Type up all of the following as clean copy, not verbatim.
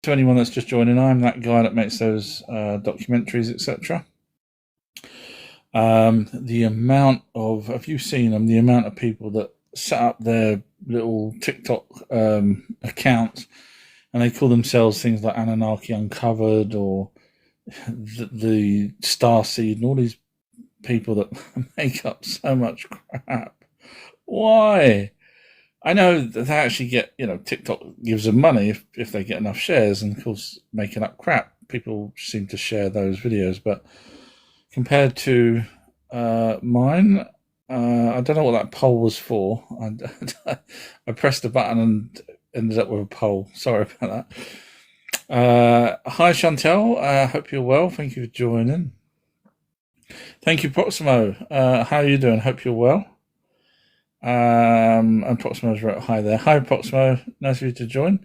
To anyone that's just joining, I'm that guy that makes those documentaries, etc. The amount of, have you seen them? The amount of people that set up their little TikTok accounts and they call themselves things like Anunnaki Uncovered or the Star Seed and all these people that make up so much crap. Why? I know that they actually get, TikTok gives them money if they get enough shares, and of course, making up crap, people seem to share those videos. But compared to mine, I don't know what that poll was for. I pressed a button and ended up with a poll. Sorry about that. Hi, Chantel. Hope you're well. Thank you for joining. Thank you, Proximo. How are you doing? Hope you're well. And Proximo's wrote hi there. Hi, Proximo. Nice of you to join.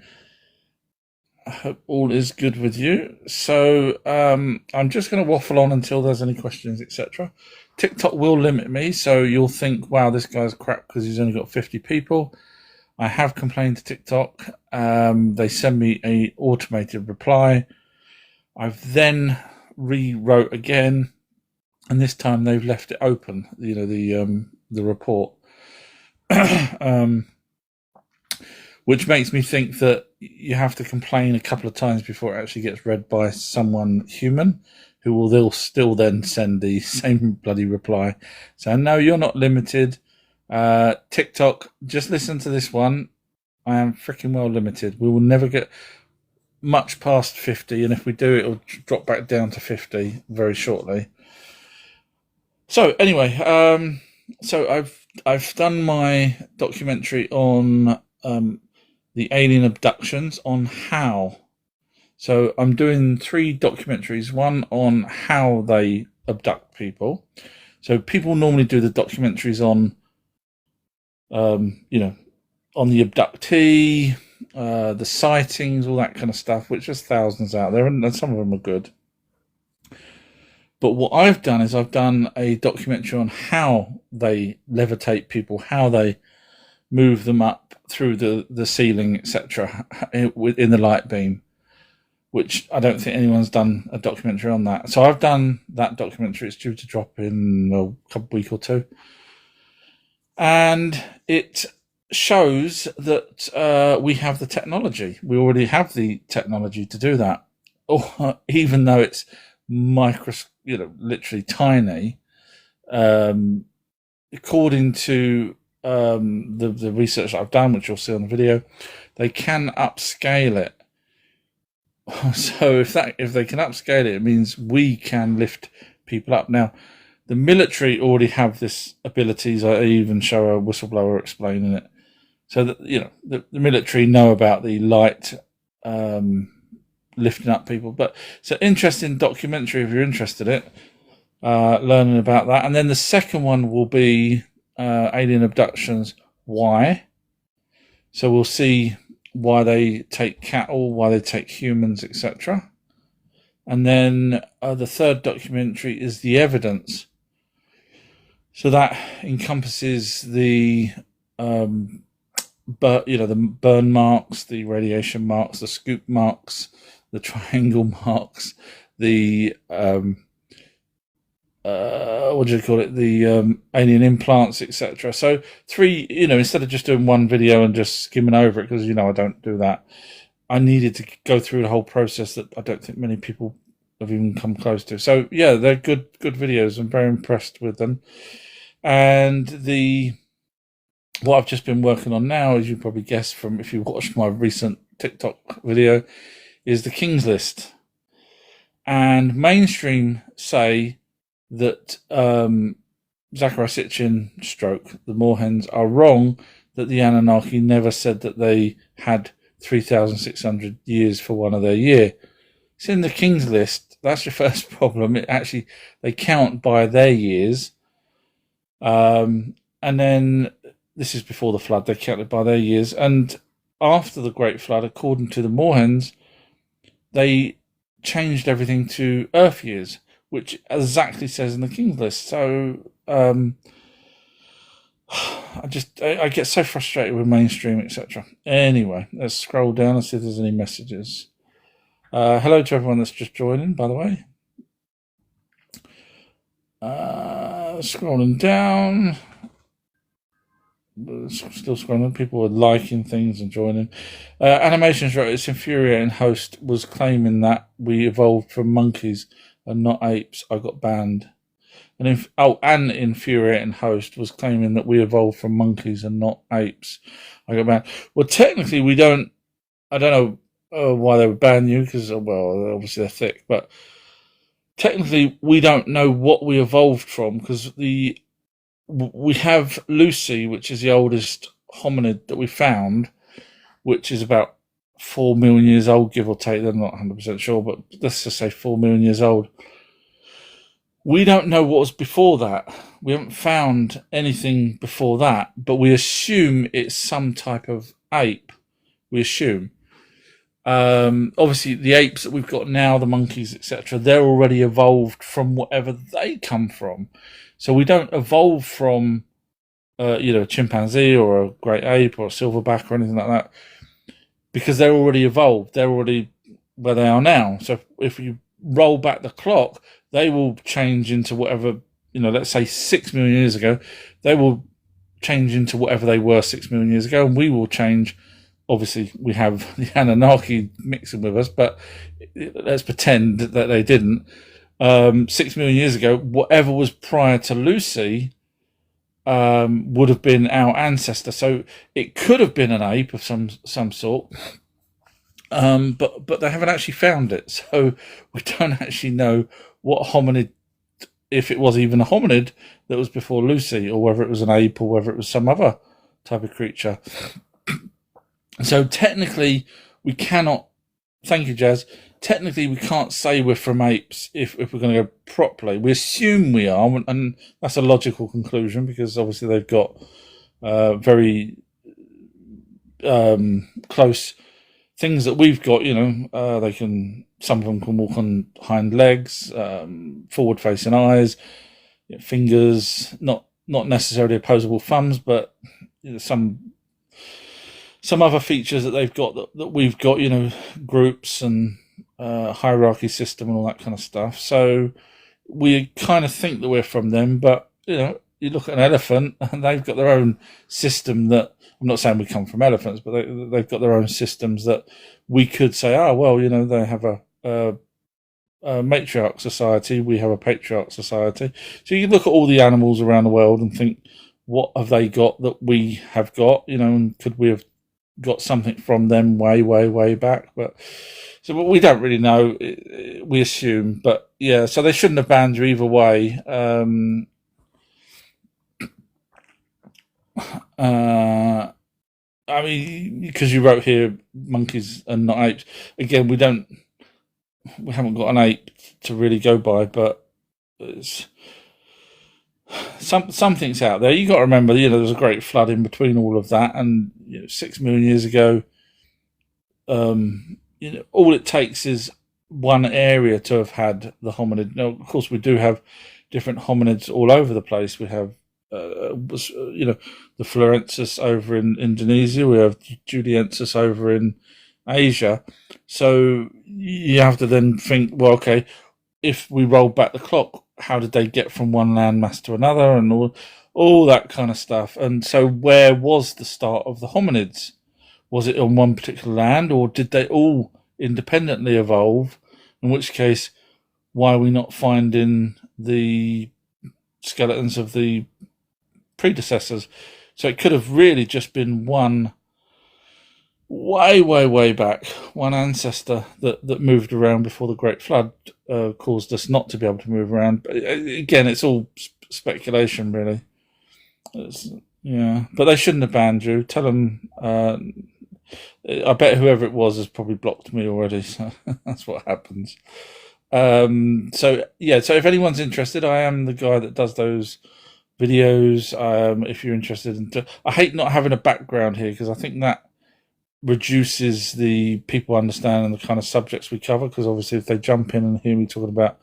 I hope all is good with you. So I'm just going to waffle on until there's any questions, etc. TikTok will limit me, so you'll think, wow, this guy's crap because he's only got 50 people. I have complained to TikTok. They send me a automated reply. I've then rewrote again, and this time they've left it open. The report. Which makes me think that you have to complain a couple of times before it actually gets read by someone human, who will still then send the same bloody reply. So no, you're not limited. TikTok, just listen to this one. I am freaking well limited. We will never get much past 50, and if we do, it'll drop back down to 50 very shortly. So anyway, so I've done my documentary on the alien abductions, on how. So I'm doing 3 documentaries, one on how they abduct people. So people normally do the documentaries on, on the abductee, the sightings, all that kind of stuff, which there's thousands out there, and some of them are good. But what I've done is I've done a documentary on how they levitate people, how they move them up through the ceiling, etc., in the light beam, which I don't think anyone's done a documentary on that. So I've done that documentary. It's due to drop in a week or two. And it shows that we have the technology. We already have the technology to do that. Or even though it's literally tiny, according to the research that I've done, which you'll see on the video, they can upscale it. So if they can upscale it, it means we can lift people up. Now, the military already have this abilities. I even show a whistleblower explaining it. So that the military know about the light lifting up people. But it's an interesting documentary if you're interested in it, learning about that. And then the second one will be alien abductions. Why? So we'll see why they take cattle, why they take humans, etc. And then the third documentary is the evidence. So that encompasses the the burn marks, the radiation marks, the scoop marks, the triangle marks, the the alien implants, etc. So 3, instead of just doing one video and just skimming over it, because I don't do that, I needed to go through the whole process that I don't think many people have even come close to. So yeah, they're good videos. I'm very impressed with them. And what I've just been working on now, as you probably guessed from if you watched my recent TikTok video, is the King's List. And mainstream say that Zachariah Sitchin / the Moorhens are wrong, that the Anunnaki never said that they had 3,600 years for one of their year. It's in the King's List. That's your first problem. They count by their years. And then this is before the flood. They counted by their years. And after the Great Flood, according to the Moorhens, they changed everything to Earth years, which exactly says in the King's List. So I get so frustrated with mainstream, etc. Anyway, let's scroll down and see if there's any messages. Hello to everyone that's just joining, by the way. Scrolling down. Still scrolling. People are liking things and joining. Animations wrote its infuriating host was claiming that we evolved from monkeys and not apes. I got banned. And infuriating host was claiming that we evolved from monkeys and not apes. I got banned. Well, technically, we don't. I don't know why they would ban you because, well, obviously they're thick, but technically we don't know what we evolved from because we have Lucy, which is the oldest hominid that we found, which is about 4 million years old, give or take. I'm not 100% sure, but let's just say 4 million years old. We don't know what was before that. We haven't found anything before that, but we assume it's some type of ape. We assume. Obviously, the apes that we've got now, the monkeys, etc., they're already evolved from whatever they come from. So we don't evolve from, a chimpanzee or a great ape or a silverback or anything like that, because they're already evolved. They're already where they are now. So if you roll back the clock, they will change into whatever, let's say 6 million years ago, they will change into whatever they were 6 million years ago, and we will change. Obviously, we have the Anunnaki mixing with us, but let's pretend that they didn't. 6 million years ago, whatever was prior to Lucy would have been our ancestor. So it could have been an ape of some sort, but they haven't actually found it. So we don't actually know what hominid, if it was even a hominid that was before Lucy, or whether it was an ape, or whether it was some other type of creature. So technically, we cannot. Thank you, Jazz. Technically, we can't say we're from apes if we're going to go properly. We assume we are, and that's a logical conclusion because obviously they've got very close things that we've got. They can. Some of them can walk on hind legs, forward-facing eyes, fingers. Not necessarily opposable thumbs, but some other features that they've got that we've got, groups and hierarchy system and all that kind of stuff. So we kind of think that we're from them, but you look at an elephant and they've got their own system that, I'm not saying we come from elephants, but they've got their own systems that we could say, they have a matriarch society, we have a patriarch society. So you look at all the animals around the world and think, what have they got that we have got, and could we have got something from them way back? But we don't really know. We assume, but yeah. So they shouldn't have banned you either way. I mean, because you wrote here monkeys and not apes. Again, we haven't got an ape to really go by, but it's, something's out there. You got to remember, there was a great flood in between all of that, and 6 million years ago, all it takes is one area to have had the hominid. Now, of course, we do have different hominids all over the place. We have, the Florensis over in Indonesia. We have Juliensis over in Asia. So you have to then think, well, okay, if we roll back the clock, how did they get from one landmass to another, and all that kind of stuff? And so where was the start of the hominids? Was it on one particular land, or did they all independently evolve? In which case, why are we not finding the skeletons of the predecessors? So it could have really just been one way back, one ancestor that moved around before the Great Flood caused us not to be able to move around. But again, it's all speculation, really. But they shouldn't have banned you. Tell them. I bet whoever it was has probably blocked me already. So that's what happens. So if anyone's interested, I am the guy that does those videos. If you're interested I hate not having a background here because I think that reduces the people understanding the kind of subjects we cover, because obviously if they jump in and hear me talking about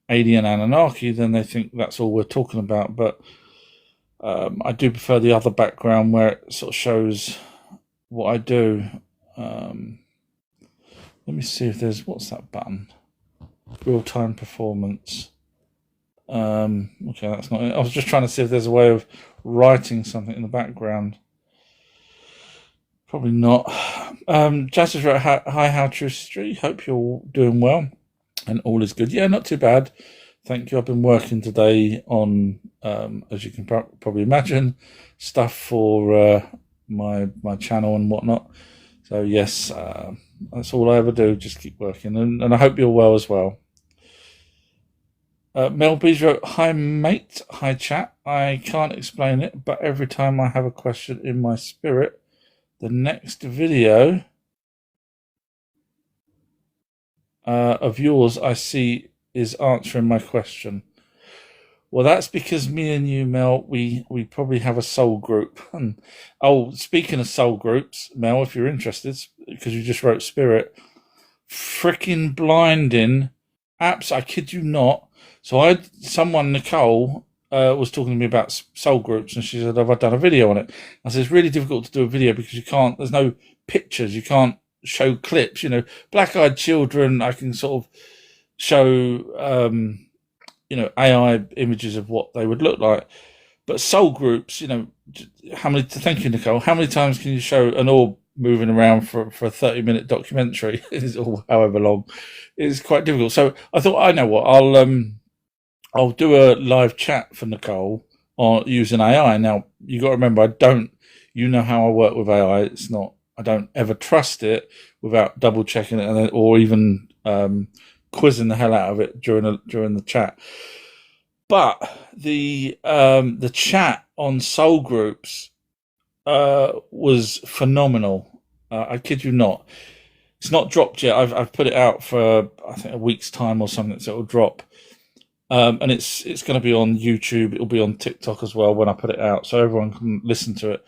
alien Anunnaki, then they think that's all we're talking about. But I do prefer the other background where it sort of shows what I do. Let me see if there's, what's that button? Real-time performance. Okay, that's not it. I was just trying to see if there's a way of writing something in the background. Probably not. Justice wrote, hi, how true history. Hope you're doing well and all is good. Yeah, not too bad. Thank you. I've been working today on, as you can probably imagine, stuff for my channel and whatnot. So yes, that's all I ever do. Just keep working, and I hope you're well as well. Mel Bees wrote, hi mate, hi chat. I can't explain it, but every time I have a question in my spirit, the next video of yours I see is answering my question. Well, that's because me and you, Mel, we probably have a soul group. And oh, speaking of soul groups, Mel, if you're interested, because you just wrote spirit, freaking blinding apps, I kid you not. So someone, Nicole, was talking to me about soul groups, and she said, have I done a video on it? I said, it's really difficult to do a video because you can't, there's no pictures, you can't show clips, black-eyed children, I can sort of show, AI images of what they would look like. But soul groups, thank you, Nicole, how many times can you show an orb moving around for a 30-minute documentary, or however long? It's quite difficult. So I thought, I know what, I'll do a live chat for Nicole on using AI. Now, you got to remember, you know how I work with AI. I don't ever trust it without double checking it, or even quizzing the hell out of it during the chat. But the chat on soul groups was phenomenal. I kid you not. It's not dropped yet. I've put it out for I think a week's time or something, so it'll drop. And it's going to be on YouTube. It'll be on TikTok as well when I put it out, so everyone can listen to it.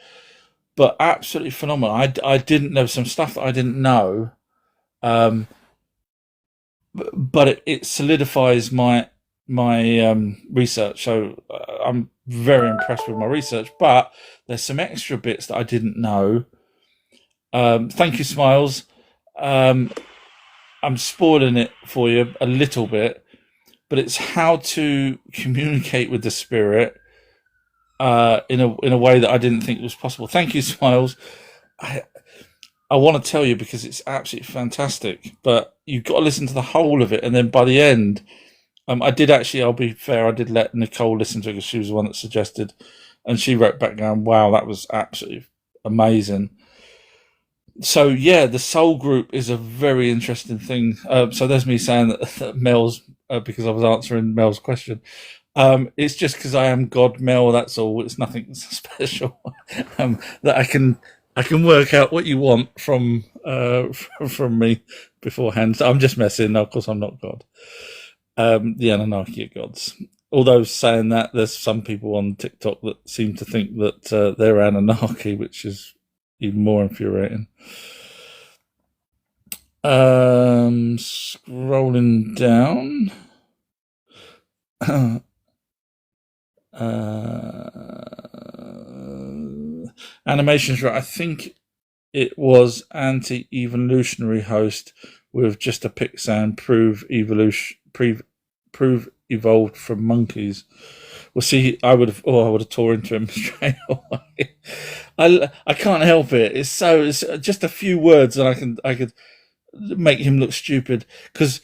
But absolutely phenomenal. I didn't know some stuff that I didn't know, but it solidifies my research. So I'm very impressed with my research. But there's some extra bits that I didn't know. Thank you, Smiles. I'm spoiling it for you a little bit, but it's how to communicate with the spirit in a way that I didn't think was possible. Thank you, Smiles. I want to tell you because it's absolutely fantastic, but you've got to listen to the whole of it, and then by the end, I'll be fair, I did let Nicole listen to it because she was the one that suggested, and she wrote back going, wow, that was absolutely amazing. So yeah, the soul group is a very interesting thing. So there's me saying that Mel's, because I was answering Mel's question. It's just because I am God, Mel. That's all. It's nothing special. That I can work out what you want from me beforehand. So I'm just messing. Of course, I'm not God. The Anunnaki are gods. Although saying that, there's some people on TikTok that seem to think that they're Anunnaki, which is even more infuriating. Scrolling down. Animations, right? I think it was anti-evolutionary host with just a pic sound. Prove evolved from monkeys. Well, see, I would have tore into him straight away. I can't help it. It's just a few words, and I could make him look stupid because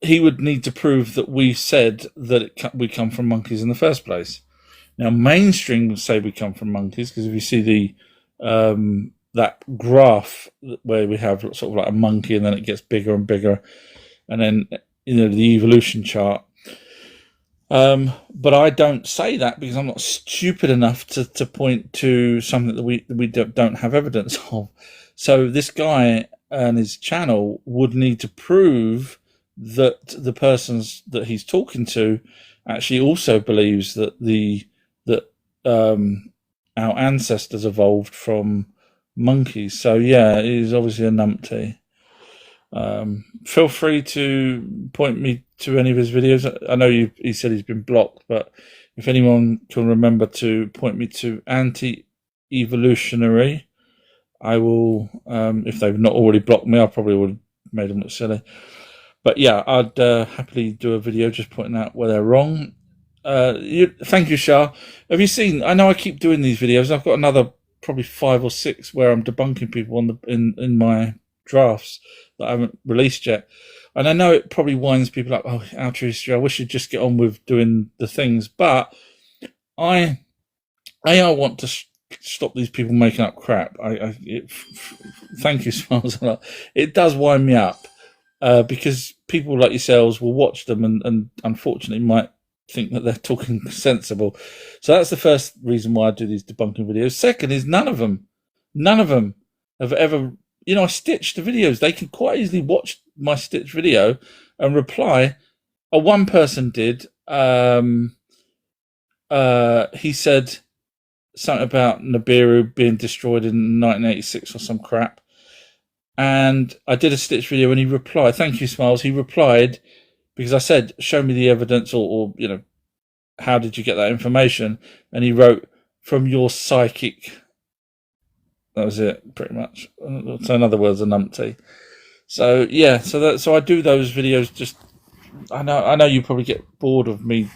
he would need to prove that we said that we come from monkeys in the first place. Now, mainstream would say we come from monkeys because if you see that graph where we have sort of like a monkey and then it gets bigger and bigger, and then the evolution chart. But I don't say that because I'm not stupid enough to point to something that we don't have evidence of. So this guy and his channel would need to prove that the persons that he's talking to actually also believes that our ancestors evolved from monkeys. So yeah, he's obviously a numpty. Feel free to point me to any of his videos. I know he said he's been blocked, but if anyone can remember to point me to anti-evolutionary, I will. If they've not already blocked me, I probably would made them look silly. But yeah, I'd happily do a video just pointing out where they're wrong. Thank you, Shah. Have you seen? I know I keep doing these videos. I've got another probably 5 or 6 where I'm debunking people on in my drafts that I haven't released yet. And I know it probably winds people up. Oh, outer history. I wish you'd just get on with doing the things. But I want to stop these people making up crap. Thank you, Smiles, a lot. It does wind me up because people like yourselves will watch them and unfortunately might think that they're talking sensible. So that's the first reason why I do these debunking videos. Second is none of them have ever, I stitched the videos. They can quite easily watch my stitched video and reply. One person did. He said something about Nibiru being destroyed in 1986 or some crap. And I did a stitch video and he replied, thank you, Smiles. He replied because I said, show me the evidence or how did you get that information? And he wrote, from your psychic. That was it, pretty much. So in other words, a numpty. So yeah, so I do those videos just, I know you probably get bored of me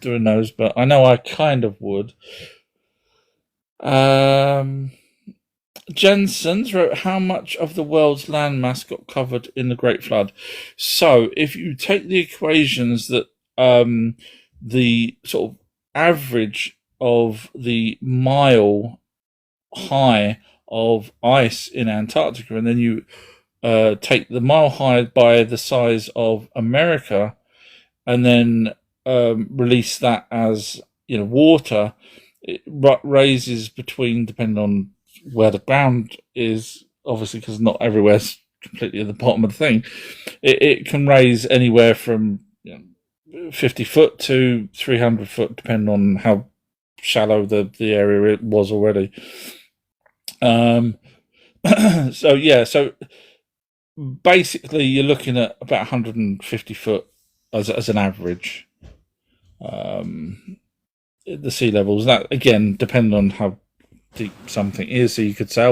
doing those, but I know I kind of would. Jensen's wrote, how much of the world's landmass got covered in the Great Flood? So if you take the equations that the sort of average of the mile high of ice in Antarctica, and then you take the mile high by the size of America, and then release that as water, it raises between, depending on where the ground is, obviously, because not everywhere's completely at the bottom of the thing. It can raise anywhere from 50 foot to 300 foot, depending on how shallow the area it was already. So basically you're looking at about 150 foot as an average. The sea levels, that again depending on how deep something is. So you could say,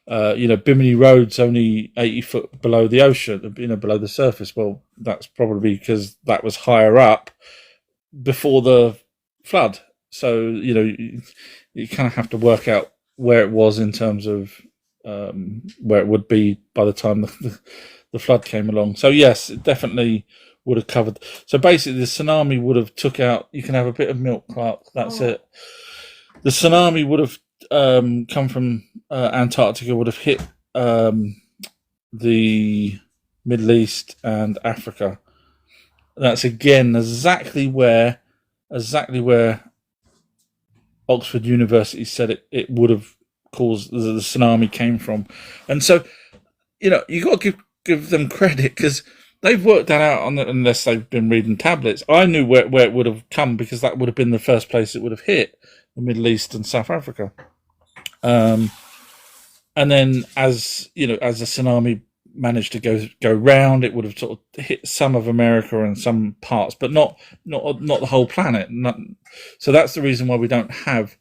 Bimini Road's only 80 foot below the ocean, below the surface. Well, that's probably because that was higher up before the flood. So you kind of have to work out where it was in terms of where it would be by the time the flood came along. So yes, it definitely would have covered. So basically the tsunami would have took out, you can have a bit of milk, Clark, that's it. The tsunami would have come from Antarctica, would have hit the Middle East and Africa. That's again exactly where Oxford University said it would have caused, the tsunami came from. And so you got to give them credit because they've worked that out unless they've been reading tablets. I knew where it would have come because that would have been the first place it would have hit, the Middle East and South Africa. And then as the tsunami managed to go round, it would have sort of hit some of America and some parts, but not the whole planet. So that's the reason why we don't have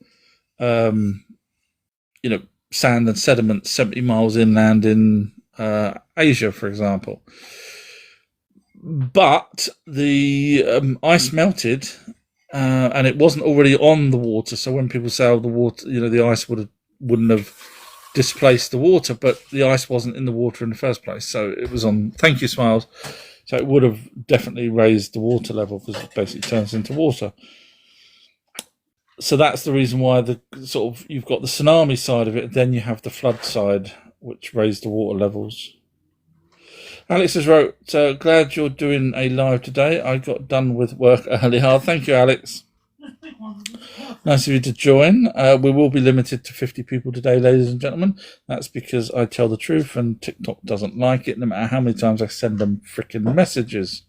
sand and sediment 70 miles inland in Asia, for example. But the ice melted, and it wasn't already on the water. So when people say the water, the ice wouldn't have displaced the water, but the ice wasn't in the water in the first place. So it was on. Thank you, Smiles. So it would have definitely raised the water level because it basically turns into water. So that's the reason why you've got the tsunami side of it, then you have the flood side, which raised the water levels. Alex has wrote, glad you're doing a live today. I got done with work early. Thank you, Alex. Nice of you to join. We will be limited to 50 people today, ladies and gentlemen. That's because I tell the truth and TikTok doesn't like it, no matter how many times I send them freaking messages.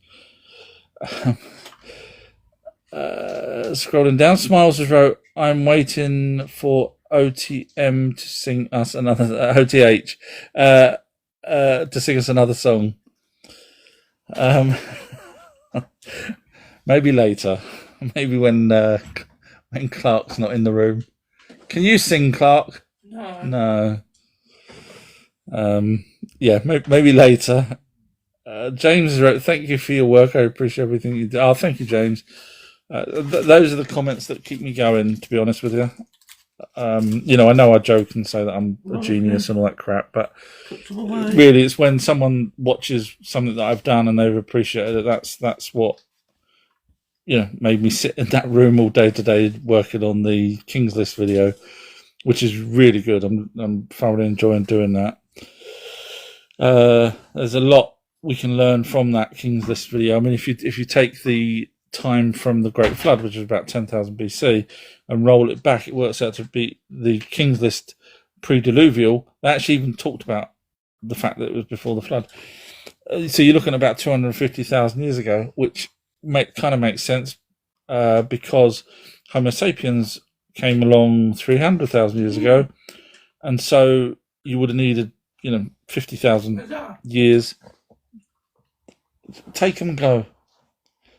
Scrolling down, Smiles has wrote, I'm waiting for OTM to sing us another, OTH, to sing us another song. Maybe later. Maybe when Clark's not in the room. Can you sing, Clark? No. yeah, maybe later. James wrote, "Thank you for your work. I appreciate everything you do." Oh, thank you, James. Those are the comments that keep me going. To be honest with you, you know, I know I joke and say that I'm a genius and all that crap, but really, it's when someone watches something that I've done and they've appreciated it. That's what, you know, made me sit in that room all day today working on the King's List video, which is really good. I'm thoroughly enjoying doing that. There's a lot we can learn from that King's List video. I mean, if you take the time from the Great Flood, which was about 10,000 BC, and roll it back, it works out to be the King's List pre-diluvial. They actually even talked about the fact that it was before the flood. So you're looking at about 250,000 years ago, which kind of makes sense because Homo sapiens came along 300,000 years ago, and so you would have needed, you know, 50,000 years. Take them and go.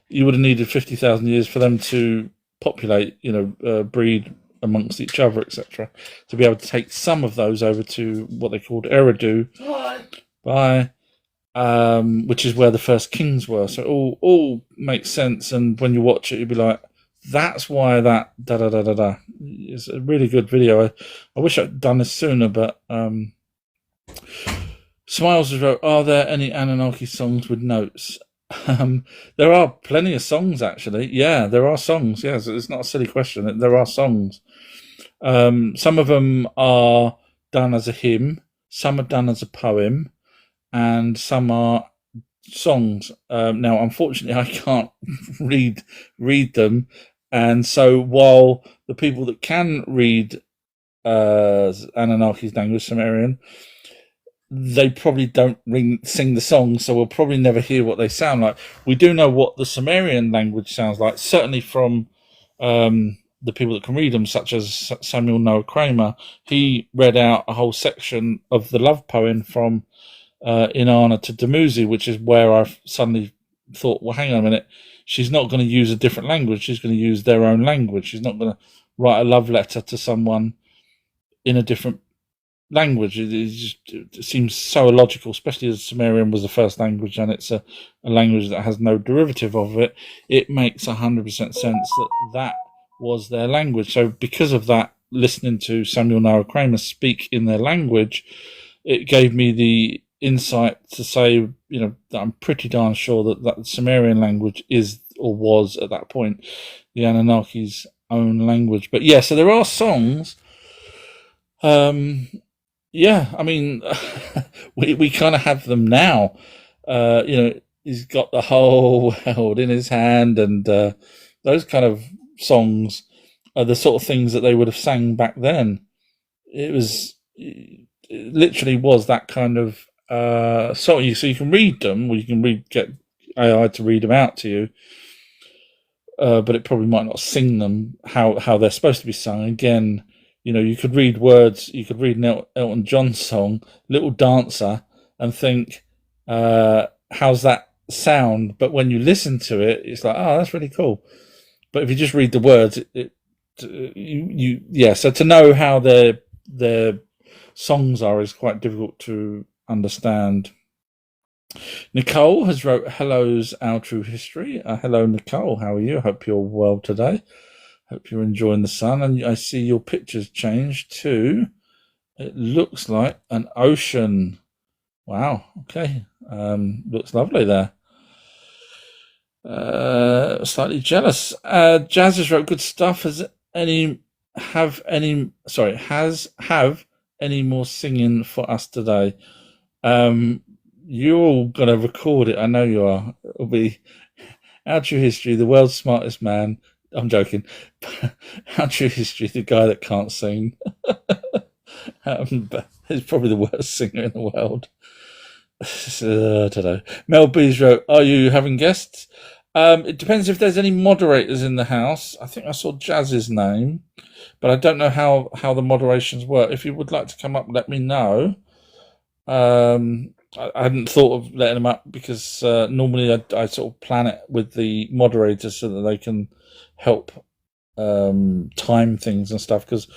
You would have needed 50,000 years for them to populate, you know, breed amongst each other, etc., to be able to take some of those over to what they called Eridu, which is where the first kings were. So it all makes sense, and when you watch it, you'd be like, that's why that da da da da da. It's a really good video. I wish I'd done this sooner, but Smiles wrote, "Are there any Anunnaki songs with notes?" There are plenty of songs, actually. Yeah, there are songs. Yes, it's not a silly question. There are songs. Some of them are done as a hymn, some are done as a poem, and some are songs. Now, unfortunately, I can't read them, and so while the people that can read Anunnaki's language, Sumerian, they probably don't sing the songs, so we'll probably never hear what they sound like. We do know what the Sumerian language sounds like, certainly from the people that can read them, such as Samuel Noah Kramer. He read out a whole section of the love poem from Inanna to Dumuzi, which is where I suddenly thought, well, hang on a minute, she's not going to use a different language, she's going to use their own language. She's not going to write a love letter to someone in a different language. It seems so illogical, especially as Sumerian was the first language and it's a language that has no derivative of it. It makes 100% sense that was their language. So because of that, listening to Samuel Noah Kramer speak in their language, it gave me the insight to say, you know, that I'm pretty darn sure that the Sumerian language is, or was at that point, the Anunnaki's own language. But yeah, so there are songs. Yeah, I mean, we kind of have them now. You know, he's got the whole world in his hand, and those kind of songs are the sort of things that they would have sang back then. It literally was that kind of song. So you can read them, or you can get AI to read them out to you, but it probably might not sing them how they're supposed to be sung. Again, you know, you could read words, you could read an Elton John song, Little Dancer, and think, how's that sound? But when you listen to it, it's like, oh, that's really cool. But if you just read the words, so to know how their songs are is quite difficult to understand. Nicole has wrote, "Hello's our true history." Hello, Nicole. How are you? I hope you're well today. Hope you're enjoying the sun, and I see your pictures changed too. It looks like an ocean. Wow. Okay. Looks lovely there. Slightly jealous. Jazz has wrote, "Good stuff. Has have any more singing for us today?" You're all gonna record it. I know you are. It'll be Our True History, the world's smartest man. I'm joking. Our True History, the guy that can't sing. He's probably the worst singer in the world. I don't know. Mel Bees wrote, "Are you having guests?" It depends if there's any moderators in the house. I think I saw Jazz's name, but I don't know how the moderations work. If you would like to come up, let me know. I hadn't thought of letting them up because normally I sort of plan it with the moderators so that they can help time things and stuff. Because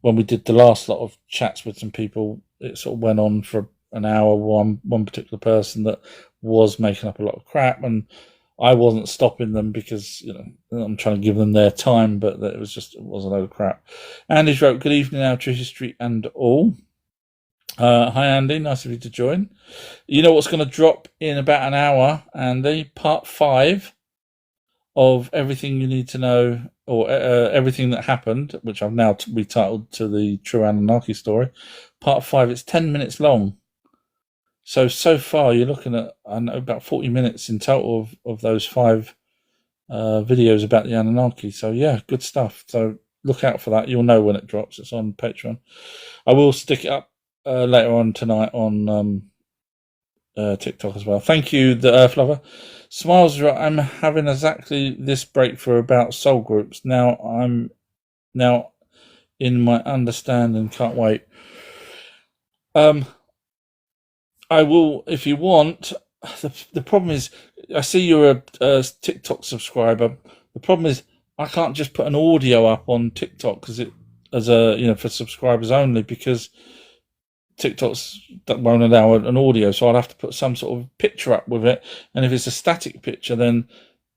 when we did the last lot of chats with some people, it sort of went on for an hour, one particular person that was making up a lot of crap, and I wasn't stopping them because, you know, I'm trying to give them their time, but it was a load of crap. Andy's wrote, "Good evening, our true history and all." Hi Andy, nice of you to join. You know what's going to drop in about an hour, Andy? Part 5 of everything you need to know, or everything that happened, which I've now retitled to the True Anunnaki story. Part 5. It's 10 minutes long. So far you're looking at, I know, about 40 minutes in total of those 5 videos about the Anunnaki. So yeah, good stuff. So look out for that. You'll know when it drops. It's on Patreon. I will stick it up later on tonight on TikTok as well. Thank you, the Earth Lover. Smiles, I'm having exactly this breakthrough about soul groups. Now I'm in my understanding. Can't wait. I will, if you want. The problem is, I see you're a TikTok subscriber. The problem is, I can't just put an audio up on TikTok because for subscribers only, because TikTok's that won't allow an audio. So I'll have to put some sort of picture up with it. And if it's a static picture, then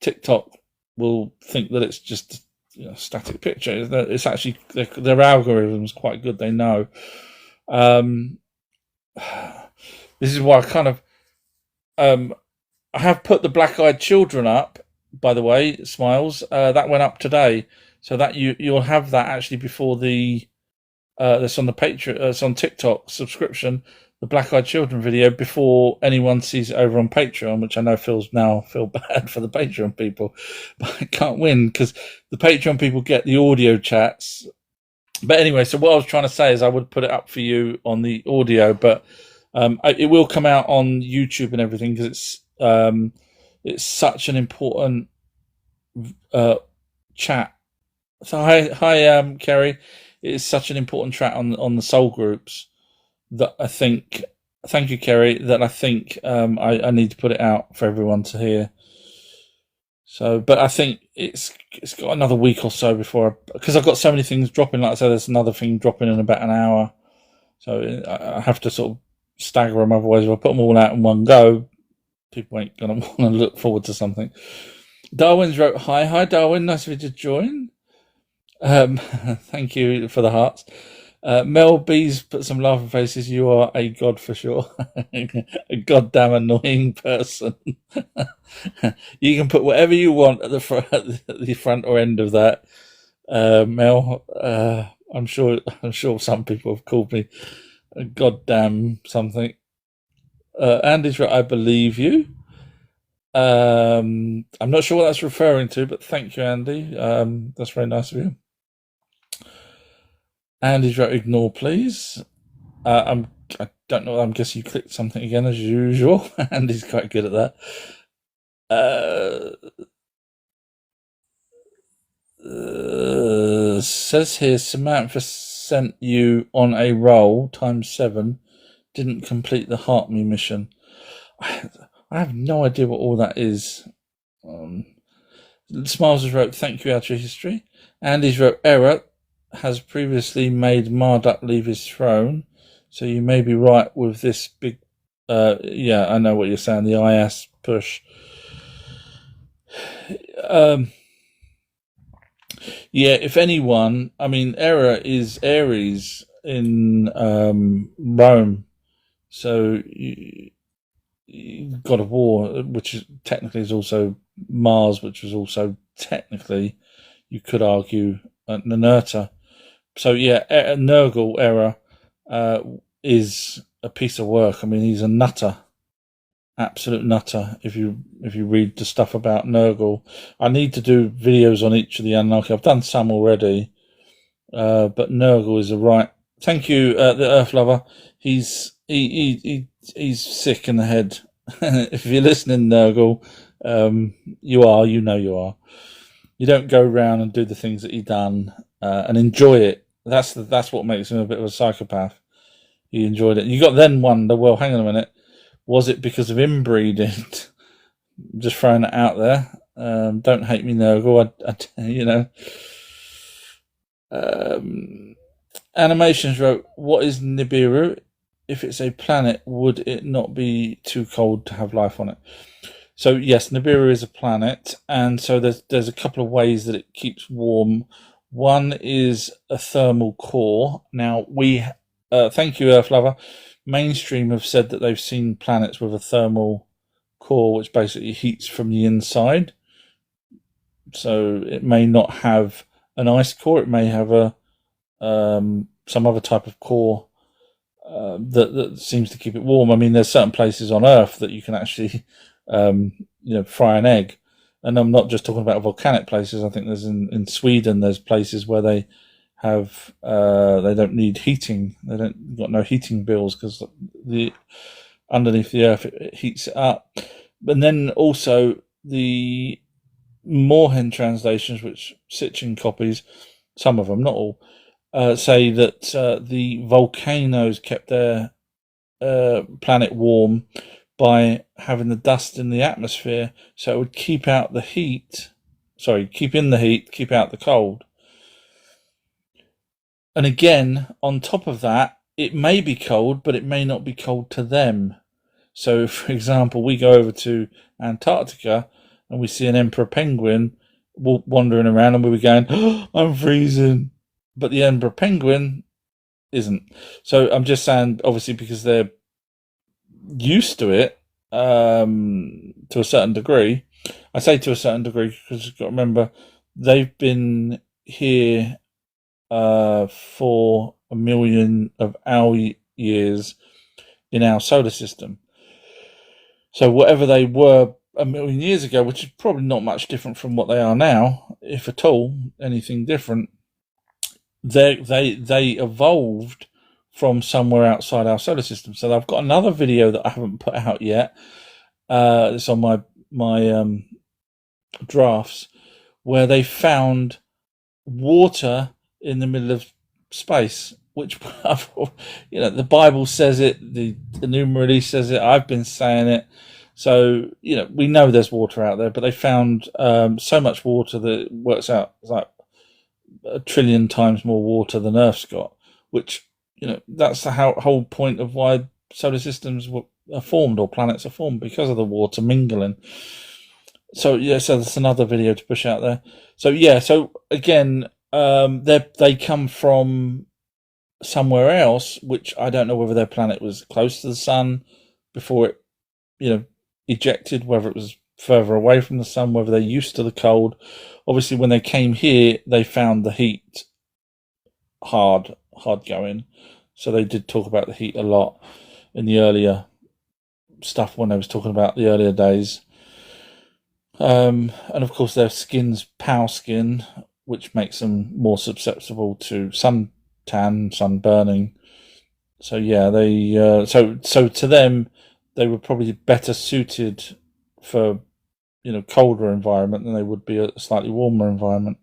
TikTok will think that it's just a static picture. It's actually their algorithm's quite good. They know. This is why I kind of I have put the black-eyed children up, by the way, Smiles. That went up today, so that you'll have that actually before the that's on the Patreon, it's on TikTok subscription, the black-eyed children video, before anyone sees it over on Patreon, which I know feel bad for the Patreon people, but I can't win because the Patreon people get the audio chats. But anyway, so what I was trying to say is I would put it up for you on the audio, but it will come out on YouTube and everything because it's such an important chat. So hi, Kerry. It is such an important chat on the soul groups that I think. Thank you, Kerry. That I think I need to put it out for everyone to hear. So, but I think it's got another week or so before, because I've got so many things dropping. Like I said, there's another thing dropping in about an hour, so I have to sort of stagger them. Otherwise, if I put them all out in one go, people ain't going to want to look forward to something. Darwin's wrote, hi Darwin, nice of you to join. Thank you for the hearts. Mel B's put some laughing faces. You are a god for sure. A goddamn annoying person. You can put whatever you want at the front or end of that, Mel. I'm sure some people have called me a goddamn something. Andy's right. I believe you. I'm not sure what that's referring to, but thank you, Andy. That's very nice of you. Andy's right. Ignore, please. I don't know. I'm guessing you clicked something again as usual. Andy's quite good at that. Says here, Samantha sent you on a roll ×7. Didn't complete the Heart Me mission. I have no idea what all that is. Smiles has wrote, thank you, Outer History. Andy's wrote, error has previously made Marduk leave his throne, so you may be right with this big. Yeah, I know what you're saying. The IS push. Yeah, if anyone, I mean, error is Aries in Rome, so God of War, which is technically is also Mars, which was also technically, you could argue, Ninurta. So yeah, Nurgle error is a piece of work. I mean, he's a nutter, absolute nutter. If you read the stuff about Nurgle, I need to do videos on each of the Anunnaki. I've done some already, but Nurgle is a right. Thank you, the Earth Lover. He's sick in the head. If you're listening, Nurgle, you are. You don't go around and do the things that he done and enjoy it. That's what makes him a bit of a psychopath. He enjoyed it. You got then wonder, well, hang on a minute, was it because of inbreeding? Just throwing it out there. Don't hate me, Nurgle. Animations wrote, what is Nibiru? if it's a planet, would it not be too cold to have life on it? So yes, Nibiru is a planet, and so there's a couple of ways that it keeps warm. One is a thermal core. Now thank you, Earth Lover. Mainstream have said that they've seen planets with a thermal core, which basically heats from the inside. So it may not have an ice core; it may have a some other type of core that seems to keep it warm. I mean, there's certain places on Earth that you can actually, fry an egg, and I'm not just talking about volcanic places. I think there's in Sweden, there's places where they have they don't need heating. They don't got no heating bills because the underneath the Earth it heats it up. And then also the Moorhen translations, which Sitchin copies, some of them, not all, say that the volcanoes kept their planet warm by having the dust in the atmosphere, so it would keep out the heat. Sorry, keep in the heat, keep out the cold. And again, on top of that, it may be cold, but it may not be cold to them. So, for example, we go over to Antarctica and we see an emperor penguin wandering around, and we were going, oh, I'm freezing. But the emperor penguin isn't. So I'm just saying, obviously, because they're used to it to a certain degree. I say to a certain degree because you've got to remember they've been here for 1 million of our years in our solar system. So whatever they were 1 million years ago, which is probably not much different from what they are now, if at all anything different, they evolved from somewhere outside our solar system. So I've got another video that I haven't put out yet. It's on my drafts, where they found water in the middle of space, which the Bible says it, the Enuma Elish says it, I've been saying it. So we know there's water out there, but they found so much water that it works out like 1 trillion times more water than Earth's got, which that's the whole point of why solar systems are formed, or planets are formed, because of the water mingling. So so that's another video to push out there. So again, they come from somewhere else, which I don't know whether their planet was close to the sun before it ejected, whether it was further away from the sun, whether they're used to the cold. Obviously, when they came here, they found the heat hard going. So they did talk about the heat a lot in the earlier stuff when they was talking about the earlier days. And of course, their skin's pale skin, which makes them more susceptible to suntan, sun burning. So they so to them, they were probably better suited for colder environment than they would be a slightly warmer environment.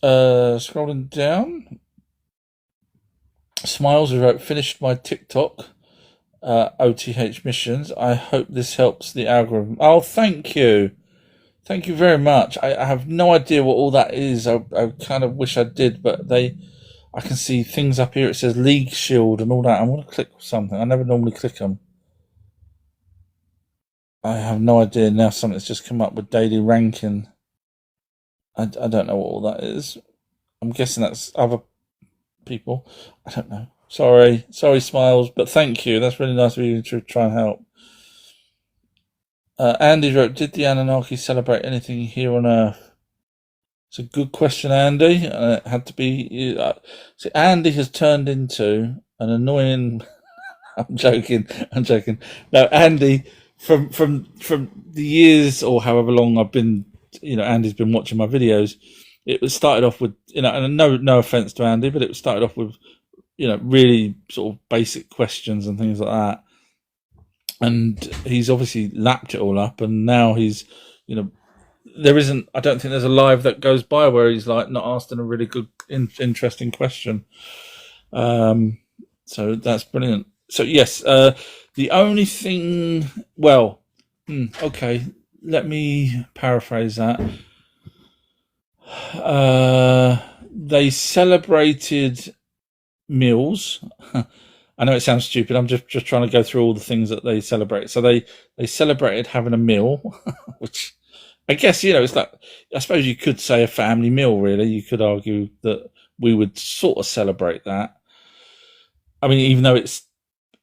Scrolling down, Smiles wrote, finished my TikTok OTH missions. I hope this helps the algorithm. Oh, thank you very much. I have no idea what all that is. I kind of wish I did, but I can see things up here. It says League Shield and all that. I want to click something. I never normally click them. I have no idea. Now something's just come up with daily ranking. I don't know what all that is. I'm guessing that's other people. I don't know. Sorry, Smiles, but thank you. That's really nice of you to try and help. Andy wrote, did the Anunnaki celebrate anything here on Earth? It's a good question, Andy. It had to be. See, Andy has turned into an annoying. I'm joking. No, Andy, from the years or however long I've been, Andy's been watching my videos. It was started off with, and no offense to Andy, but it started off with, really sort of basic questions and things like that. And he's obviously lapped it all up, and now he's, there isn't. I don't think there's a live that goes by where he's like not asking a really good, interesting question. So that's brilliant. So yes, the only thing. Well, okay. Let me paraphrase that. They celebrated meals. I know it sounds stupid. I'm just trying to go through all the things that they celebrate. So they celebrated having a meal, which I guess, it's like, I suppose you could say a family meal, really. You could argue that we would sort of celebrate that. I mean, even though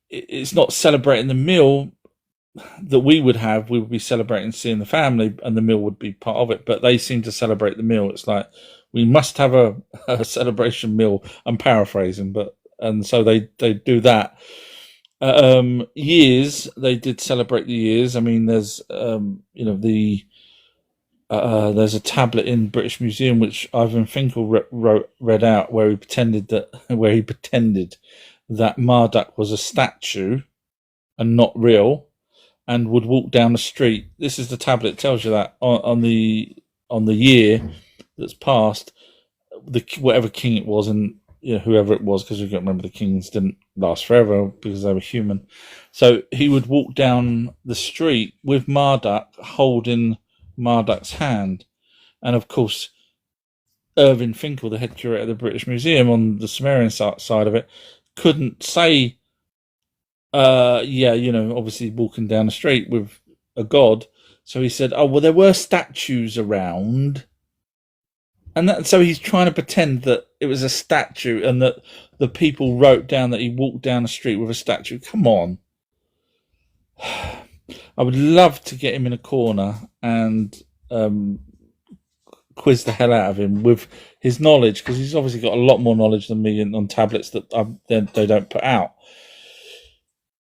it's not celebrating the meal that we would be celebrating seeing the family, and the meal would be part of it. But they seem to celebrate the meal. It's like, we must have a celebration meal. I'm paraphrasing, and so they do that. Years, they did celebrate the years. I mean, there's there's a tablet in British Museum which Ivan Finkel read out, where he pretended that Marduk was a statue and not real, and would walk down the street. This is the tablet. It tells you that on the year that's passed, whatever king it was, and whoever it was, because you got to remember the kings didn't last forever because they were human. So he would walk down the street with Marduk, holding Marduk's hand, and of course, Irving Finkel, the head curator of the British Museum on the Sumerian side of it, couldn't say, obviously walking down the street with a god. So he said, "Oh well, there were statues around." And so he's trying to pretend that it was a statue, and that the people wrote down that he walked down the street with a statue. Come on. I would love to get him in a corner and quiz the hell out of him with his knowledge, because he's obviously got a lot more knowledge than me on tablets that they don't put out.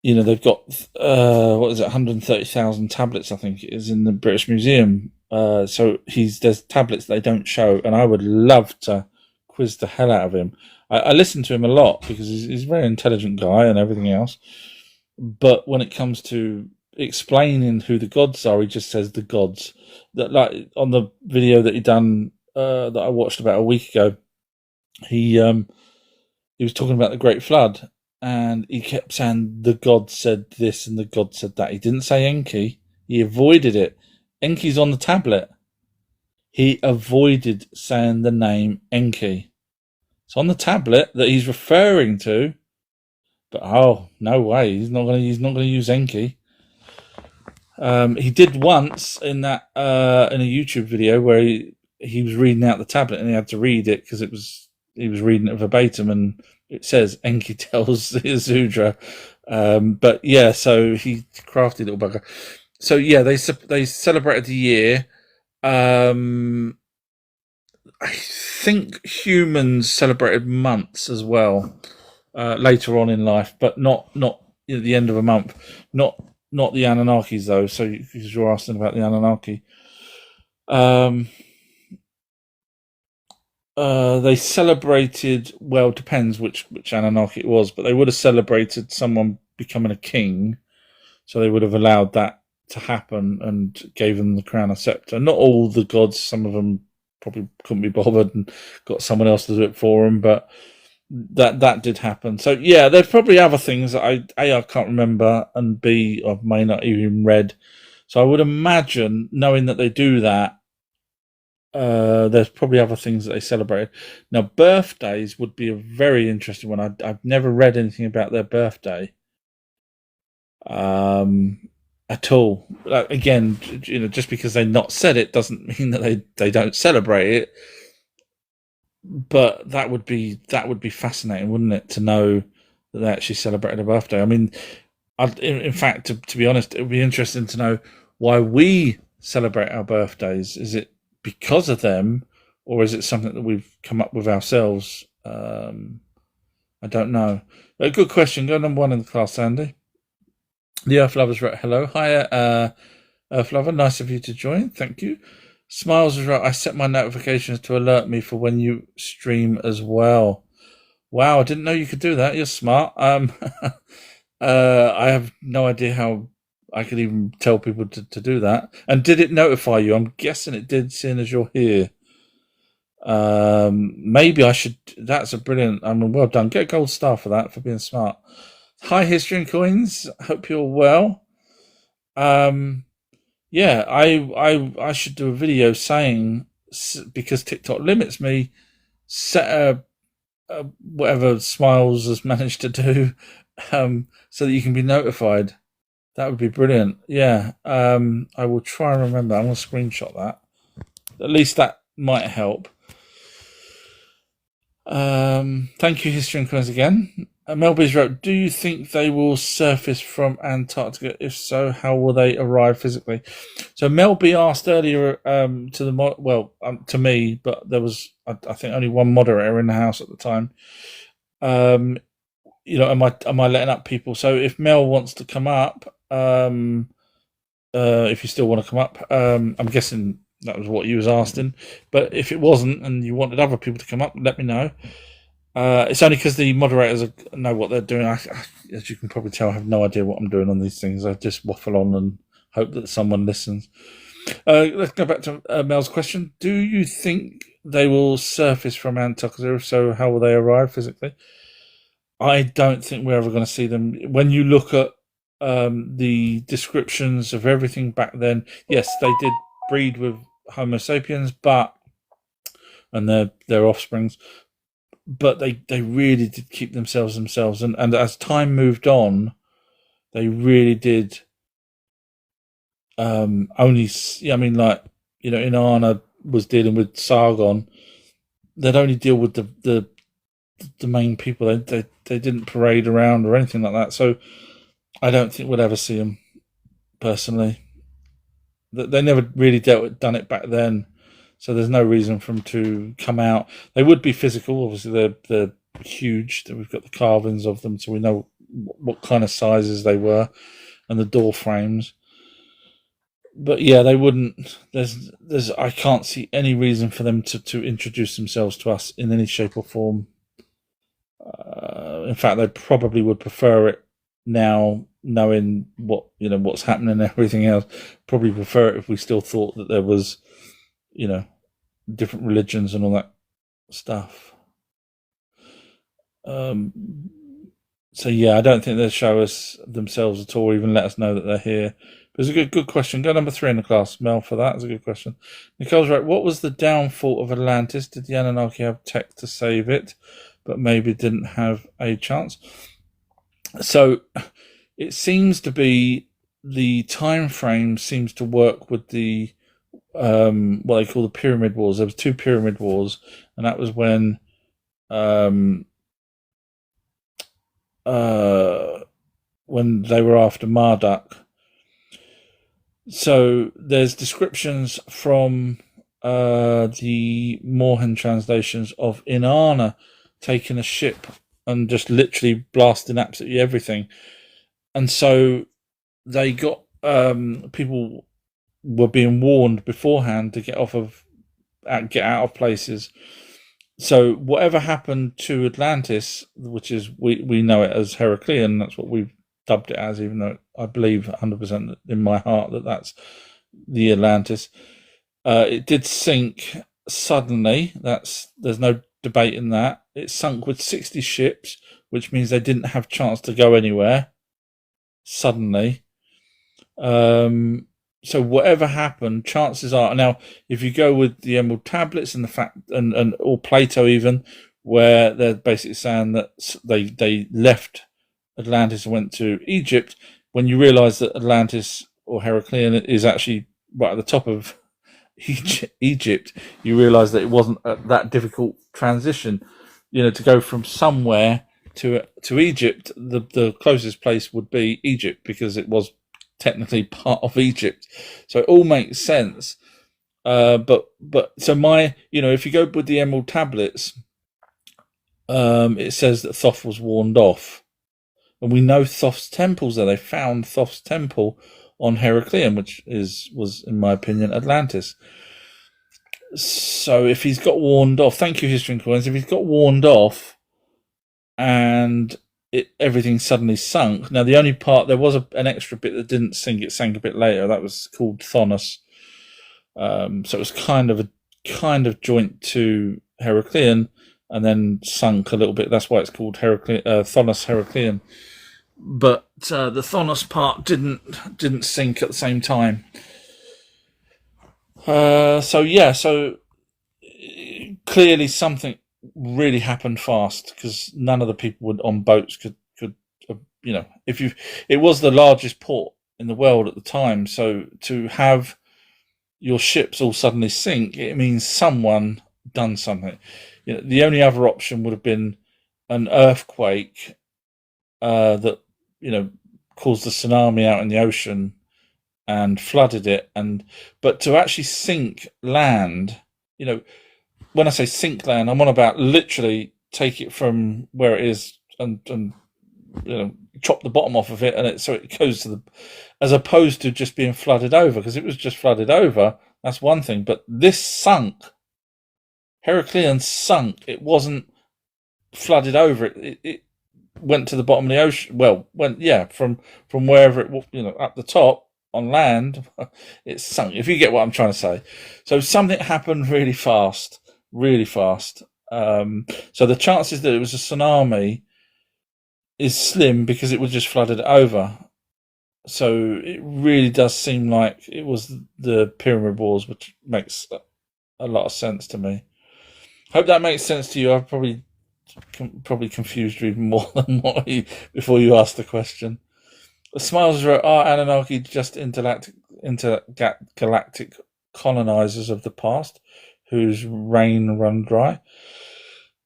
They've got, 130,000 tablets, I think it is, in the British Museum. So there's tablets they don't show, and I would love to quiz the hell out of him. I listen to him a lot because he's a very intelligent guy and everything else. But when it comes to explaining who the gods are, he just says the gods. That, like on the video that he done that I watched about a week ago, he was talking about the Great Flood, and he kept saying the god said this and the god said that. He didn't say Enki. He avoided it. Enki's on the tablet. He avoided saying the name Enki. It's on the tablet that he's referring to, but no way, he's not going to use Enki. He did once in that in a YouTube video where he was reading out the tablet, and he had to read it because he was reading it verbatim, and it says Enki tells Zudra. But yeah, so he crafty little bugger. So yeah, they celebrated the year. I think humans celebrated months as well later on in life, but not at the end of a month. Not the Anunnakis though. So because you're asking about the Anunnaki, they celebrated. Well, depends which Anunnaki it was, but they would have celebrated someone becoming a king. So they would have allowed that to happen and gave them the crown and scepter. Not all the gods, some of them probably couldn't be bothered and got someone else to do it for them, but that did happen. So yeah, there's probably other things that I can't remember, and B, I may not even read. So I would imagine, knowing that they do that, there's probably other things that they celebrate. Now, birthdays would be a very interesting one. I've never read anything about their birthday. At all. Again, just because they've not said it doesn't mean that they don't celebrate it. But that would be fascinating, wouldn't it, to know that they actually celebrated a birthday? I mean, in fact, to be honest, it would be interesting to know why we celebrate our birthdays. Is it because of them, or is it something that we've come up with ourselves? I don't know. A good question. Go number one in the class, Sandy. The Earth Lovers wrote, hello. Hi, Earth Lover. Nice of you to join. Thank you. Smiles was right. I set my notifications to alert me for when you stream as well. Wow, I didn't know you could do that. You're smart. I have no idea how I could even tell people to do that. And did it notify you? I'm guessing it did, seeing as you're here. Maybe I should. That's a brilliant. I mean, well done. Get a gold star for that, for being smart. Hi, History and Coins. Hope you're well. Yeah, I should do a video saying, because TikTok limits me, set whatever Smiles has managed to do, so that you can be notified. That would be brilliant. Yeah, I will try and remember. I'm going to screenshot that. At least that might help. Thank you, History and Coins again. Melby's wrote, do you think they will surface from Antarctica? If so, how will they arrive physically? So Melby asked earlier to me, but there was, I think, only one moderator in the house at the time. Am I letting up people? So if Mel wants to come up, if you still want to come up, I'm guessing that was what you was asking. But if it wasn't and you wanted other people to come up, let me know. It's only because the moderators know what they're doing. As you can probably tell, I have no idea what I'm doing on these things. I just waffle on and hope that someone listens. Let's go back to Mel's question. Do you think they will surface from Antarctica? If so, how will they arrive physically? I don't think we're ever going to see them. When you look at the descriptions of everything back then, yes, they did breed with Homo sapiens, and their offsprings, but they really did keep themselves, and as time moved on, they really did only. I mean, like, Inanna was dealing with Sargon. They'd only deal with the main people. They didn't parade around or anything like that. So I don't think we'll ever see them personally. They never really done it back then, so there's no reason for them to come out. They would be physical. Obviously, they're huge. We've got the carvings of them, so we know what kind of sizes they were, and the door frames. But yeah, they wouldn't. I can't see any reason for them to introduce themselves to us in any shape or form. In fact, they probably would prefer it now, knowing what's happening and everything else. Probably prefer it if we still thought that there was, different religions and all that stuff. So yeah, I don't think they'll show us themselves at all, even let us know that they're here. But it's a good question. Go number 3 in the class, Mel, for that. It's a good question. Nicole's right. What was the downfall of Atlantis? Did the Anunnaki have tech to save it, but maybe didn't have a chance? So it seems to be the time frame seems to work with the what they call the Pyramid Wars. There was 2 Pyramid Wars, and that was when they were after Marduk. So there's descriptions from the Moorhen translations of Inanna taking a ship and just literally blasting absolutely everything. And so they got people were being warned beforehand to get out of places. So whatever happened to Atlantis, which is we know it as Heraclean, that's what we've dubbed it as, even though I believe 100% in my heart that that's the Atlantis. It did sink suddenly. There's no debate in that. It sunk with 60 ships, which means they didn't have a chance to go anywhere suddenly. So whatever happened, chances are, now if you go with the Emerald Tablets and the fact or Plato even, where they're basically saying that they left Atlantis and went to Egypt, when you realise that Atlantis or Heraclean is actually right at the top of Egypt, you realise that it wasn't that difficult transition. To go from somewhere to Egypt, the closest place would be Egypt because it was technically part of Egypt. So it all makes sense. But so if you go with the Emerald Tablets, it says that Thoth was warned off. And we know Thoth's temple's there. They found Thoth's temple on Heraclean, which was, in my opinion, Atlantis. So if he's got warned off, thank you, History and Coins, if he's got warned off and everything suddenly sunk. Now, the only part, there was an extra bit that didn't sink. It sank a bit later. That was called Thonos. So it was kind of joint to Heraclean and then sunk a little bit. That's why it's called Thonos Heraclean. But the Thonos part didn't sink at the same time. So clearly something really happened fast because none of the people on boats could if it was the largest port in the world at the time. So to have your ships all suddenly sink, it means someone done something. The only other option would have been an earthquake that caused a tsunami out in the ocean and flooded it. But to actually sink land, when I say sink land, I'm on about literally take it from where it is and chop the bottom off of it, so it goes to as opposed to just being flooded over, because it was just flooded over. That's one thing, but this sunk. Heraclean sunk. It wasn't flooded over. It went to the bottom of the ocean. Well, from wherever it up the top on land, it sunk. If you get what I'm trying to say. So something happened really fast, really fast. So the chances that it was a tsunami is slim because it was just flooded over. So it really does seem like it was the pyramid walls, which makes a lot of sense to me. Hope that makes sense to you. I've probably confused you even more than before you asked the question. The Smiles wrote, are Anunnaki just intergalactic colonizers of the past whose reign run dry?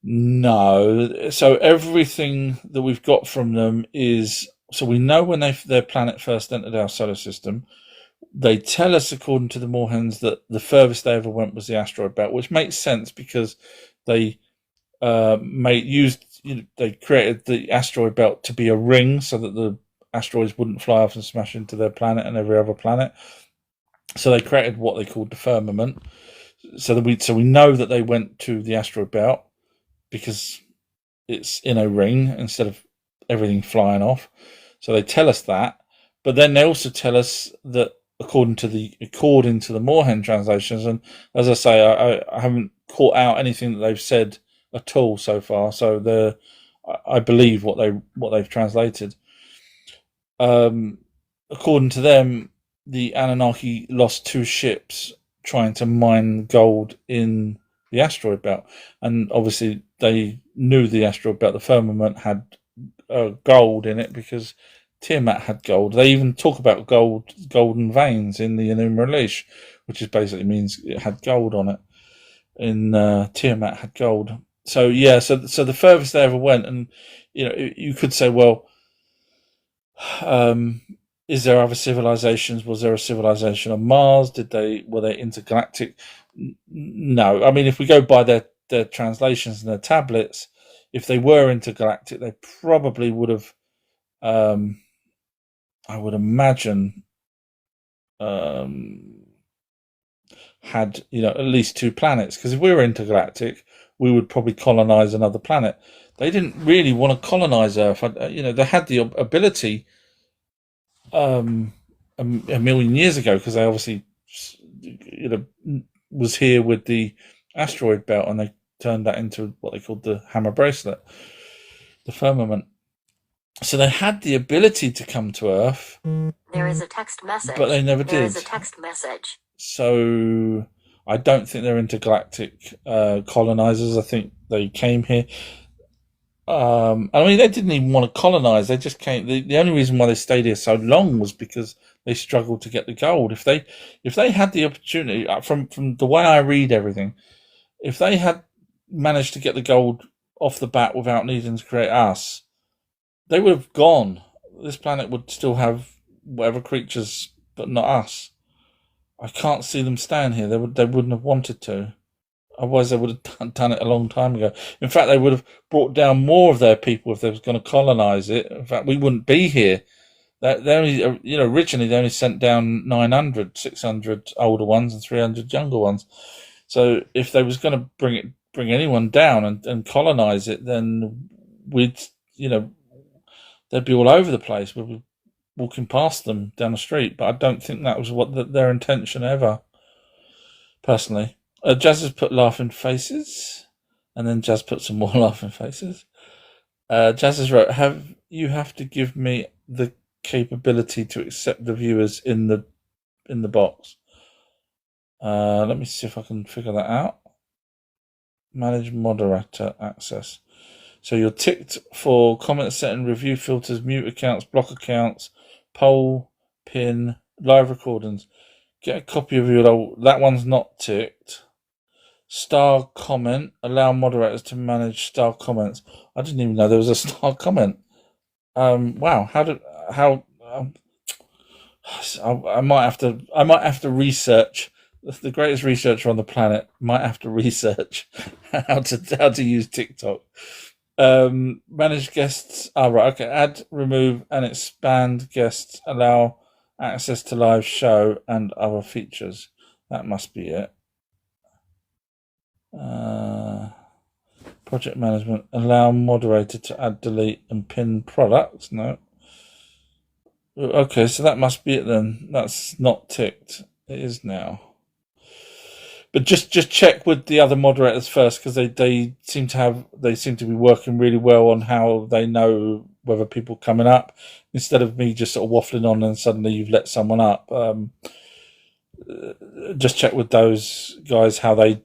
No. So everything that we've got from them is, so we know when their planet first entered our solar system. They tell us, according to the Moorhens, that the furthest they ever went was the asteroid belt, which makes sense because they they created the asteroid belt to be a ring so that the asteroids wouldn't fly off and smash into their planet and every other planet. So they created what they called the firmament. So we know that they went to the asteroid belt because it's in a ring instead of everything flying off. So they tell us that, but then they also tell us that according to the Moorhen translations, and as I say, I haven't caught out anything that they've said at all so far. So I believe what they've translated. According to them, the Anunnaki lost 2 ships trying to mine gold in the asteroid belt, and obviously they knew the asteroid belt, the firmament, had gold in it because Tiamat had gold. They even talk about golden veins in the Enuma Elish, which is basically means it had gold on it. In Tiamat had gold. So yeah, so the furthest they ever went, and you could say, well, is there other civilizations? Was there a civilization on Mars? Were they intergalactic? No. I mean, if we go by their translations and their tablets, if they were intergalactic, they probably would have. I would imagine had at least 2 planets, because if we were intergalactic, we would probably colonize another planet. They didn't really want to colonize Earth. They had the ability a million years ago, because they obviously was here with the asteroid belt, and they turned that into what they called the hammer bracelet, the firmament. So they had the ability to come to Earth. There is a text message. But they never did. There is a text message. So I don't think they're intergalactic colonizers. I think they came here. I mean, they didn't even want to colonize. They just came. The only reason why they stayed here so long was because they struggled to get the gold. If they had the opportunity, from the way I read everything, if they had managed to get the gold off the bat without needing to create us, they would have gone. This planet would still have whatever creatures, but not us. I can't see them staying here. They wouldn't have wanted to. Otherwise, they would have done it a long time ago. In fact, they would have brought down more of their people if they was going to colonize it. In fact, we wouldn't be here. They only, originally they only sent down 900, 600 older ones and 300 younger ones. So if they was going to bring anyone down and colonize it, then we'd, they'd be all over the place. We'd be walking past them down the street. But I don't think that was what their intention ever, personally. Jazz has put laughing faces, and then Jazz put some more laughing faces. Jazz has wrote, you have to give me the capability to accept the viewers in the box. Let me see if I can figure that out. Manage moderator access. So you're ticked for comment setting, review filters, mute accounts, block accounts, poll, pin, live recordings. Get a copy of your. That one's not ticked. Star comment. Allow moderators to manage star comments. I didn't even know there was a star comment. Wow. I might have to research. The greatest researcher on the planet might have to research how to use TikTok. Manage guests. Right. Okay. Add, remove, and expand guests. Allow access to live show and other features. That must be it. Project management. Allow moderator to add, delete, and pin products. No. Okay, so that must be it then. That's not ticked. It is now. But just check with the other moderators first, because they seem to be working really well on how they know whether people are coming up, instead of me just sort of waffling on and suddenly you've let someone up. Just check with those guys how they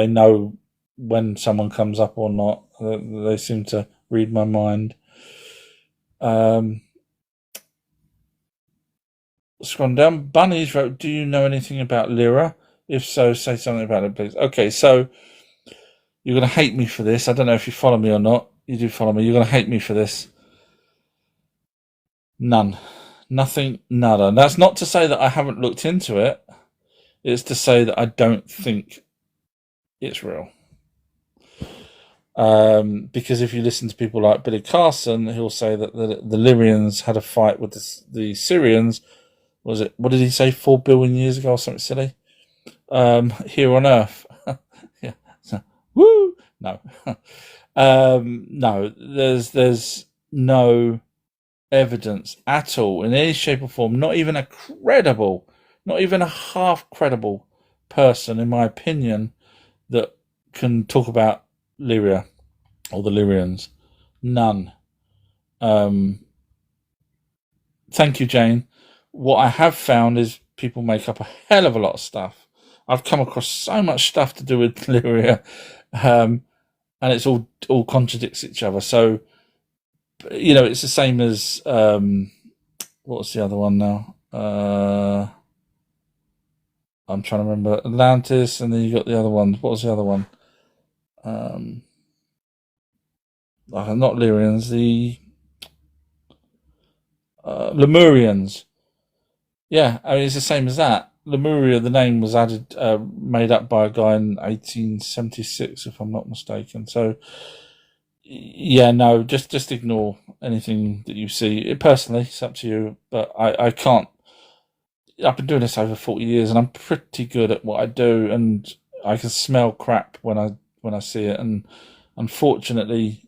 know when someone comes up or not. They seem to read my mind. Scroll down. Bunnies wrote, "Do you know anything about Lyra? If so, say something about it, please." Okay, so you're going to hate me for this. I don't know if you follow me or not. You do follow me. You're going to hate me for this. None. Nothing. Nada. That's not to say that I haven't looked into it. It's to say that I don't think it's real. Because if you listen to people like Billy Carson, he'll say that the Lyrians had a fight with the Syrians. What did he say, 4 billion years ago or something silly? Here on Earth. Yeah. So, woo! No. No, there's no evidence at all in any shape or form, not even a half credible person, in my opinion, that can talk about Lyria or the Lyrians. None. Thank you, Jane. What I have found is people make up a hell of a lot of stuff. I've come across so much stuff to do with Lyria, and it's all contradicts each other. So, it's the same as what's the other one now? I'm trying to remember. Atlantis, and then you got the other one. What was the other one? Not Lyrians, the Lemurians. Yeah, I mean, it's the same as that. Lemuria, the name was made up by a guy in 1876, if I'm not mistaken. So, yeah, no, just ignore anything that you see. Personally, it's up to you, but I can't. I've been doing this over 40 years, and I'm pretty good at what I do, and I can smell crap when I see it, and unfortunately,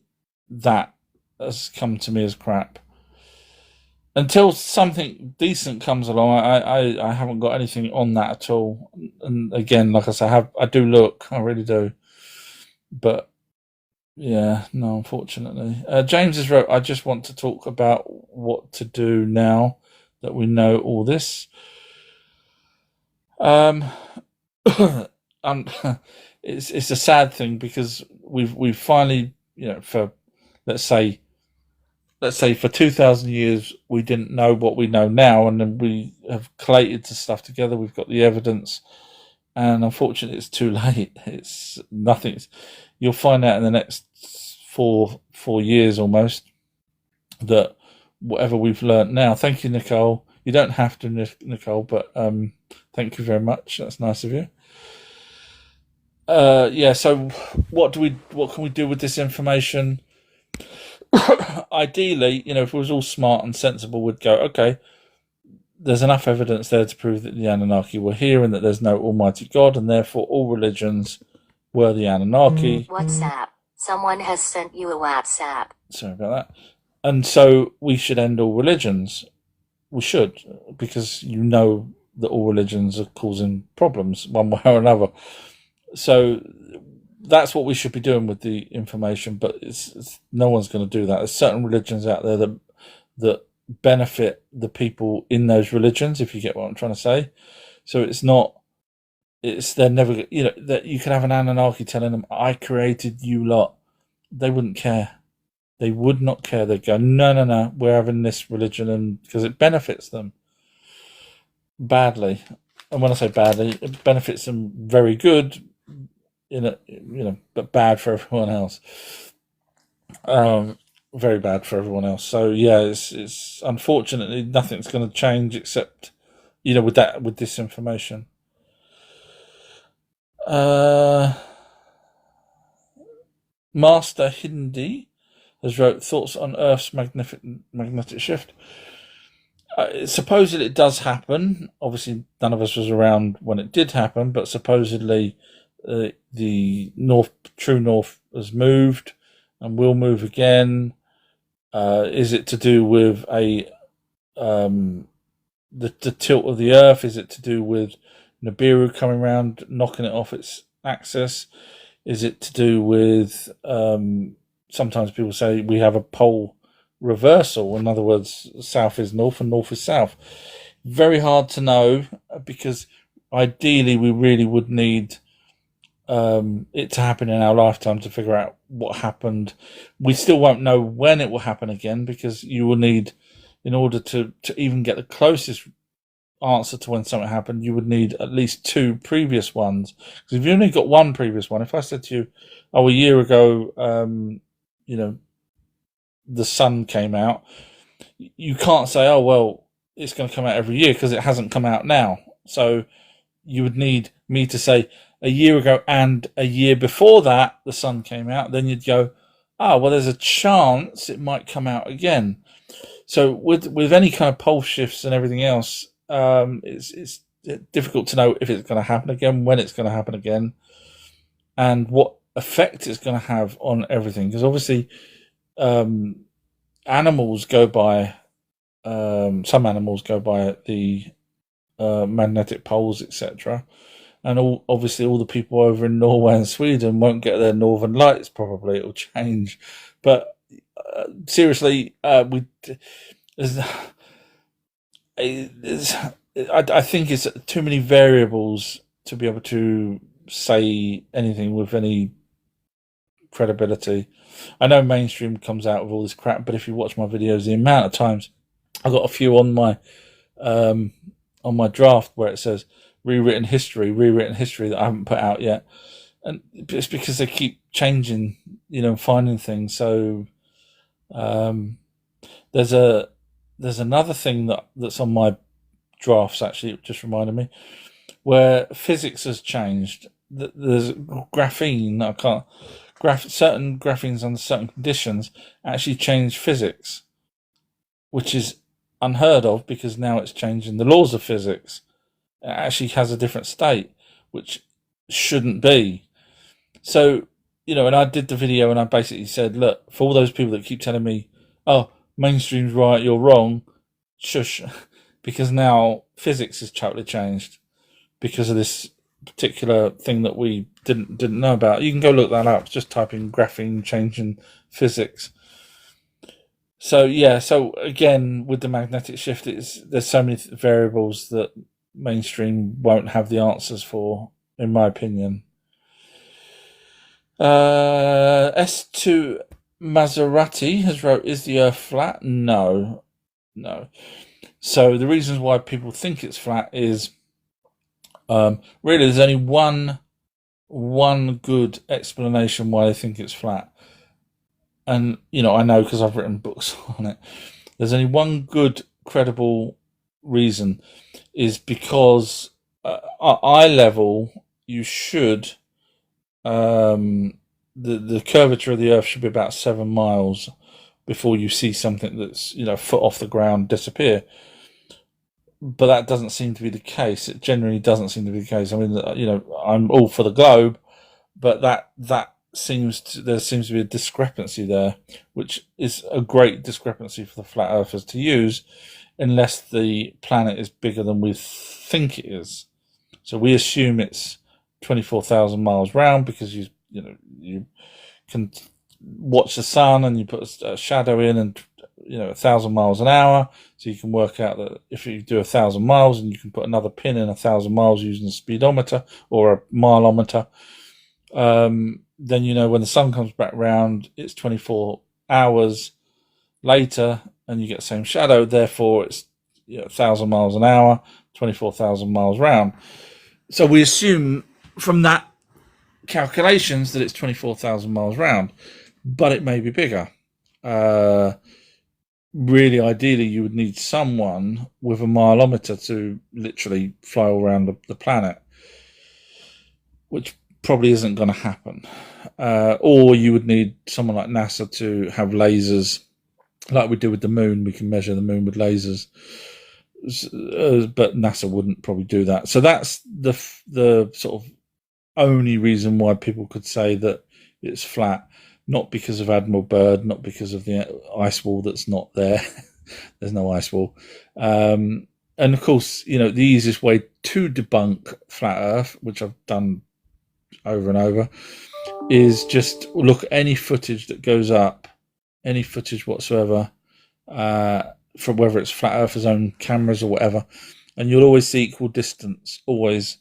that has come to me as crap. Until something decent comes along, I haven't got anything on that at all. And again, like I say, I do look, I really do, but yeah, no, unfortunately. James has wrote, "I just want to talk about what to do now that we know all this." It's a sad thing, because we've finally, for let's say for 2,000 years we didn't know what we know now, and then we have collated the stuff together. We've got the evidence, and unfortunately, it's too late. It's nothing. You'll find out in the next 4 years almost that whatever we've learned now. Thank you, Nicole. You don't have to, Nicole, but thank you very much. That's nice of you. Yeah. So, what can we do with this information? Ideally, if it was all smart and sensible, we'd go, okay, there's enough evidence there to prove that the Anunnaki were here and that there's no Almighty God, and therefore all religions were the Anunnaki. WhatsApp. Someone has sent you a WhatsApp. Sorry about that. And so we should end all religions. We should, because that all religions are causing problems one way or another. So that's what we should be doing with the information, but it's no one's going to do that. There's certain religions out there that benefit the people in those religions, if you get what I'm trying to say. So it's not they're never, that you could have an Anunnaki telling them, "I created you lot." They wouldn't care. They would not care. They'd go, "No, no, no, we're having this religion," and because it benefits them badly. And when I say badly, it benefits them very good, but bad for everyone else. Very bad for everyone else. So yeah, it's unfortunately nothing's going to change except, with this information. Master Hindi has wrote thoughts on Earth's magnetic shift. Supposedly it does happen. Obviously, none of us was around when it did happen, but supposedly the true north has moved and will move again. Is it to do with the tilt of the Earth? Is it to do with Nibiru coming around, knocking it off its axis? Is it to do with sometimes people say we have a pole reversal? In other words, south is north and north is south. Very hard to know, because ideally we really would need it to happen in our lifetime to figure out what happened. We still won't know when it will happen again, because you will need, in order to even get the closest answer to when something happened, you would need at least 2 previous ones. Because if you only got 1 previous one, if I said to you, "Oh, a year ago, the sun came out," you can't say, "Oh, well, it's going to come out every year," because it hasn't come out now. So you would need me to say a year ago and a year before that the sun came out. Then you'd go, "Oh, well, there's a chance it might come out again." So with any kind of pole shifts and everything else, it's difficult to know if it's going to happen again, when it's going to happen again, and what effect it's going to have on everything. Because obviously, animals go by, some animals go by the magnetic poles, etc. And obviously all the people over in Norway and Sweden won't get their northern lights. Probably it'll change, but seriously, I think it's too many variables to be able to say anything with any credibility. I know mainstream comes out with all this crap, but if you watch my videos, the amount of times I got a few on my draft where it says rewritten history that I haven't put out yet, and it's because they keep changing, finding things. So there's another thing that's on my drafts, actually. It just reminded me, where physics has changed. There's graphene. Certain graphenes under certain conditions actually change physics, which is unheard of, because now it's changing the laws of physics. It actually has a different state, which shouldn't be. So, and I did the video and I basically said, look, for all those people that keep telling me, "Oh, mainstream's right, you're wrong," shush, because now physics has totally changed because of this particular thing that we didn't know about. You can go look that up. Just type in graphene changing physics. So yeah, so again, with the magnetic shift, there's so many variables that mainstream won't have the answers for, in my opinion. S2 Maserati has wrote, "Is the Earth flat?" No. So the reasons why people think it's flat is, really, there's only one good explanation why they think it's flat. And, I know because I've written books on it. There's only one good, credible reason, is because at eye level, you should, the curvature of the Earth should be about 7 miles before you see something that's, foot off the ground disappear. But that doesn't seem to be the case. It generally doesn't seem to be the case. I mean, I'm all for the globe, but there seems to be a discrepancy there, which is a great discrepancy for the flat earthers to use, unless the planet is bigger than we think it is. So we assume it's 24,000 miles round, because you can watch the sun and you put a shadow in and 1,000 miles an hour. So you can work out that if you do 1,000 miles and you can put another pin in 1,000 miles using a speedometer or a mileometer, then when the sun comes back round, it's 24 hours later and you get the same shadow. Therefore, it's 1,000 miles an hour, 24,000 miles round. So we assume from that calculations that it's 24,000 miles round, but it may be bigger. Really, ideally, you would need someone with a mileometer to literally fly all around the planet, which probably isn't going to happen. Or you would need someone like NASA to have lasers, like we do with the moon. We can measure the moon with lasers, but NASA wouldn't probably do that. So that's the sort of only reason why people could say that it's flat. Not because of Admiral Byrd, not because of the ice wall that's not there. There's no ice wall. And of course, the easiest way to debunk flat Earth, which I've done over and over, is just look at any footage that goes up, any footage whatsoever, from whether it's flat Earth's own cameras or whatever, and you'll always see equal distance, always.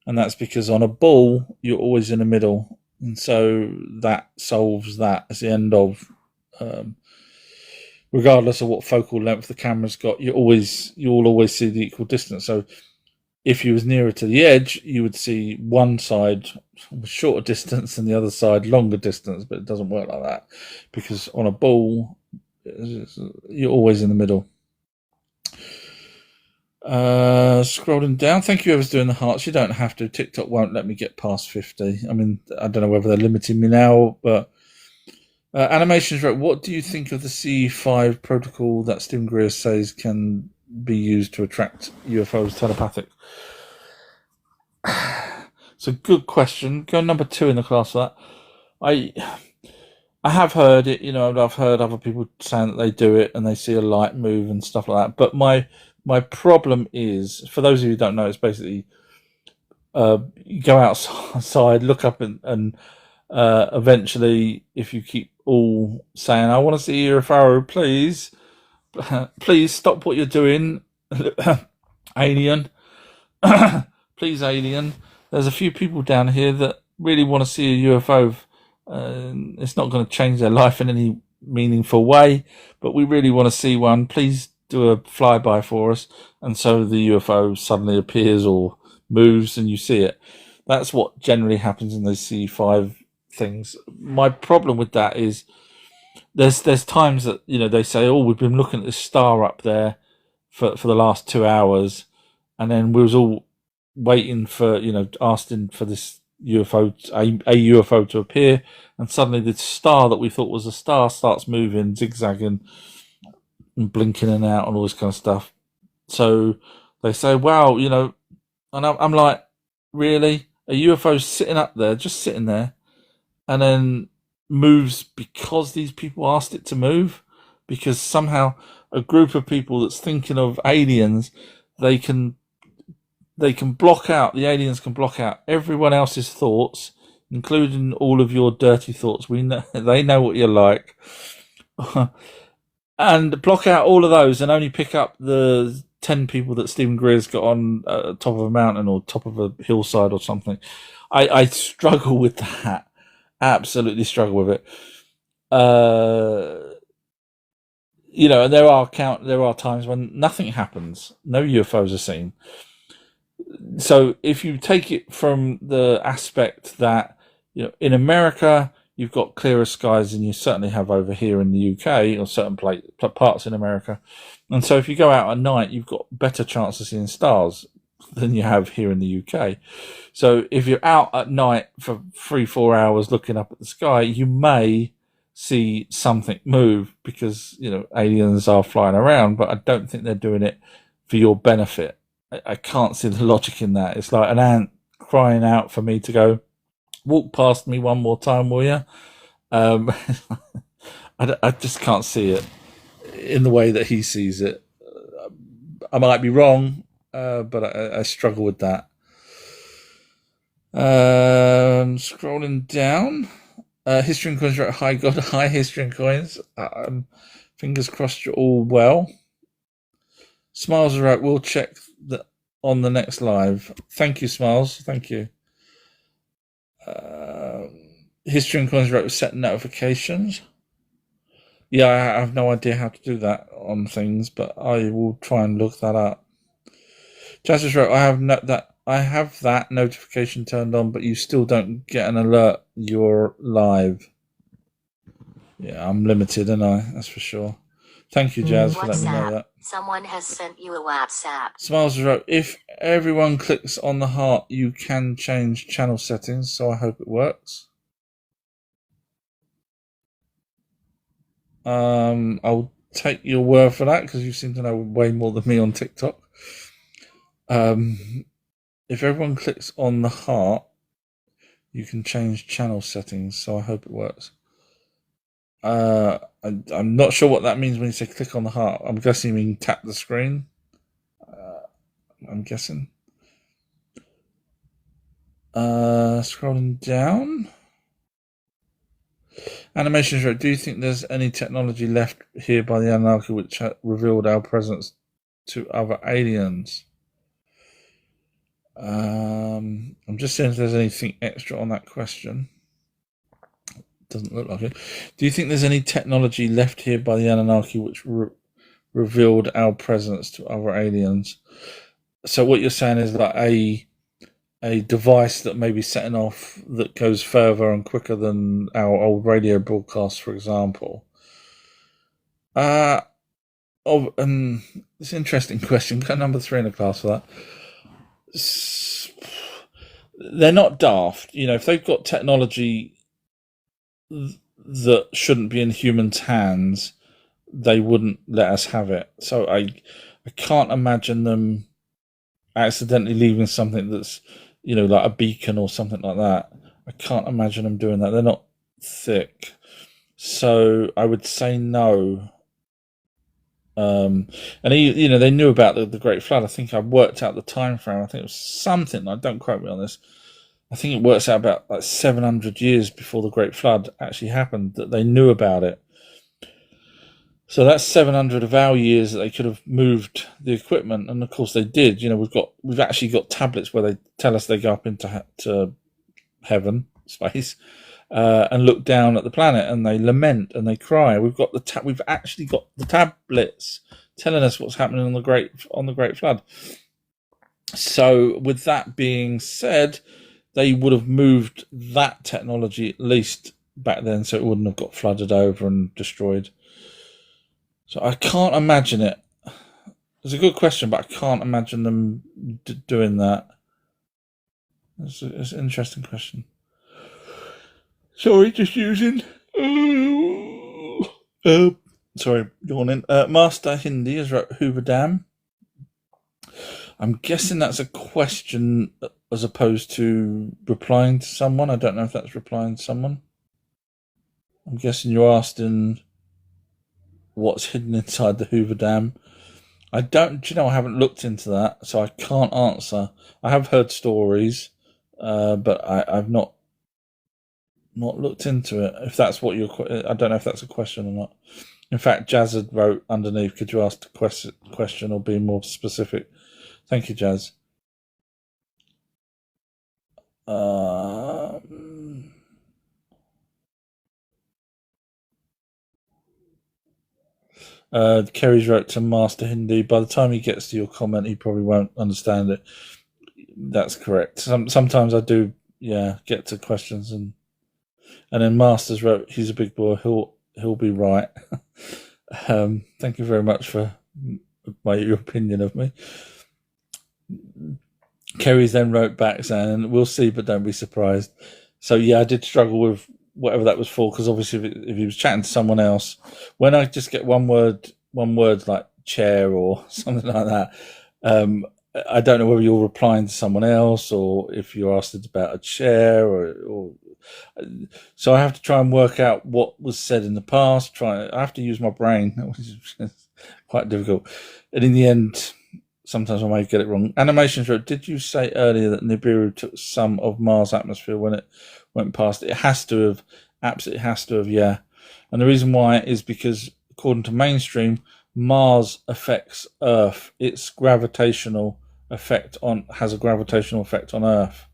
And that's because on a ball, you're always in the middle. And so that solves that as the end of, regardless of what focal length the camera's got, you'll always see the equal distance. So if you was nearer to the edge, you would see one side shorter distance and the other side longer distance, but it doesn't work like that because on a ball, you're always in the middle. Scrolling down, thank you whoever's doing the hearts. You don't have to. TikTok won't let me get past 50. I mean, I don't know whether they're limiting me now, but Animations wrote, what do you think of the C5 protocol that Stephen Greer says can be used to attract UFOs telepathic? It's a good question. Go number 2 in the class for that. I have heard it, I've heard other people saying that they do it and they see a light move and stuff like that. But my problem is, for those of you who don't know, it's basically you go outside, look up, and eventually, if you keep all saying, I want to see a UFO, please stop what you're doing, alien, please, alien. There's a few people down here that really want to see a UFO. It's not going to change their life in any meaningful way, but we really want to see one. Please do a flyby for us. And so the UFO suddenly appears or moves and you see it. That's what generally happens in those C5 things. My problem with that is there's times that they say, oh, we've been looking at this star up there for the last 2 hours, and then we was all waiting for asking for this UFO, a UFO to appear, and suddenly the star that we thought was a star starts moving, zigzagging and blinking in and out and all this kind of stuff. So they say, wow, and I'm like, really? A UFO's sitting up there, just sitting there, and then moves because these people asked it to move? Because somehow a group of people that's thinking of aliens, they can block out, the aliens can block out everyone else's thoughts, including all of your dirty thoughts. They know what you're like. And block out all of those and only pick up the 10 people that Stephen Greer's got on top of a mountain or top of a hillside or something. I struggle with that. Absolutely struggle with it. And there are times when nothing happens. No UFOs are seen. So if you take it from the aspect that, in America, you've got clearer skies than you certainly have over here in the UK or certain parts in America. And so if you go out at night, you've got better chance of seeing stars than you have here in the UK. So if you're out at night for 3-4 hours looking up at the sky, you may see something move because, aliens are flying around, but I don't think they're doing it for your benefit. I can't see the logic in that. It's like an ant crying out for me to go, walk past me one more time, will you? I just can't see it in the way that he sees it. I might be wrong, but I struggle with that. Scrolling down, History and Coins wrote, hi God, hi History and Coins. Fingers crossed you're all well. Smiles are right. We'll check that on the next live. Thank you, Smiles. Thank you. History and Coins wrote set notifications. Yeah, I have no idea how to do that on things, but I will try and look that up. Justice wrote, I have that notification turned on, but you still don't get an alert you're live. Yeah, I'm limited, and that's for sure. Thank you, Jazz, for letting me know that. Someone has sent you a WhatsApp. Smiles wrote, if everyone clicks on the heart, you can change channel settings, so I hope it works. I'll take your word for that, because you seem to know way more than me on TikTok. If everyone clicks on the heart, you can change channel settings, so I hope it works. I'm not sure what that means when you say click on the heart. I'm guessing you mean tap the screen. I'm guessing. Scrolling down. Animations wrote, do you think there's any technology left here by the Anunnaki which revealed our presence to other aliens? I'm just seeing if there's anything extra on that question. Doesn't look like it. Do you think there's any technology left here by the Anunnaki which revealed our presence to other aliens? So what you're saying is like a device that may be setting off that goes further and quicker than our old radio broadcasts, for example. It's an interesting question. Got number 3 in the class for that. They're not daft. If they've got technology that shouldn't be in humans' hands, they wouldn't let us have it. So I can't imagine them accidentally leaving something that's, like a beacon or something like that. I can't imagine them doing that. They're not thick. So I would say no. And they knew about the Great Flood. I think I worked out the time frame. I think it was something. Don't quote me on this. I think it works out about like 700 years before the Great Flood actually happened that they knew about it. So that's 700 of our years that they could have moved the equipment, and of course they did. We've actually got tablets where they tell us they go up into heaven, space, and look down at the planet, and they lament and they cry. We've actually got the tablets telling us what's happening on the Great Flood. So, with that being said, they would have moved that technology at least back then, so it wouldn't have got flooded over and destroyed. So I can't imagine it. It's a good question, but I can't imagine them doing that. It's an interesting question. Sorry, just using. Sorry, yawning. Master Hindi has wrote Hoover Dam. I'm guessing that's a question as opposed to replying to someone. I don't know if that's replying to someone. I'm guessing you're asking what's hidden inside the Hoover Dam. I haven't looked into that, so I can't answer. I have heard stories, but I've not looked into it. If that's what I don't know if that's a question or not. In fact, Jazz had wrote underneath, could you ask the question or be more specific? Thank you, Jazz. Kerry's wrote to Master Hindi. By the time he gets to your comment, he probably won't understand it. That's correct. Sometimes I do, get to questions, and then Masters wrote, he's a big boy. He'll be right. Thank you very much for your opinion of me. Kerry's then wrote back saying, we'll see, but don't be surprised. So I did struggle with whatever that was for, because obviously if he was chatting to someone else, when I just get one word like chair or something like that, I don't know whether you're replying to someone else or if you're asked about a chair or so I have to try and work out what was said in the past. I have to use my brain, which is quite difficult. And in the end, sometimes I may get it wrong. Animations wrote, did you say earlier that Nibiru took some of Mars' atmosphere when it went past? It has to have, absolutely has to have, yeah. And the reason why is because according to mainstream, Mars affects Earth. Its gravitational effect on has a gravitational effect on Earth.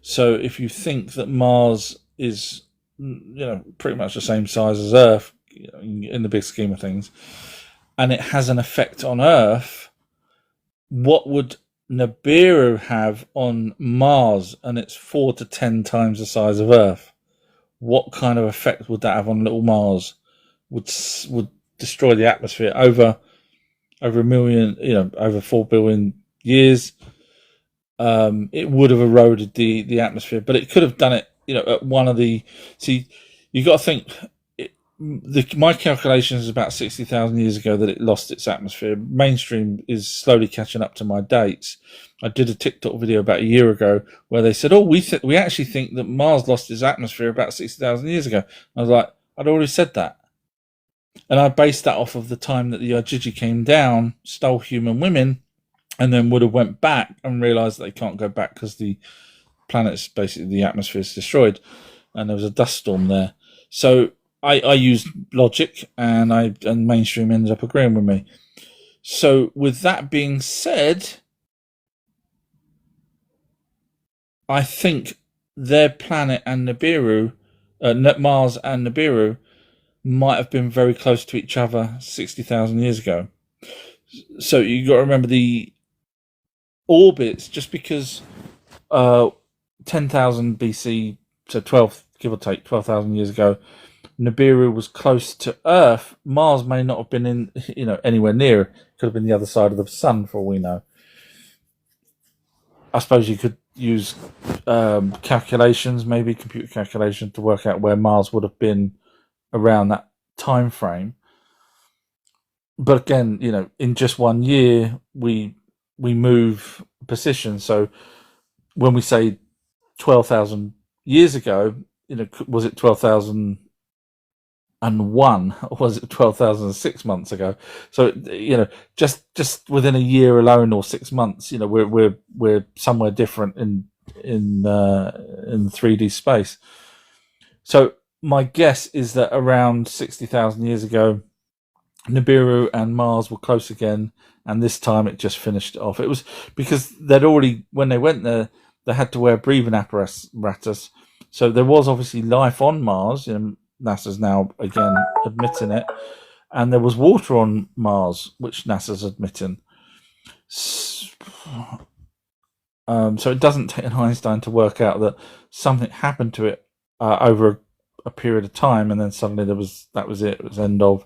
So if you think that Mars is, pretty much the same size as Earth in the big scheme of things, and it has an effect on Earth, what would Nibiru have on Mars? And it's 4 to 10 times the size of Earth. What kind of effect would that have on little Mars? Would destroy the atmosphere over a million, over 4 billion years. It would have eroded the atmosphere, but it could have done it, at one of the. See, you got to think. My calculation is about 60,000 years ago that it lost its atmosphere. Mainstream is slowly catching up to my dates. I did a TikTok video about a year ago where they said, "Oh, we actually think that Mars lost its atmosphere about 60,000 years ago." I was like, I'd already said that. And I based that off of the time that the Ojiji came down, stole human women, and then would have went back and realised that they can't go back because the planet's basically, the atmosphere is destroyed, and there was a dust storm there. So I used logic, and mainstream ended up agreeing with me. So with that being said, I think their planet and Nibiru, Mars and Nibiru, might have been very close to each other 60,000 years ago. So you got to remember the orbits, just because 10,000 BC, so 12, give or take 12,000 years ago, Nibiru was close to Earth. Mars may not have been anywhere near. It could have been the other side of the sun, for all we know. I suppose you could use calculations, maybe computer calculations, to work out where Mars would have been around that time frame. But again, in just 1 year, we move position. So when we say 12,000 years ago, was it 12,001 or was it 12,006 months ago? So just within a year alone, or 6 months, we're somewhere different in 3D space. So my guess is that around 60,000 years ago, Nibiru and Mars were close again, and this time it just finished it off. It was because they'd already, when they went there, they had to wear breathing apparatus. So there was obviously life on Mars. NASA's now again admitting it, and there was water on Mars, which NASA's admitting. So it doesn't take an Einstein to work out that something happened to it over a period of time, and then suddenly that was it. It was end of.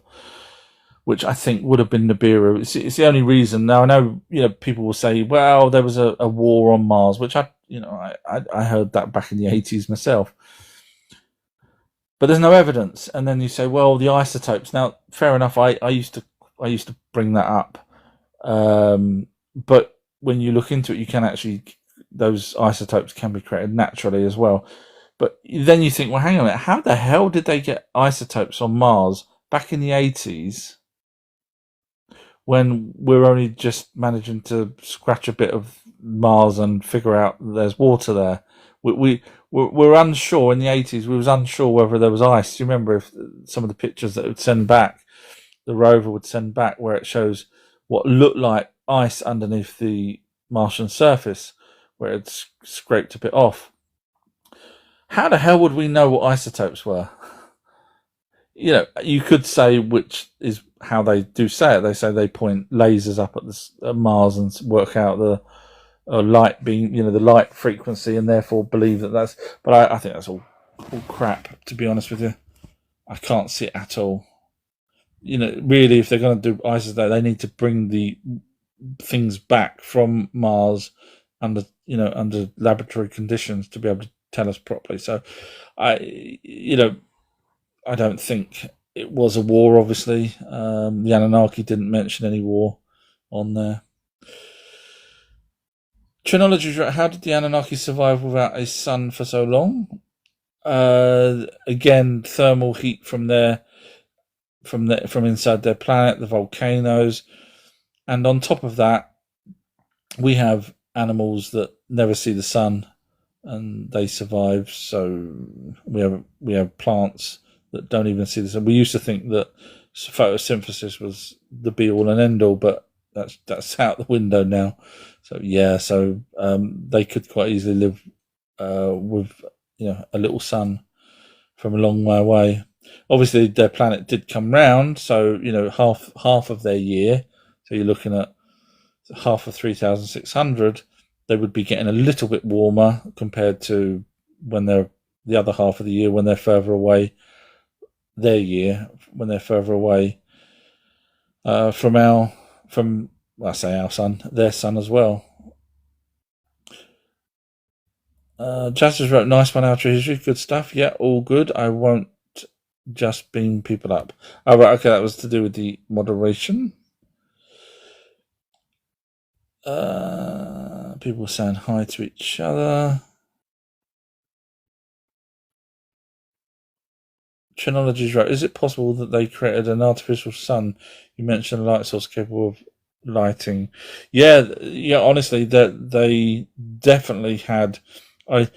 Which I think would have been Nibiru. It's the only reason. Now I know, people will say, well, there was a war on Mars, which I heard that back in the 80s myself. But there's no evidence. And then you say, well, the isotopes. Now, fair enough. I used to bring that up. But when you look into it, you can actually, those isotopes can be created naturally as well. But then you think, well, hang on a minute. How the hell did they get isotopes on Mars back in the 80s? When we're only just managing to scratch a bit of Mars and figure out there's water there. We're unsure. In the 80s, we was unsure whether there was ice. Do you remember if some of the pictures that it would send back, the rover would send back, where it shows what looked like ice underneath the Martian surface, where it's scraped a bit off. How the hell would we know what isotopes were? You could say, which is how they do say it. They say they point lasers up at Mars and work out the light being, the light frequency, and therefore believe that's. But I think that's all crap. To be honest with you, I can't see it at all. Really, if they're going to do isotopes, they need to bring the things back from Mars under laboratory conditions to be able to tell us properly. So, I don't think it was a war, obviously. The Anunnaki didn't mention any war on there. Trinology, how did the Anunnaki survive without a sun for so long? Again, thermal heat from inside their planet, the volcanoes. And on top of that, we have animals that never see the sun and they survive. So we have plants that don't even see the sun. We used to think that photosynthesis was the be all and end all, but that's out the window now. So yeah, they could quite easily live with a little sun from a long way away. Obviously, their planet did come round, so half of their year. So you're looking at half of 3,600. They would be getting a little bit warmer compared to when they're the other half of the year when they're further away. Their year when they're further away from I say our sun, their sun as well. Jazz just wrote, nice one, Outer History, good stuff. Yeah, all good. I won't just beam people up. Oh, right, okay, that was to do with the moderation. People saying hi to each other. Trinology's right. Is it possible that they created an artificial sun? You mentioned a light source capable of lighting. Yeah. Honestly, that they definitely had. I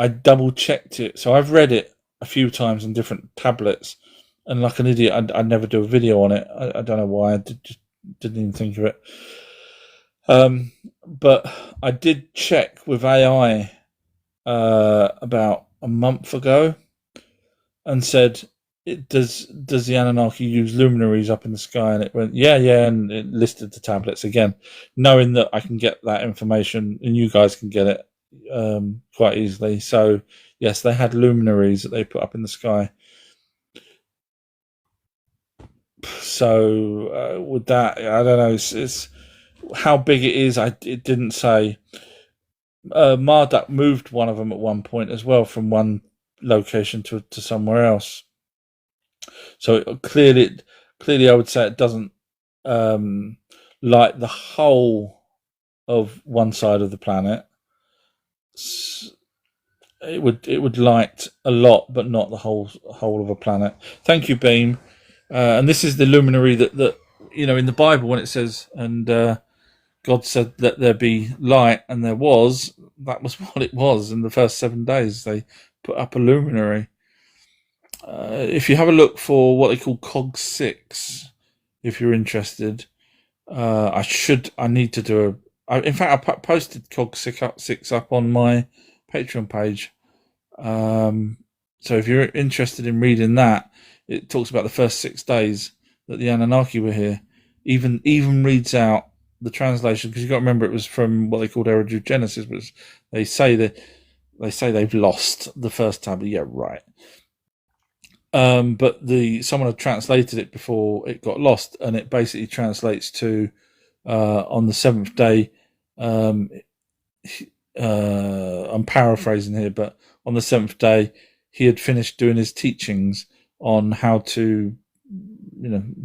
double checked it, so I've read it a few times on different tablets, and like an idiot, I'd never do a video on it. I don't know why. Just didn't even think of it. But I did check with AI about a month ago, and said, does the Anunnaki use luminaries up in the sky? And it went, yeah, and it listed the tablets again, knowing that I can get that information and you guys can get it quite easily. So yes, they had luminaries that they put up in the sky. So with that, I don't know. It's how big it is. It didn't say. Marduk moved one of them at one point as well from one location to somewhere else. So clearly, I would say it doesn't light the whole of one side of the planet. It would light a lot, but not the whole of a planet. Thank you, Beam. And this is the luminary that in the Bible when it says and God said that there be light, and there was. That was what it was. In the first 7 days, they put up a luminary. If you have a look for what they call Cog 6, if you're interested, I need to do in fact, I posted Cog 6 up on my Patreon page. So if you're interested in reading that, it talks about the first 6 days that the Anunnaki were here. Even reads out the translation, because you've got to remember it was from what they called Genesis, which they say they've lost the first tablet. Yeah, right. But someone had translated it before it got lost, and it basically translates to on the 7th day. I'm paraphrasing here, but on the 7th day, he had finished doing his teachings on how to,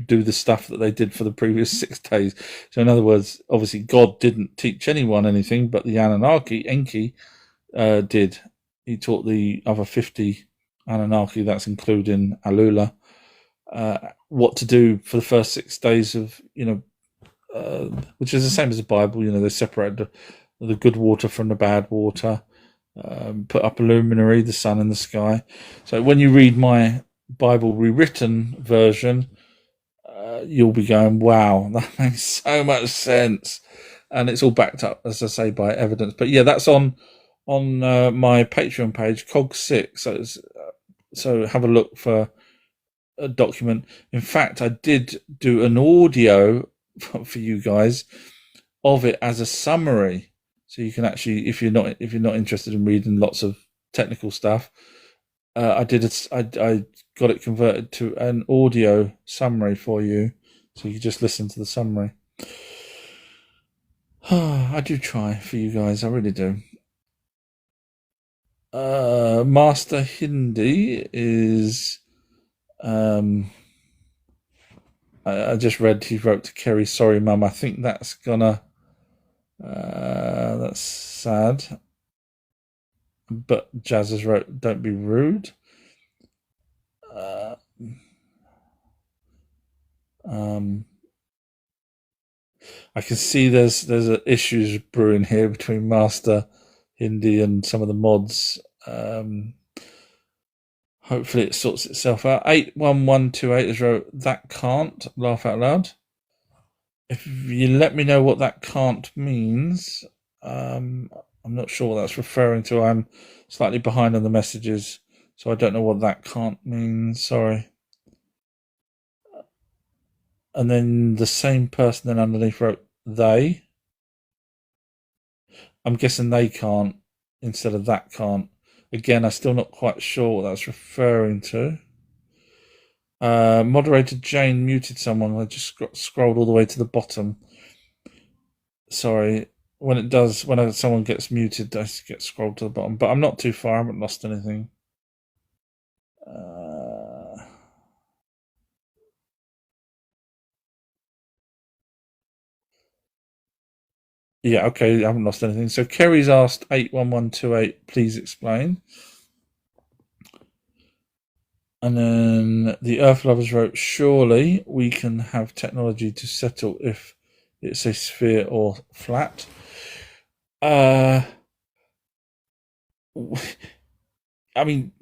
do the stuff that they did for the previous 6 days. So, in other words, obviously, God didn't teach anyone anything, but the Anunnaki, Enki, did. He taught the other 50 Anunnaki, that's including Alula, what to do for the first 6 days of, which is the same as the Bible. They separate the good water from the bad water, put up a luminary, the sun in the sky. So when you read my Bible rewritten version, you'll be going, wow, that makes so much sense. And it's all backed up, as I say, by evidence. But yeah, that's on my Patreon page, Cog 6. So have a look for a document. In fact, I did do an audio for you guys of it as a summary, so you can actually, if you're not interested in reading lots of technical stuff, I got it converted to an audio summary for you, so you can just listen to the summary. I do try for you guys, I really do. Master Hindi is I just read he wrote to Kerry, sorry mum. I think that's gonna that's sad. But Jazz has wrote, don't be rude. I can see there's issues brewing here between Master Hindi and some of the mods. Hopefully it sorts itself out. 81128 has wrote, that can't, laugh out loud. If you let me know what that can't means, I'm not sure what that's referring to. I'm slightly behind on the messages, so I don't know what that can't means. Sorry. And then the same person then underneath wrote, they. I'm guessing they can't instead of that can't. Again, I'm still not quite sure what that's referring to. Moderator Jane muted someone. I just scrolled all the way to the bottom. Sorry. When someone gets muted, I get scrolled to the bottom. But I'm not too far. I haven't lost anything. Yeah, okay. I haven't lost anything. So Kerry's asked 81128, please explain. And then the Earth Lovers wrote, surely we can have technology to settle if it's a sphere or flat. I mean,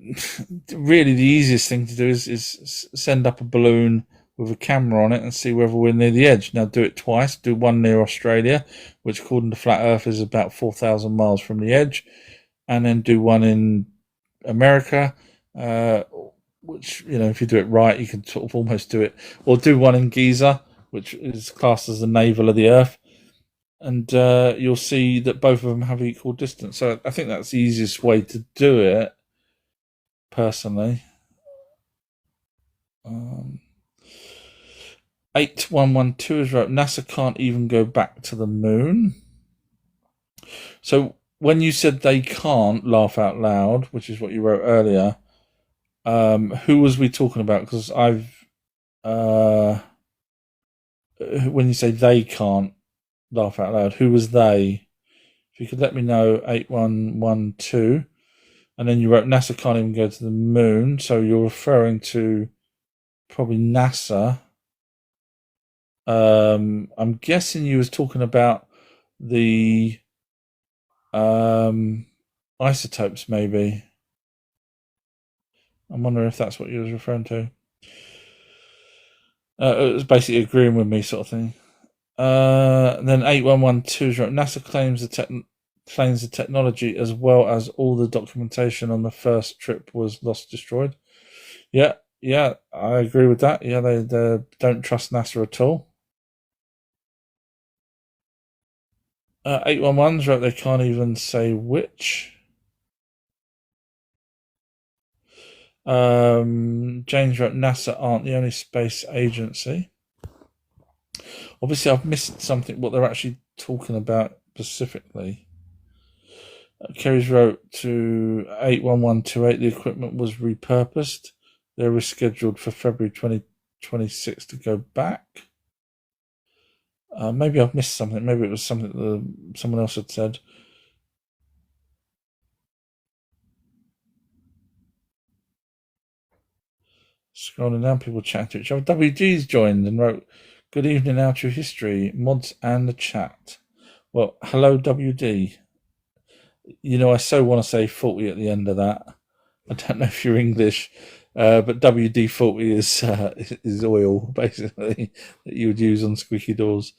really, the easiest thing to do is send up a balloon with a camera on it and see whether we're near the edge. Now, do it twice. Do one near Australia, which, according to Flat Earth, is about 4,000 miles from the edge, and then do one in America, which, if you do it right, you can sort of almost do it. Or do one in Giza, which is classed as the navel of the Earth, and you'll see that both of them have equal distance. So I think that's the easiest way to do it, personally. 8112 is wrote, NASA can't even go back to the moon. So when you said they can't, laugh out loud, which is what you wrote earlier, who was we talking about? Because when you say they can't, laugh out loud, who was they? If you could let me know, 8112. And then you wrote NASA can't even go to the moon. So you're referring to probably NASA. I'm guessing you was talking about the isotopes, maybe. I'm wondering if that's what you was referring to. It was basically agreeing with me, sort of thing. And then 8112 is right. NASA claims the technology as well as all the documentation on the first trip was lost, destroyed. Yeah, I agree with that. Yeah, they don't trust NASA at all. 811's right. They can't even say which. James wrote, NASA aren't the only space agency. Obviously, I've missed something, what they're actually talking about specifically. Kerry's wrote to 81128, the equipment was repurposed. They were scheduled for February 2026 to go back. Maybe I've missed something. Maybe it was something that someone else had said. Scrolling down, people chatting to each other. WG's joined and wrote, good evening, Out Your History, mods and the chat. Well, hello, WD. I so want to say 40 at the end of that. I don't know if you're English, but WD-40 is oil, basically, that you would use on squeaky doors.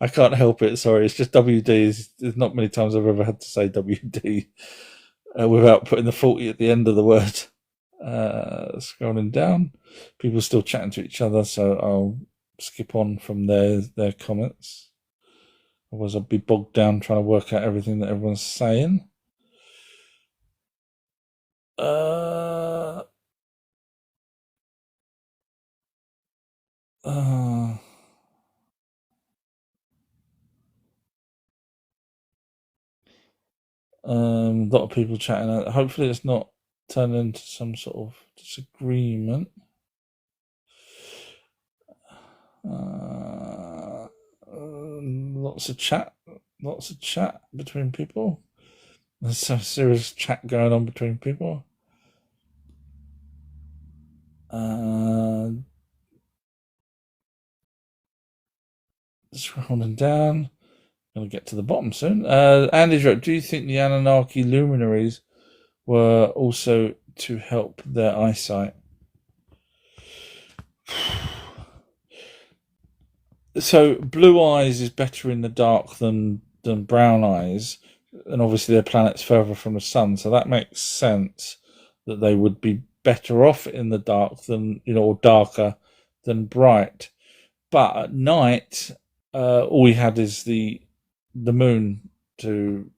I can't help it, sorry. It's just WD. There's not many times I've ever had to say WD without putting the 40 at the end of the word. Scrolling down, people still chatting to each other, so I'll skip on from their comments. Otherwise, I'll be bogged down trying to work out everything that everyone's saying. A lot of people chatting. Hopefully, it's not turned into some sort of disagreement. Lots of chat between people. There's some serious chat going on between people. Scrolling down. Going to get to the bottom soon. Andy's wrote, do you think the Anunnaki luminaries were also to help their eyesight. So blue eyes is better in the dark than brown eyes, and obviously their planet's further from the sun, so that makes sense that they would be better off in the dark than, or darker than bright. But at night, all we had is the moon to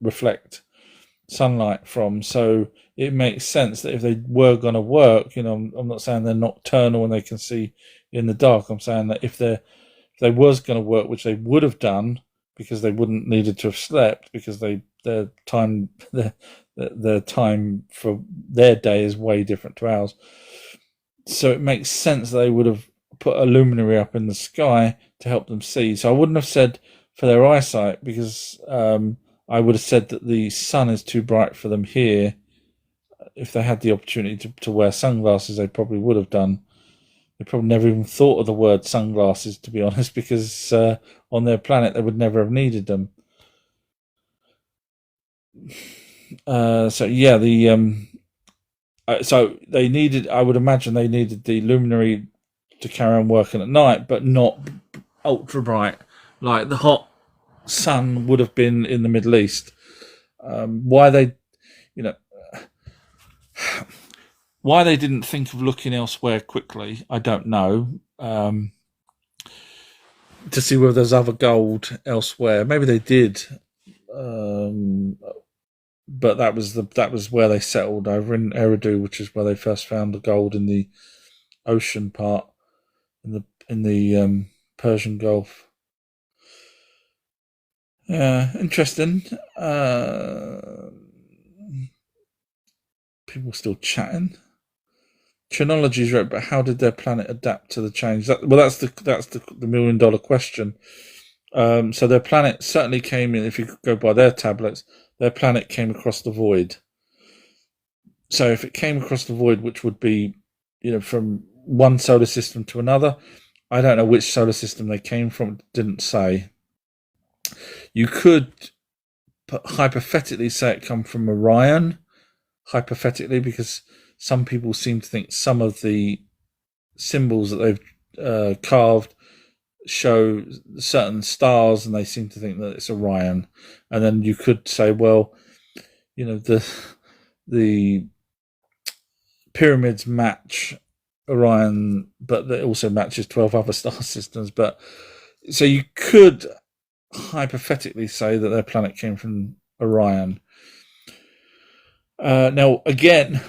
reflect sunlight from, so it makes sense that if they were going to work, I'm not saying they're nocturnal and they can see in the dark. I'm saying that if they was going to work, which they would have done, because they wouldn't needed to have slept, because their time for their day is way different to ours. So it makes sense they would have put a luminary up in the sky to help them see. So I wouldn't have said for their eyesight, because I would have said that the sun is too bright for them here. If they had the opportunity to wear sunglasses, they probably would have done. They probably never even thought of the word sunglasses, to be honest, because on their planet they would never have needed them. So they needed. I would imagine they needed the luminary to carry on working at night, but not ultra bright like the hot sun would have been in the Middle East. Why they didn't think of looking elsewhere quickly, I don't know. To see whether there's other gold elsewhere. Maybe they did, but that was where they settled, over in Eridu, which is where they first found the gold in the ocean part, in the Persian Gulf. Yeah, interesting. People still chatting. Chronology's right, but how did their planet adapt to the change? That's the $1 million question. So their planet certainly came in. If you go by their tablets, their planet came across the void. So if it came across the void, which would be, from one solar system to another, I don't know which solar system they came from. It didn't say. You could hypothetically say it come from Orion, hypothetically, because some people seem to think some of the symbols that they've carved show certain stars, and they seem to think that it's Orion. And then you could say, well, the pyramids match Orion, but it also matches 12 other star systems. But so you could hypothetically say that their planet came from Orion. Now, again,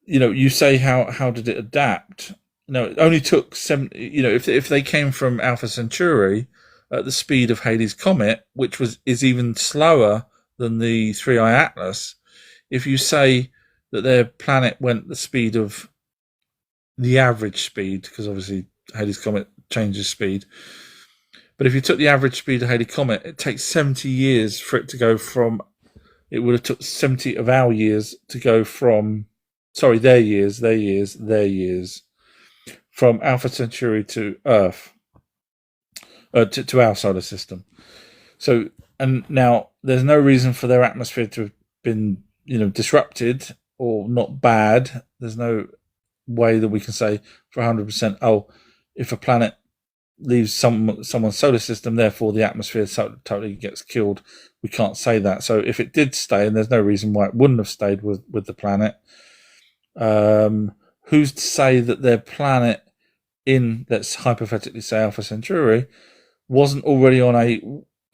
you say how did it adapt? No, it only took 7. If they came from Alpha Centauri at the speed of Halley's Comet, which is even slower than the 3i Atlas, if you say that their planet went the speed of the average speed, because obviously Halley's Comet changes speed, but if you took the average speed of Halley's Comet, it takes 70 years for it to go from. It would have took 70 of our years to go from. Sorry, their years, from Alpha Centauri to Earth, to our solar system. So, and now there's no reason for their atmosphere to have been, disrupted or not bad. There's no way that we can say for 100%, oh, if a planet leaves someone's solar system, therefore the atmosphere totally gets killed. We can't say that. So if it did stay, and there's no reason why it wouldn't have stayed with the planet, who's to say that their planet in, let's hypothetically say, Alpha Centauri, wasn't already on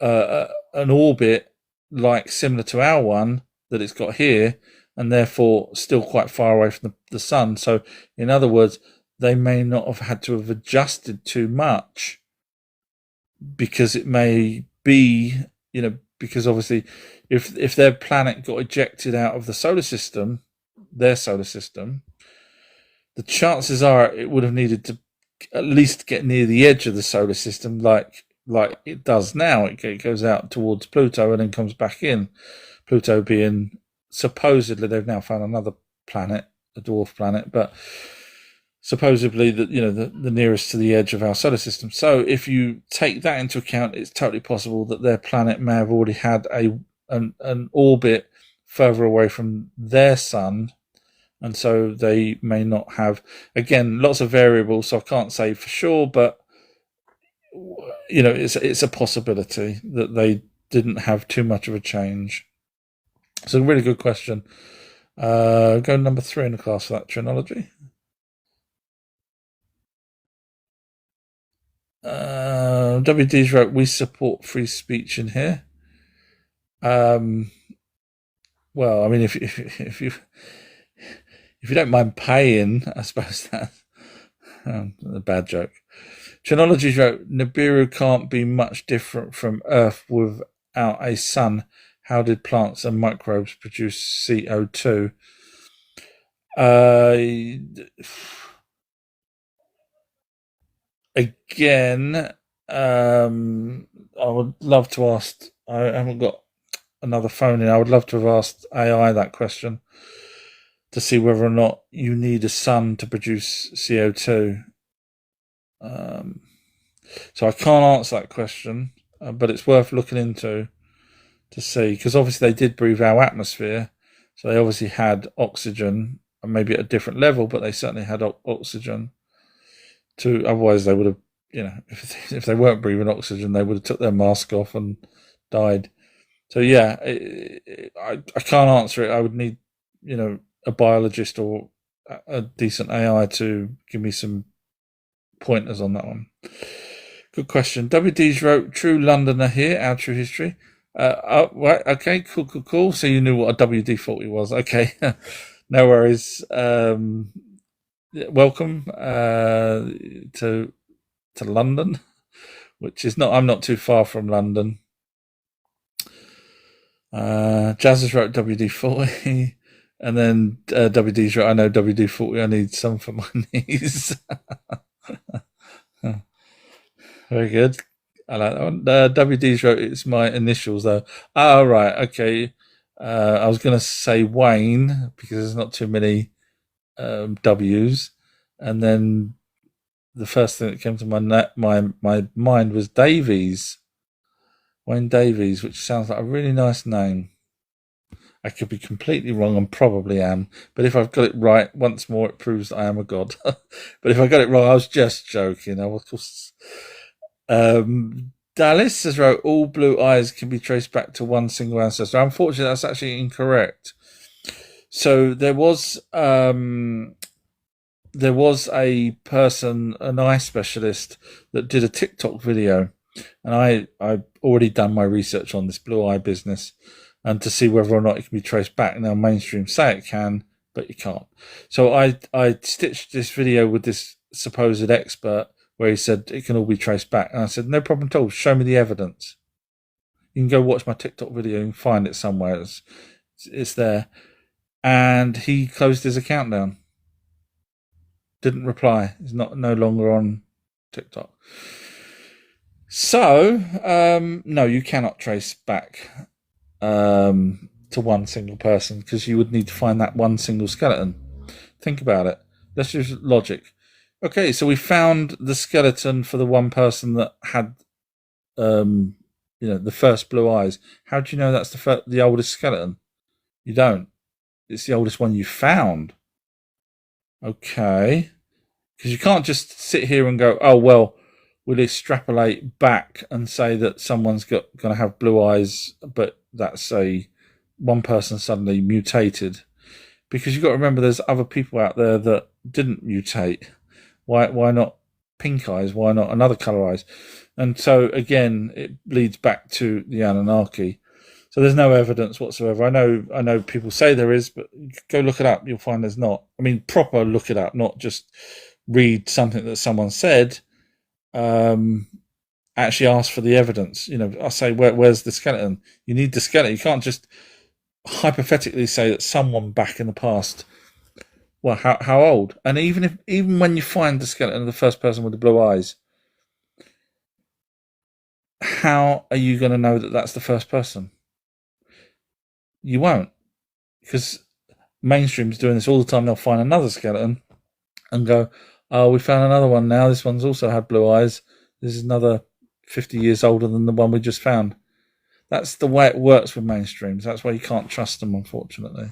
an orbit like similar to our one that it's got here, and therefore still quite far away from the sun. So in other words, they may not have had to have adjusted too much, because it may be, because obviously if their planet got ejected out of the solar system, their solar system, the chances are it would have needed to at least get near the edge of the solar system, like it does now. It goes out towards Pluto and then comes back in. Pluto being, supposedly, they've now found another planet, a dwarf planet, but supposedly the nearest to the edge of our solar system. So if you take that into account, it's totally possible that their planet may have already had an orbit further away from their sun, and so they may not have. Again, lots of variables, so I can't say for sure, but it's a possibility that they didn't have too much of a change. So, a really good question. Go number 3 in the class for that, trinology. WD's wrote, we support free speech in here. Well, I mean, if you don't mind paying, I suppose that's a bad joke. Trinology wrote, Nibiru can't be much different from Earth without a sun. How did plants and microbes produce CO2? Again, I would love to ask. I haven't got another phone in. I would love to have asked AI that question to see whether or not you need a sun to produce CO2. So I can't answer that question, but it's worth looking into to see, because obviously they did breathe our atmosphere, so they obviously had oxygen, and maybe at a different level, but they certainly had oxygen. Otherwise they would have, if they weren't breathing oxygen, they would have took their mask off and died. So yeah, I can't answer it. I would need, a biologist or a decent AI to give me some pointers on that one. Good question. WD's wrote, True Londoner here, our true history. Right, okay, cool. So you knew what a WD-40 was. Okay, no worries. Welcome to London, which is not. I'm not too far from London. Jazz has wrote WD-40, and then WD's wrote, I know WD-40. I need some for my knees. Very good. I like that one. WD's wrote, it's my initials though. Oh, right. Okay. I was going to say Wayne because there's not too many W's. And then the first thing that came to my mind was Davies. Wayne Davies, which sounds like a really nice name. I could be completely wrong and probably am. But if I've got it right, once more, it proves that I am a god. But if I got it wrong, I was just joking. I was. Dallas has wrote, all blue eyes can be traced back to one single ancestor. Unfortunately, that's actually incorrect. So there was a person, an eye specialist, that did a TikTok video, and I already done my research on this blue eye business, and to see whether or not it can be traced back. Now, mainstream say it can, but you can't. So I stitched this video with this supposed expert, where he said it can all be traced back. And I said, no problem at all. Show me the evidence. You can go watch my TikTok video and find it somewhere. It's there. And he closed his account down. Didn't reply. He's no longer on TikTok. So, no, you cannot trace back to one single person, because you would need to find that one single skeleton. Think about it. Let's use logic. Okay, so we found the skeleton for the one person that had, the first blue eyes. How do you know that's the oldest skeleton? You don't. It's the oldest one you found. Okay, because you can't just sit here and go, oh well, we'll extrapolate back and say that someone's going to have blue eyes, but that's one person suddenly mutated. Because you've got to remember, there's other people out there that didn't mutate. Why not pink eyes? Why not another colour eyes? And so again, it leads back to the Anunnaki. So there's no evidence whatsoever. I know people say there is, but go look it up. You'll find there's not. I mean, proper look it up, not just read something that someone said. Actually ask for the evidence. I say, where's the skeleton? You need the skeleton. You can't just hypothetically say that someone back in the past. Well, how old? And even when you find the skeleton of the first person with the blue eyes, how are you going to know that that's the first person? You won't, because mainstream's doing this all the time. They'll find another skeleton and go, oh, we found another one now. This one's also had blue eyes. This is another 50 years older than the one we just found. That's the way it works with mainstreams. That's why you can't trust them, unfortunately.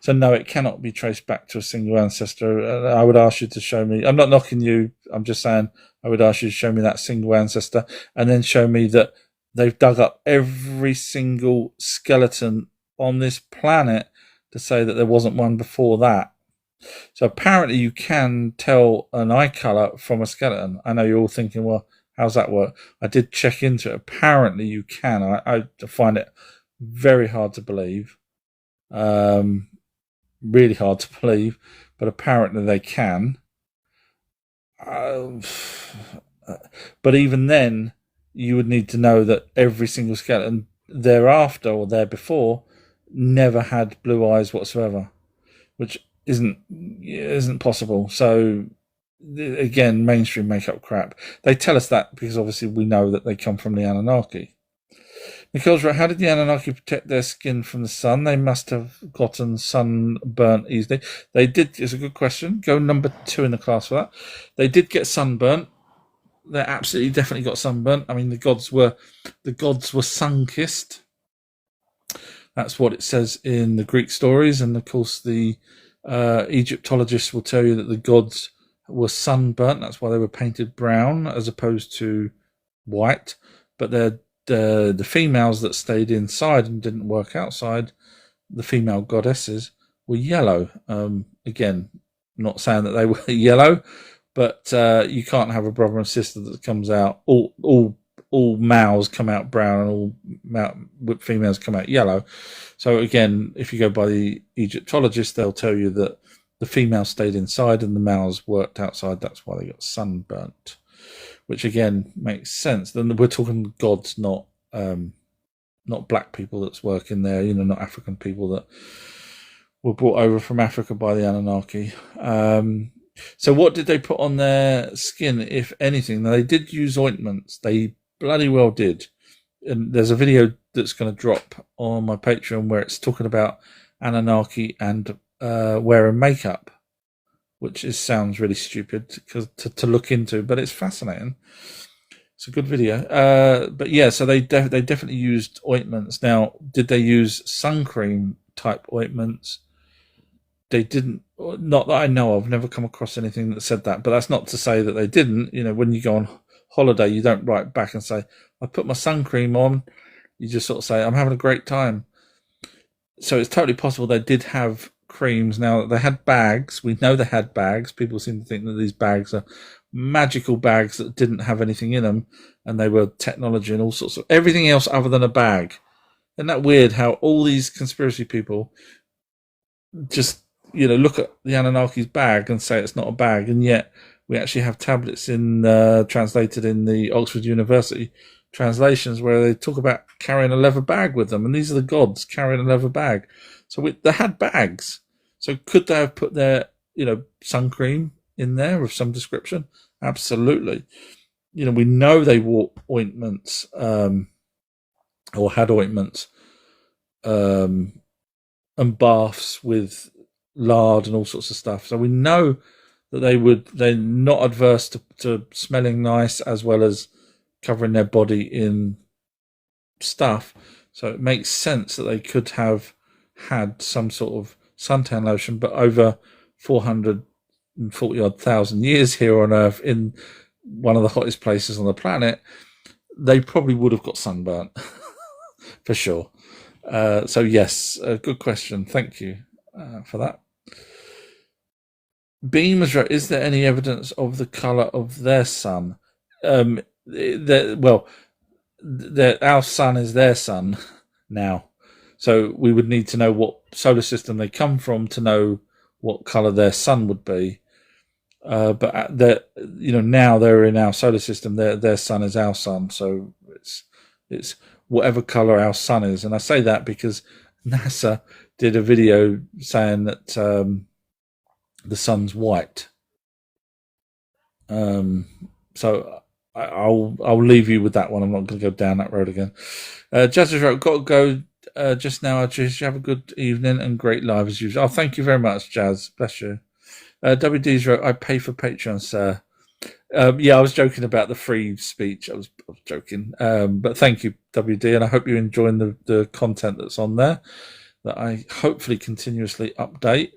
So no, it cannot be traced back to a single ancestor. I would ask you to show me. I'm not knocking you. I'm just saying I would ask you to show me that single ancestor, and then show me that they've dug up every single skeleton on this planet to say that there wasn't one before that. So apparently you can tell an eye color from a skeleton. I know you're all thinking, well, how's that work? I did check into it. Apparently you can. I find it very hard to believe. Really hard to believe, but apparently they can. But even then, you would need to know that every single skeleton thereafter or there before never had blue eyes whatsoever, which isn't possible. So again, mainstream make-up crap. They tell us that because obviously we know that they come from the Anunnaki. Nicole's right. How did the Anunnaki protect their skin from the sun? They must have gotten sunburnt easily. They did. It's a good question. Go number 2 in the class for that. They did get sunburnt. They absolutely definitely got sunburnt. I mean, the gods were sun-kissed. That's what it says in the Greek stories, and of course the Egyptologists will tell you that the gods were sunburnt. That's why they were painted brown as opposed to white. But the females that stayed inside and didn't work outside, the female goddesses, were yellow. Again, not saying that they were yellow, but you can't have a brother and sister that comes out all males come out brown and all females come out yellow. So again, if you go by the Egyptologists, they'll tell you that the females stayed inside and the males worked outside. That's why they got sunburnt, which again makes sense. Then we're talking gods, not black people that's working there. Not African people that were brought over from Africa by the Anunnaki. So what did they put on their skin, if anything? Now, they did use ointments. They bloody well did. And there's a video that's going to drop on my Patreon where it's talking about Anunnaki and wearing makeup, which sounds really stupid to look into, but it's fascinating. It's a good video. But yeah, so they definitely used ointments. Now, did they use sun cream type ointments? They didn't. Not that I know of. Never come across anything that said that. But that's not to say that they didn't. When you go on holiday, you don't write back and say, I put my sun cream on. You just sort of say, I'm having a great time. So it's totally possible they did have creams. Now, they had bags. We know they had bags. People seem to think that these bags are magical bags that didn't have anything in them, and they were technology and all sorts of everything else other than a bag. Isn't that weird how all these conspiracy people just look at the Anunnaki's bag and say it's not a bag, and yet we actually have tablets translated in the Oxford University translations where they talk about carrying a leather bag with them, and these are the gods carrying a leather bag. So they had bags. So could they have put their sun cream in there of some description? Absolutely. We know they wore ointments or had ointments and baths with lard and all sorts of stuff. So we know that they're not adverse to smelling nice as well as covering their body in stuff. So it makes sense that they could have had some sort of suntan lotion, but over 440 odd thousand years here on Earth in one of the hottest places on the planet, they probably would have got sunburnt for sure. So yes, a good question. Thank you for that. Beam was right. Is there any evidence of the color of their sun? Our sun is their sun now. So we would need to know what solar system they come from to know what color their sun would be. But now they're in our solar system. Their sun is our sun. So it's whatever color our sun is. And I say that because NASA did a video saying that the sun's white. So I'll leave you with that one. I'm not going to go down that road again. Jazz wrote, got to go just now. Just have a good evening and great live as usual. Oh, thank you very much, Jazz. Bless you. WD's wrote, I pay for Patreon, sir. I was joking about the free speech. I was joking. But thank you, WD, and I hope you're enjoying the content that's on there. that I hopefully continuously update.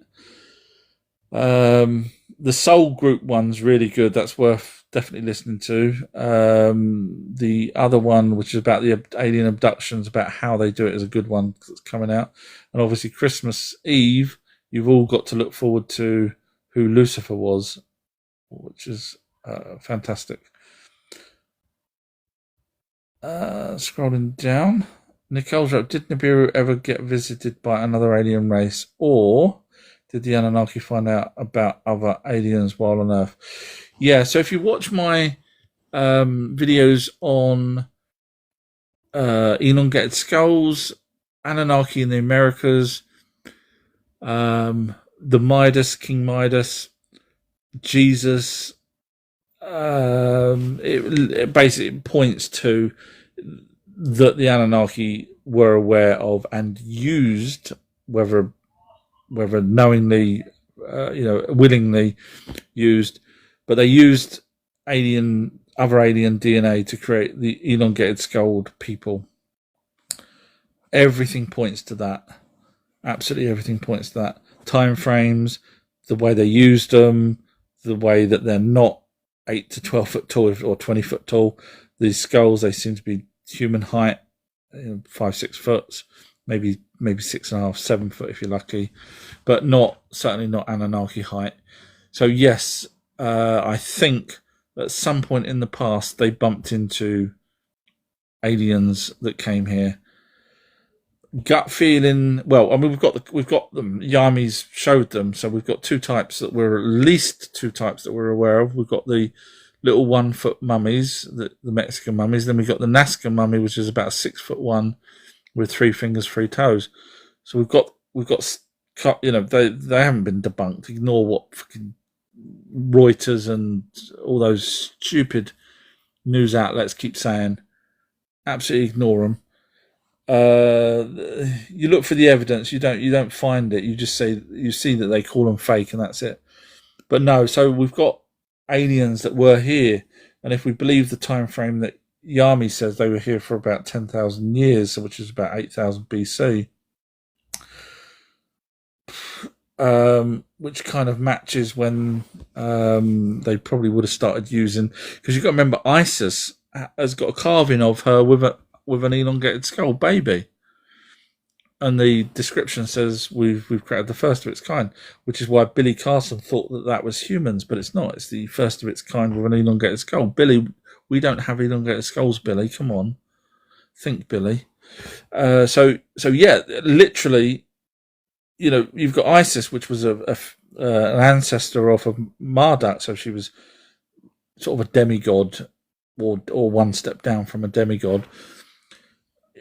The Soul Group one's really good. That's worth definitely listening to. The other one, which is about the alien abductions, about how they do it, is a good one that's coming out. And obviously, Christmas Eve, you've all got to look forward to who Lucifer was, which is fantastic. Scrolling down, Nicole's wrote, did Nibiru ever get visited by another alien race, or did the Anunnaki find out about other aliens while on Earth? Yeah, so if you watch my videos on elongated skulls, Anunnaki in the Americas, the Midas, King Midas, Jesus, it basically points to that the Anunnaki were aware of and used, whether knowingly, willingly used, but they used other alien DNA to create the elongated skulled people. Everything points to that. Absolutely everything points to that. Time frames, the way they used them, the way that they're not 8 to 12 foot tall or 20 foot tall. These skulls, they seem to be human height, 5-6 foot, maybe 6.5, 7 foot if you're lucky, but certainly not Anunnaki height. So yes, I think at some point in the past they bumped into aliens that came here. Gut feeling. Well, I mean, we've got them. Yami's showed them, so we've got at least two types that we're aware of. We've got the little 1 foot mummies, the Mexican mummies. Then we've got the Nazca mummy, which is about 6'1" with 3 fingers, 3 toes. So we've got they haven't been debunked. Ignore what fucking Reuters and all those stupid news outlets keep saying. Absolutely ignore them. You look for the evidence. You don't find it. You see that they call them fake, and that's it. But no. So we've got aliens that were here, and if we believe the time frame that Yami says, they were here for about 10,000 years, which is about 8,000 BC. Which kind of matches when they probably would have started using, because you've got to remember Isis has got a carving of her with an elongated skull baby, and the description says we've created the first of its kind, which is why Billy Carson thought that was humans, but it's not. It's the first of its kind with an elongated skull. Billy, we don't have elongated skulls, Billy. Come on, think, Billy. So yeah, literally. You've got Isis, which was an ancestor of Marduk, so she was sort of a demigod, or one step down from a demigod.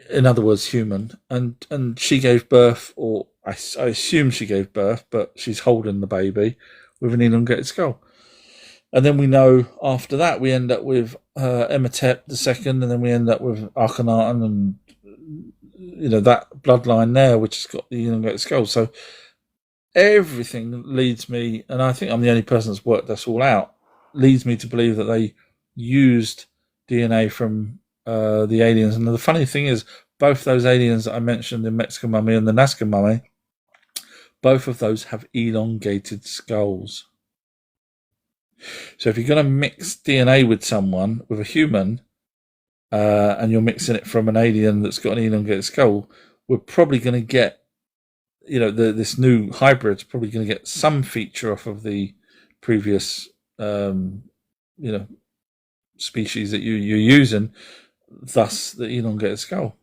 In other words, human, and she gave birth, or I assume she gave birth, but she's holding the baby with an elongated skull. And then we know after that we end up with Emetep II, and then we end up with Akhenaten, and that bloodline there, which has got the elongated skull. So everything leads me, and I think I'm the only person that's worked this all out, leads me to believe that they used DNA from the aliens. And the funny thing is, both those aliens that I mentioned, the Mexican mummy and the Nazca mummy, both of those have elongated skulls. So if you're going to mix DNA with a human, and you're mixing it from an alien that's got an elongated skull, we're probably going to get, this new hybrid's probably going to get some feature off of the previous, species that you're using, thus the elongated skull,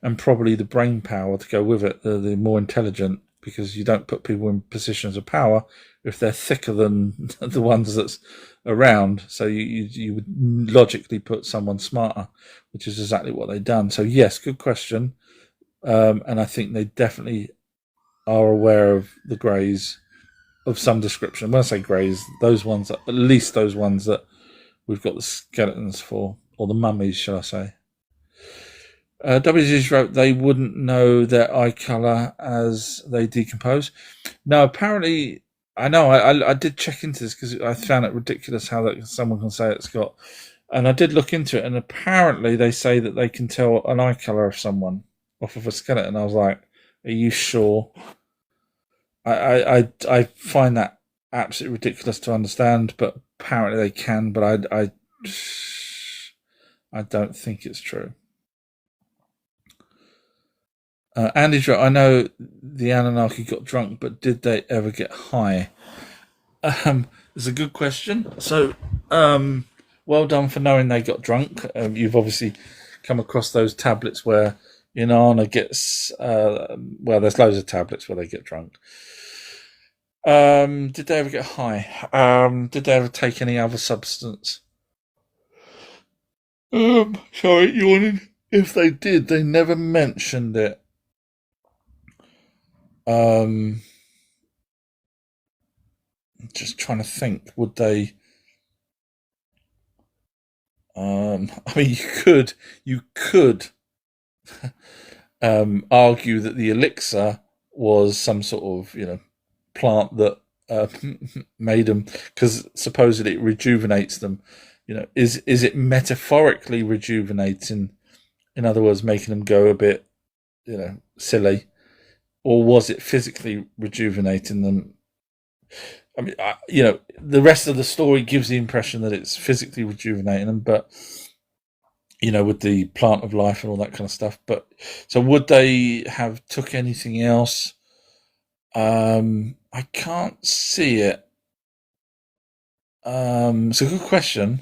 and probably the brain power to go with it, the more intelligent, because you don't put people in positions of power if they're thicker than the ones that's around. So you would logically put someone smarter, which is exactly what they've done. So yes, good question. And I think they definitely are aware of the greys of some description. When I say greys, at least those ones that we've got the skeletons for, or the mummies, shall I say. WG's wrote they wouldn't know their eye colour as they decompose. No, apparently, I know, I did check into this because I found it ridiculous how that someone can say it's got, and I did look into it, and apparently they say that they can tell an eye colour of someone off of a skeleton. I was like, Are you sure? I find that absolutely ridiculous to understand, but apparently they can. But I don't think it's true. Andy's right. I know the Anunnaki got drunk, but did they ever get high? It's a good question. So, well done for knowing they got drunk. You've obviously come across those tablets where Inanna gets. Well, there's loads of tablets where they get drunk. Did they ever get high? Did they ever take any other substance? Sorry, yawning. If they did, they never mentioned it. Just trying to think. Would they? I mean, you could argue that the elixir was some sort of plant that made them, because supposedly it rejuvenates them. Is it metaphorically rejuvenating? In other words, making them go a bit silly, or was it physically rejuvenating them? I mean, the rest of the story gives the impression that it's physically rejuvenating them, but with the plant of life and all that kind of stuff. But so would they have took anything else? I can't see it. It's a good question.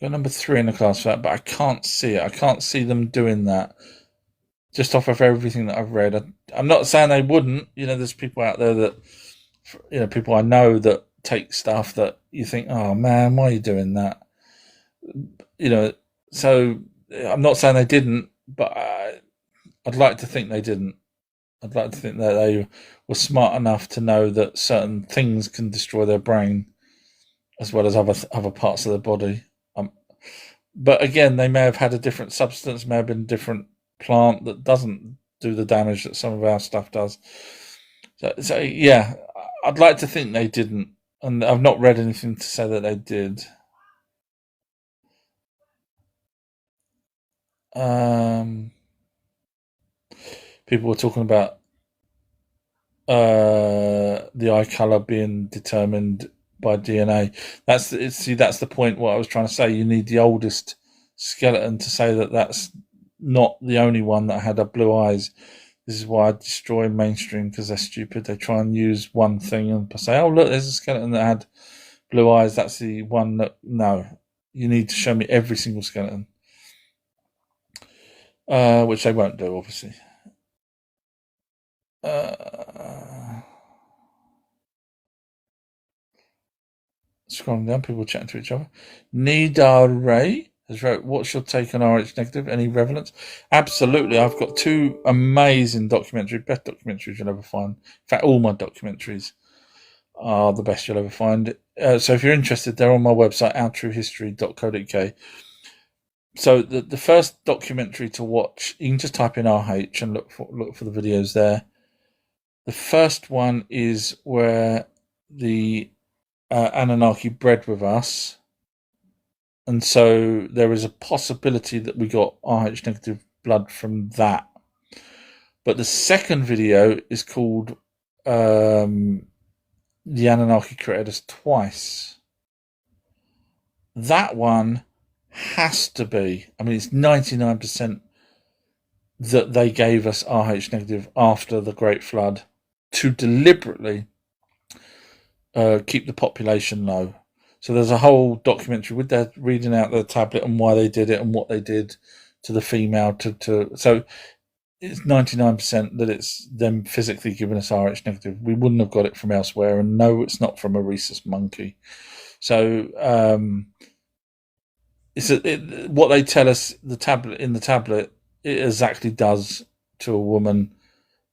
Got number 3 in the class for that, but I can't see it. I can't see them doing that. Just off of everything that I've read, I'm not saying they wouldn't. There's people out there that, people I know that take stuff that you think, oh man, why are you doing that? So I'm not saying they didn't, but I'd like to think they didn't. I'd like to think that they were smart enough to know that certain things can destroy their brain as well as other parts of their body. But again, they may have had a different substance, may have been a different plant that doesn't do the damage that some of our stuff does. So yeah, I'd like to think they didn't, and I've not read anything to say that they did. People were talking about the eye color being determined by DNA. That's the point. What I was trying to say. You need the oldest skeleton to say that that's not the only one that had blue eyes. This is why I destroy mainstream, because they're stupid. They try and use one thing and say, "Oh, look, there's a skeleton that had blue eyes. That's the one that." No, you need to show me every single skeleton, which they won't do, obviously. Scrolling down, people chatting to each other. Nidar Ray has wrote, "What's your take on RH negative? Any relevance?" Absolutely. I've got 2 amazing documentaries, best documentaries you'll ever find. In fact, all my documentaries are the best you'll ever find. So if you're interested, they're on my website, ourtruehistory.co.uk. So the first documentary to watch, you can just type in RH and look for the videos there. The first one is where the Anunnaki bred with us, and so there is a possibility that we got RH negative blood from that. But the second video is called "The Anunnaki Created Us Twice." That one has to be. I mean, it's 99% that they gave us RH negative after the Great Flood to deliberately keep the population low. So there's a whole documentary with that reading out the tablet and why they did it and what they did to the female so it's 99% that it's them physically giving us RH negative. We wouldn't have got it from elsewhere, and no, it's not from a rhesus monkey. So what they tell us the tablet it exactly does to a woman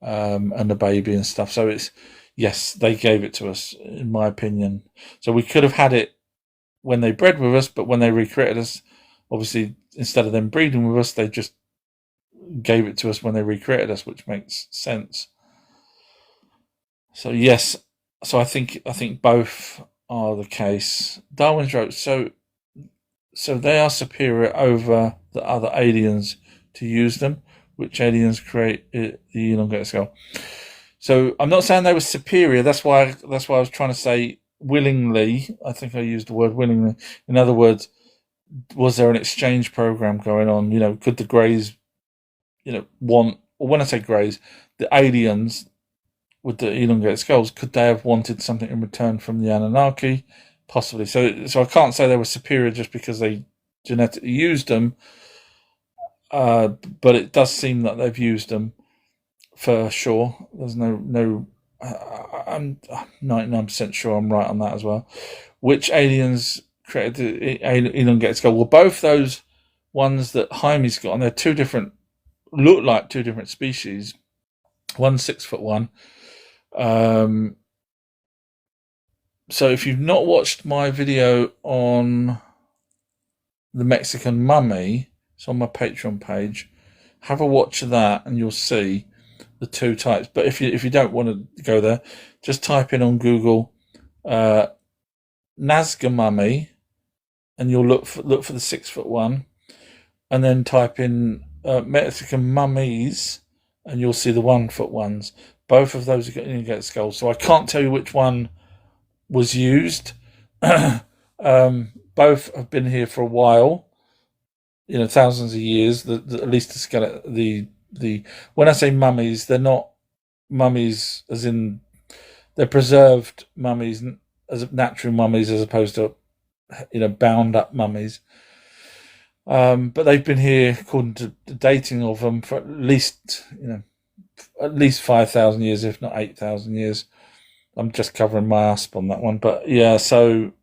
and a baby and stuff. So it's yes, they gave it to us, in my opinion. So we could have had it when they bred with us, but when they recreated us, obviously instead of them breeding with us, they just gave it to us when they recreated us, which makes sense. So yes, so I think both are the case. Darwin's wrote, so they are superior over the other aliens to use them. which aliens create the elongated skull. So I'm not saying they were superior. That's why I was trying to say willingly. I think I used the word willingly. In other words, was there an exchange program going on? Could the Greys, want, or when I say Greys, the aliens with the elongated skulls, could they have wanted something in return from the Anunnaki? Possibly. So I can't say they were superior just because they genetically used them, but it does seem that they've used them for sure. There's no. I'm 99% sure I'm right on that as well. Which aliens created the elongated skull? Well, both those ones that Jaime's got, and they're look like two different species. One's 6'1". So if you've not watched my video on the Mexican mummy, it's on my Patreon page. Have a watch of that, and you'll see the two types. But if you don't want to go there, just type in on Google Nazca mummy, and you'll look for the 6'1", and then type in Mexican mummies, and you'll see the 1 foot ones. Both of those are going to get skulls. So I can't tell you which one was used. Both have been here for a while, thousands of years. At least the skeleton. The when I say mummies, they're not mummies as in they're preserved mummies, as natural mummies, as opposed to bound up mummies. But they've been here, according to the dating of them, for at least 5,000 years, if not 8,000 years. I'm just covering my asp on that one, but yeah. So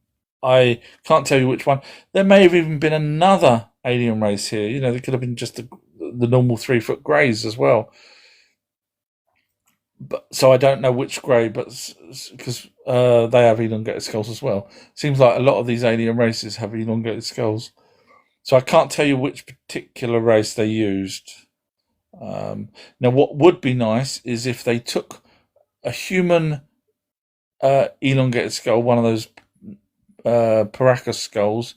I can't tell you which one. There may have even been another alien race here. There could have been just the normal 3 foot greys as well. But so I don't know which grey, but because they have elongated skulls as well. Seems like a lot of these alien races have elongated skulls. So I can't tell you which particular race they used. Now, what would be nice is if they took a human elongated skull, one of those Paracas skulls,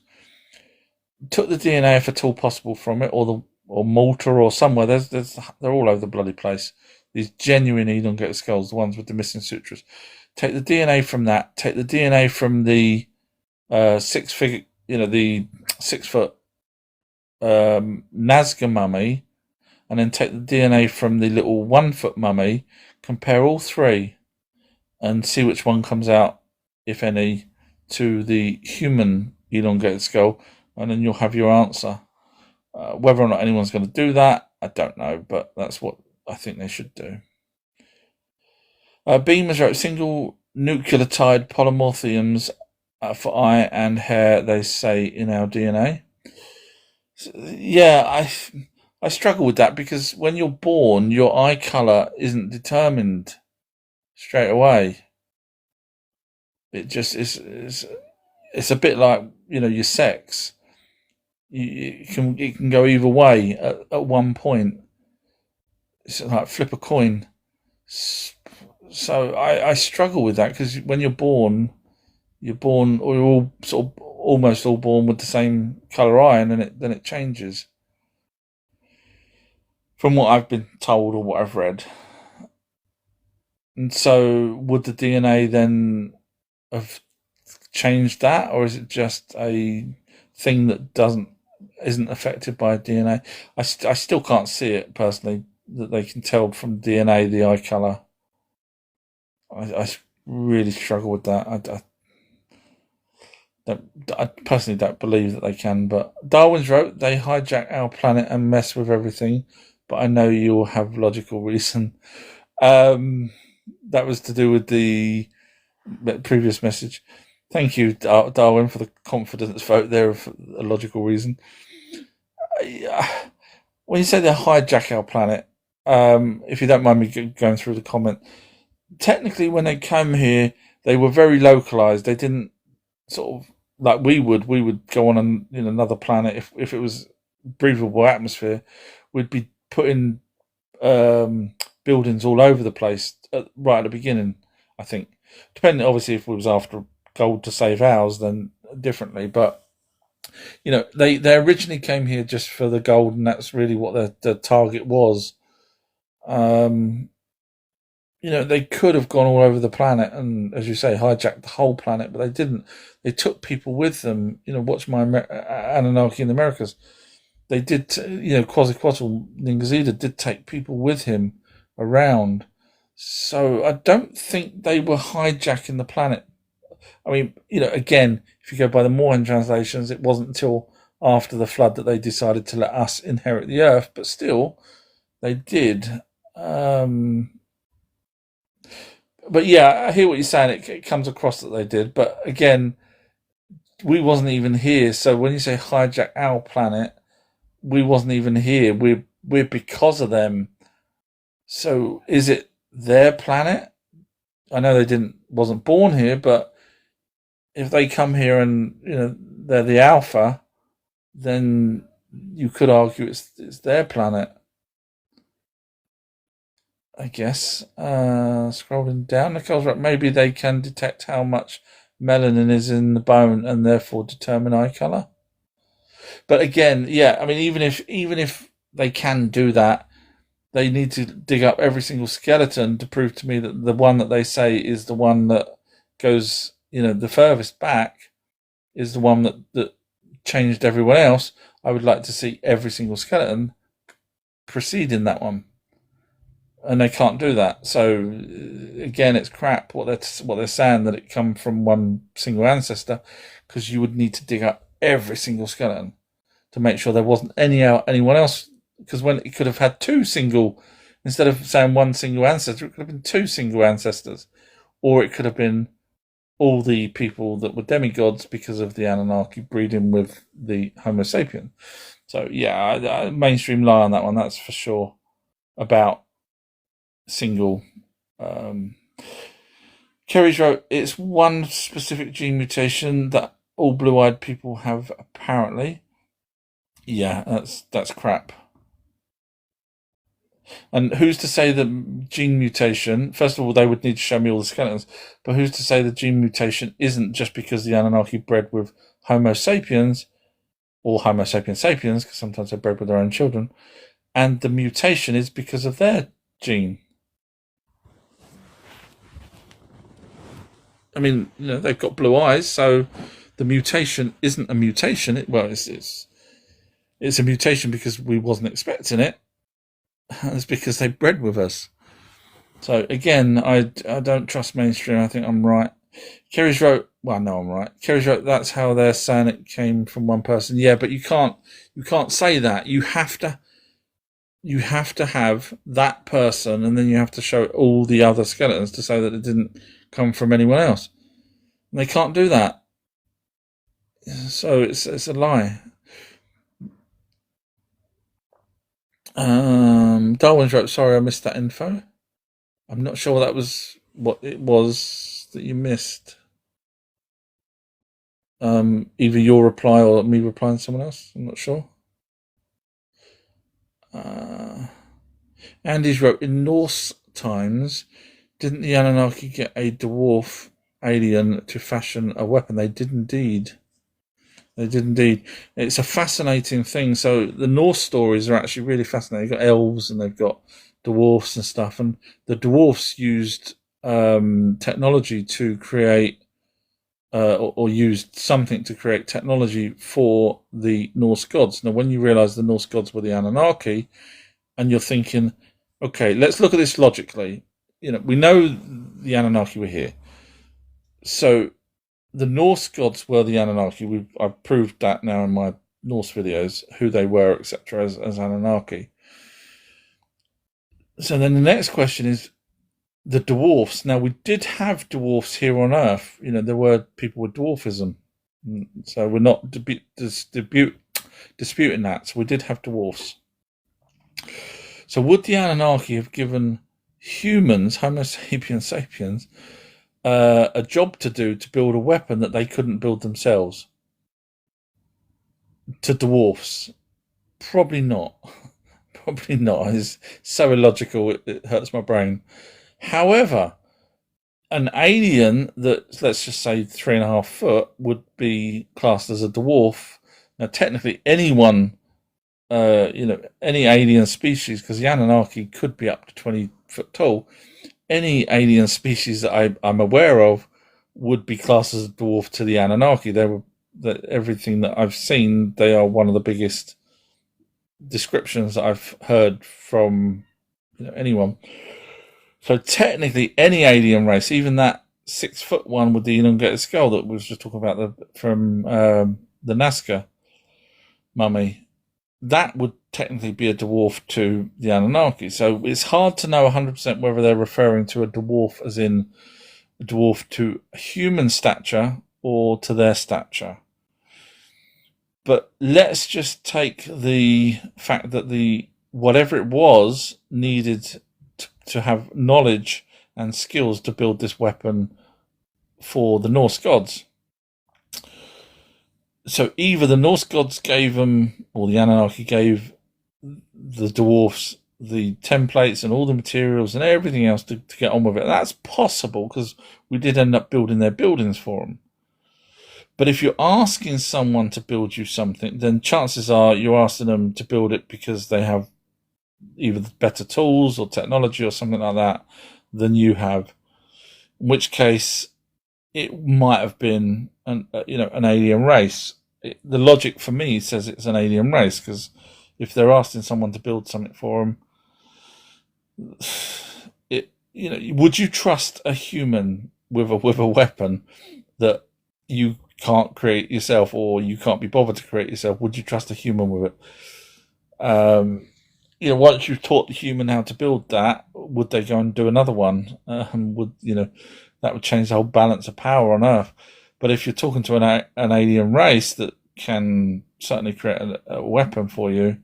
took the DNA if at all possible from it, or Malta or somewhere. They're all over the bloody place. These genuine elongated skulls, the ones with the missing sutras. Take the DNA from that. Take the DNA from the 6 foot Nazca mummy, and then take the DNA from the little 1 foot mummy. Compare all three, and see which one comes out, if any, to the human elongated skull, and then you'll have your answer. Whether or not anyone's going to do that, I don't know, but that's what I think they should do. Beamers wrote, single nucleotide polymorphisms for eye and hair, they say, in our DNA. Yeah, I struggle with that, because when you're born, your eye colour isn't determined straight away. It just is. It's a bit like your sex. It can go either way at one point. It's like flip a coin. So I struggle with that, because when you're born, we're all sort of almost all born with the same colour eye, and then it changes. From what I've been told or what I've read. And so would the DNA then have changed that, or is it just a thing that isn't affected by DNA? I still can't see it personally, that they can tell from DNA the eye colour. I really struggle with that. I personally don't believe that they can, but Darwin's wrote, they hijack our planet and mess with everything, but I know you'll have logical reason. That was to do with the previous message. Thank you, Darwin, for the confidence vote there of a logical reason. When you say they hijack our planet, if you don't mind me going through the comment, technically when they came here, they were very localized. They didn't sort of like we would go on another planet if it was breathable atmosphere. We'd be putting buildings all over the place right at the beginning, I think. Depending, obviously, if we was after gold to save ours, then differently. But They originally came here just for the gold, and that's really what the target was. Um, they could have gone all over the planet and, as you say, hijacked the whole planet, but they didn't. They took people with them. Watch my Anunnaki in the Americas. They did, Quetzalcoatl Ningazida did take people with him around. So I don't think they were hijacking the planet. I mean, again, if you go by the Moorian translations, it wasn't until after the flood that they decided to let us inherit the earth, but still, they did. But yeah, I hear what you're saying. It comes across that they did, but again, we wasn't even here. So when you say hijack our planet, we wasn't even here. We're because of them. So is it their planet? I know they wasn't born here, but if they come here and they're the alpha, then you could argue it's their planet. I guess. Scrolling down, Nicole's right. Maybe they can detect how much melanin is in the bone and therefore determine eye color. But again, yeah, I mean, even if they can do that, they need to dig up every single skeleton to prove to me that the one that they say is the one that goes, the furthest back is the one that changed everyone else. I would like to see every single skeleton preceding that one. And they can't do that. So again, it's crap what they're saying, that it come from one single ancestor, because you would need to dig up every single skeleton to make sure there wasn't anyone else. Because when it could have had instead of saying one single ancestor, it could have been two single ancestors, or it could have been all the people that were demigods because of the Anunnaki breeding with the Homo sapien. So yeah, mainstream lie on that one. That's for sure about single. Kerry's wrote, it's one specific gene mutation that all blue-eyed people have, apparently. Yeah, that's crap. And who's to say that gene mutation, first of all, they would need to show me all the skeletons, but who's to say the gene mutation isn't just because the Anunnaki bred with Homo sapiens, or Homo sapiens sapiens, because sometimes they're bred with their own children, and the mutation is because of their gene. I mean, they've got blue eyes, so the mutation isn't a mutation. It's a mutation because we wasn't expecting it. It's because they bred with us. So again, I don't trust mainstream. I think I'm right. Kerry's wrote, well, no, I'm right. Kerry's wrote, that's how they're saying it came from one person. Yeah, but you can't say that. You have to have that person, and then you have to show all the other skeletons to say that it didn't come from anyone else. And they can't do that. So it's a lie. Darwin's wrote, sorry I missed that info. I'm not sure what it was that you missed. Either your reply or me replying to someone else. I'm not sure. Andy's wrote, in Norse times, didn't the Anunnaki get a dwarf alien to fashion a weapon? They did indeed. It's a fascinating thing. So the Norse stories are actually really fascinating. They've got elves and they've got dwarfs and stuff. And the dwarfs used technology to create, or used something to create technology for the Norse gods. Now, when you realize the Norse gods were the Anunnaki, and you're thinking, okay, let's look at this logically. We know the Anunnaki were here. So the Norse gods were the Anunnaki. I've proved that now in my Norse videos, who they were, etc., as Anunnaki. So then the next question is the dwarfs. Now, we did have dwarfs here on Earth. There were people with dwarfism. So we're not disputing that. So we did have dwarfs. So would the Anunnaki have given humans, Homo sapiens sapiens, a job to do to build a weapon that they couldn't build themselves? To dwarfs? Probably not. Probably not. It's so illogical, it hurts my brain. However, an alien that, let's just say 3.5 foot, would be classed as a dwarf, Now, technically, anyone, any alien species, because the Anunnaki could be up to 20 foot tall, any alien species that I'm aware of would be classed as a dwarf to the Anunnaki. Everything that I've seen, they are one of the biggest descriptions that I've heard from anyone. So technically, any alien race, even that 6 foot one with the elongated skull that we was just talking about from the Nazca mummy, that would technically be a dwarf to the Anunnaki. So it's hard to know 100% whether they're referring to a dwarf as in a dwarf to human stature or to their stature. But let's just take the fact that whatever it was needed to have knowledge and skills to build this weapon for the Norse gods. So either the Norse gods gave them, or the Anunnaki gave the dwarfs the templates and all the materials and everything else to get on with it. That's possible because we did end up building their buildings for them. But if you're asking someone to build you something, then chances are you're asking them to build it because they have either better tools or technology or something like that than you have. In which case, it might have been an alien race. The logic for me says it's an alien race because if they're asking someone to build something for them, would you trust a human with a weapon that you can't create yourself or you can't be bothered to create yourself? Would you trust a human with it? Once you've taught the human how to build that, would they go and do another one? That would change the whole balance of power on Earth. But if you're talking to an alien race that can certainly create a weapon for you,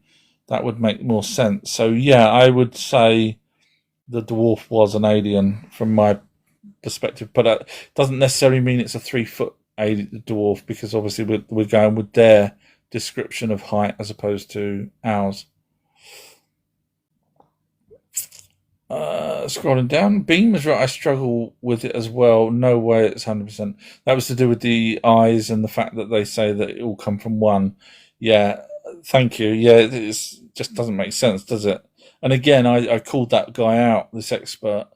that would make more sense. So yeah, I would say the dwarf was an alien from my perspective, but it doesn't necessarily mean it's a 3 foot dwarf because obviously we're going with their description of height as opposed to ours. Scrolling down, Beam was right. I struggle with it as well. No way it's 100%. That was to do with the eyes and the fact that they say that it all come from one. Yeah, thank you. Yeah, it just doesn't make sense, does it? And again, I called that guy out, this expert,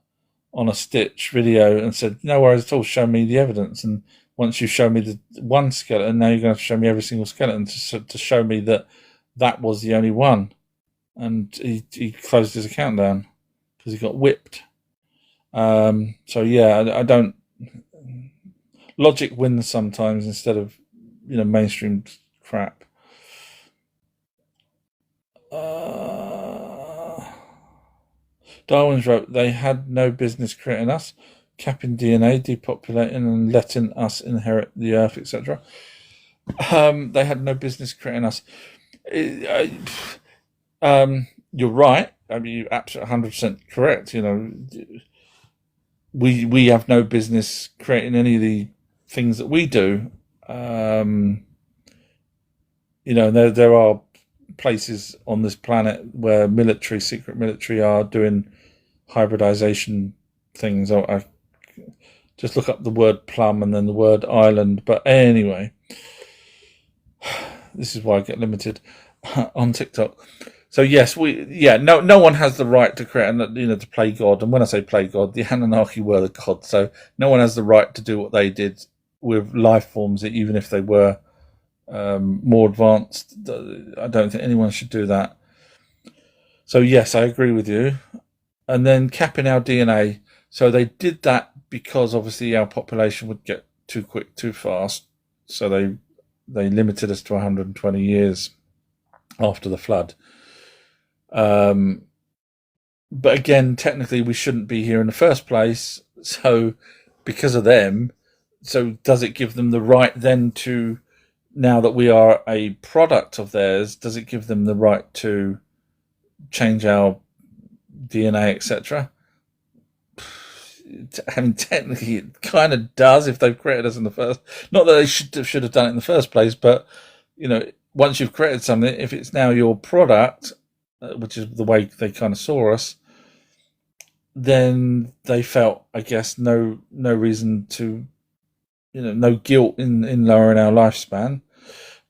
on a Stitch video and said, no worries at all, show me the evidence. And once you show me the one skeleton, now you're going to show me every single skeleton to show me that was the only one. And he closed his account down because he got whipped. So yeah, I don't. Logic wins sometimes instead of mainstream crap. Darwin's wrote they had no business creating us, capping DNA, depopulating, and letting us inherit the earth, etc. They had no business creating us. You're right. I mean, you're absolutely 100% correct. We have no business creating any of the things that we do. There are places on this planet where secret military are doing hybridization things. I just look up the word plum and then the word island. But anyway, this is why I get limited on TikTok. So yes, no one has the right to create, to play God. And when I say play God, the Anunnaki were the gods. So no one has the right to do what they did with life forms, even if they were more advanced. I don't think anyone should do that. So yes, I agree with you. And then capping our DNA. So they did that because obviously our population would get too quick, too fast. So they limited us to 120 years after the flood. But again, technically we shouldn't be here in the first place. So because of them, so does it give them the right then to, now that we are a product of theirs, does it give them the right to change our DNA, etc.? I mean, technically it kind of does if they've created us in the first. Not that they should have done it in the first place, but once you've created something, if it's now your product, which is the way they kind of saw us, then they felt, I guess, no reason to, no guilt in lowering our lifespan.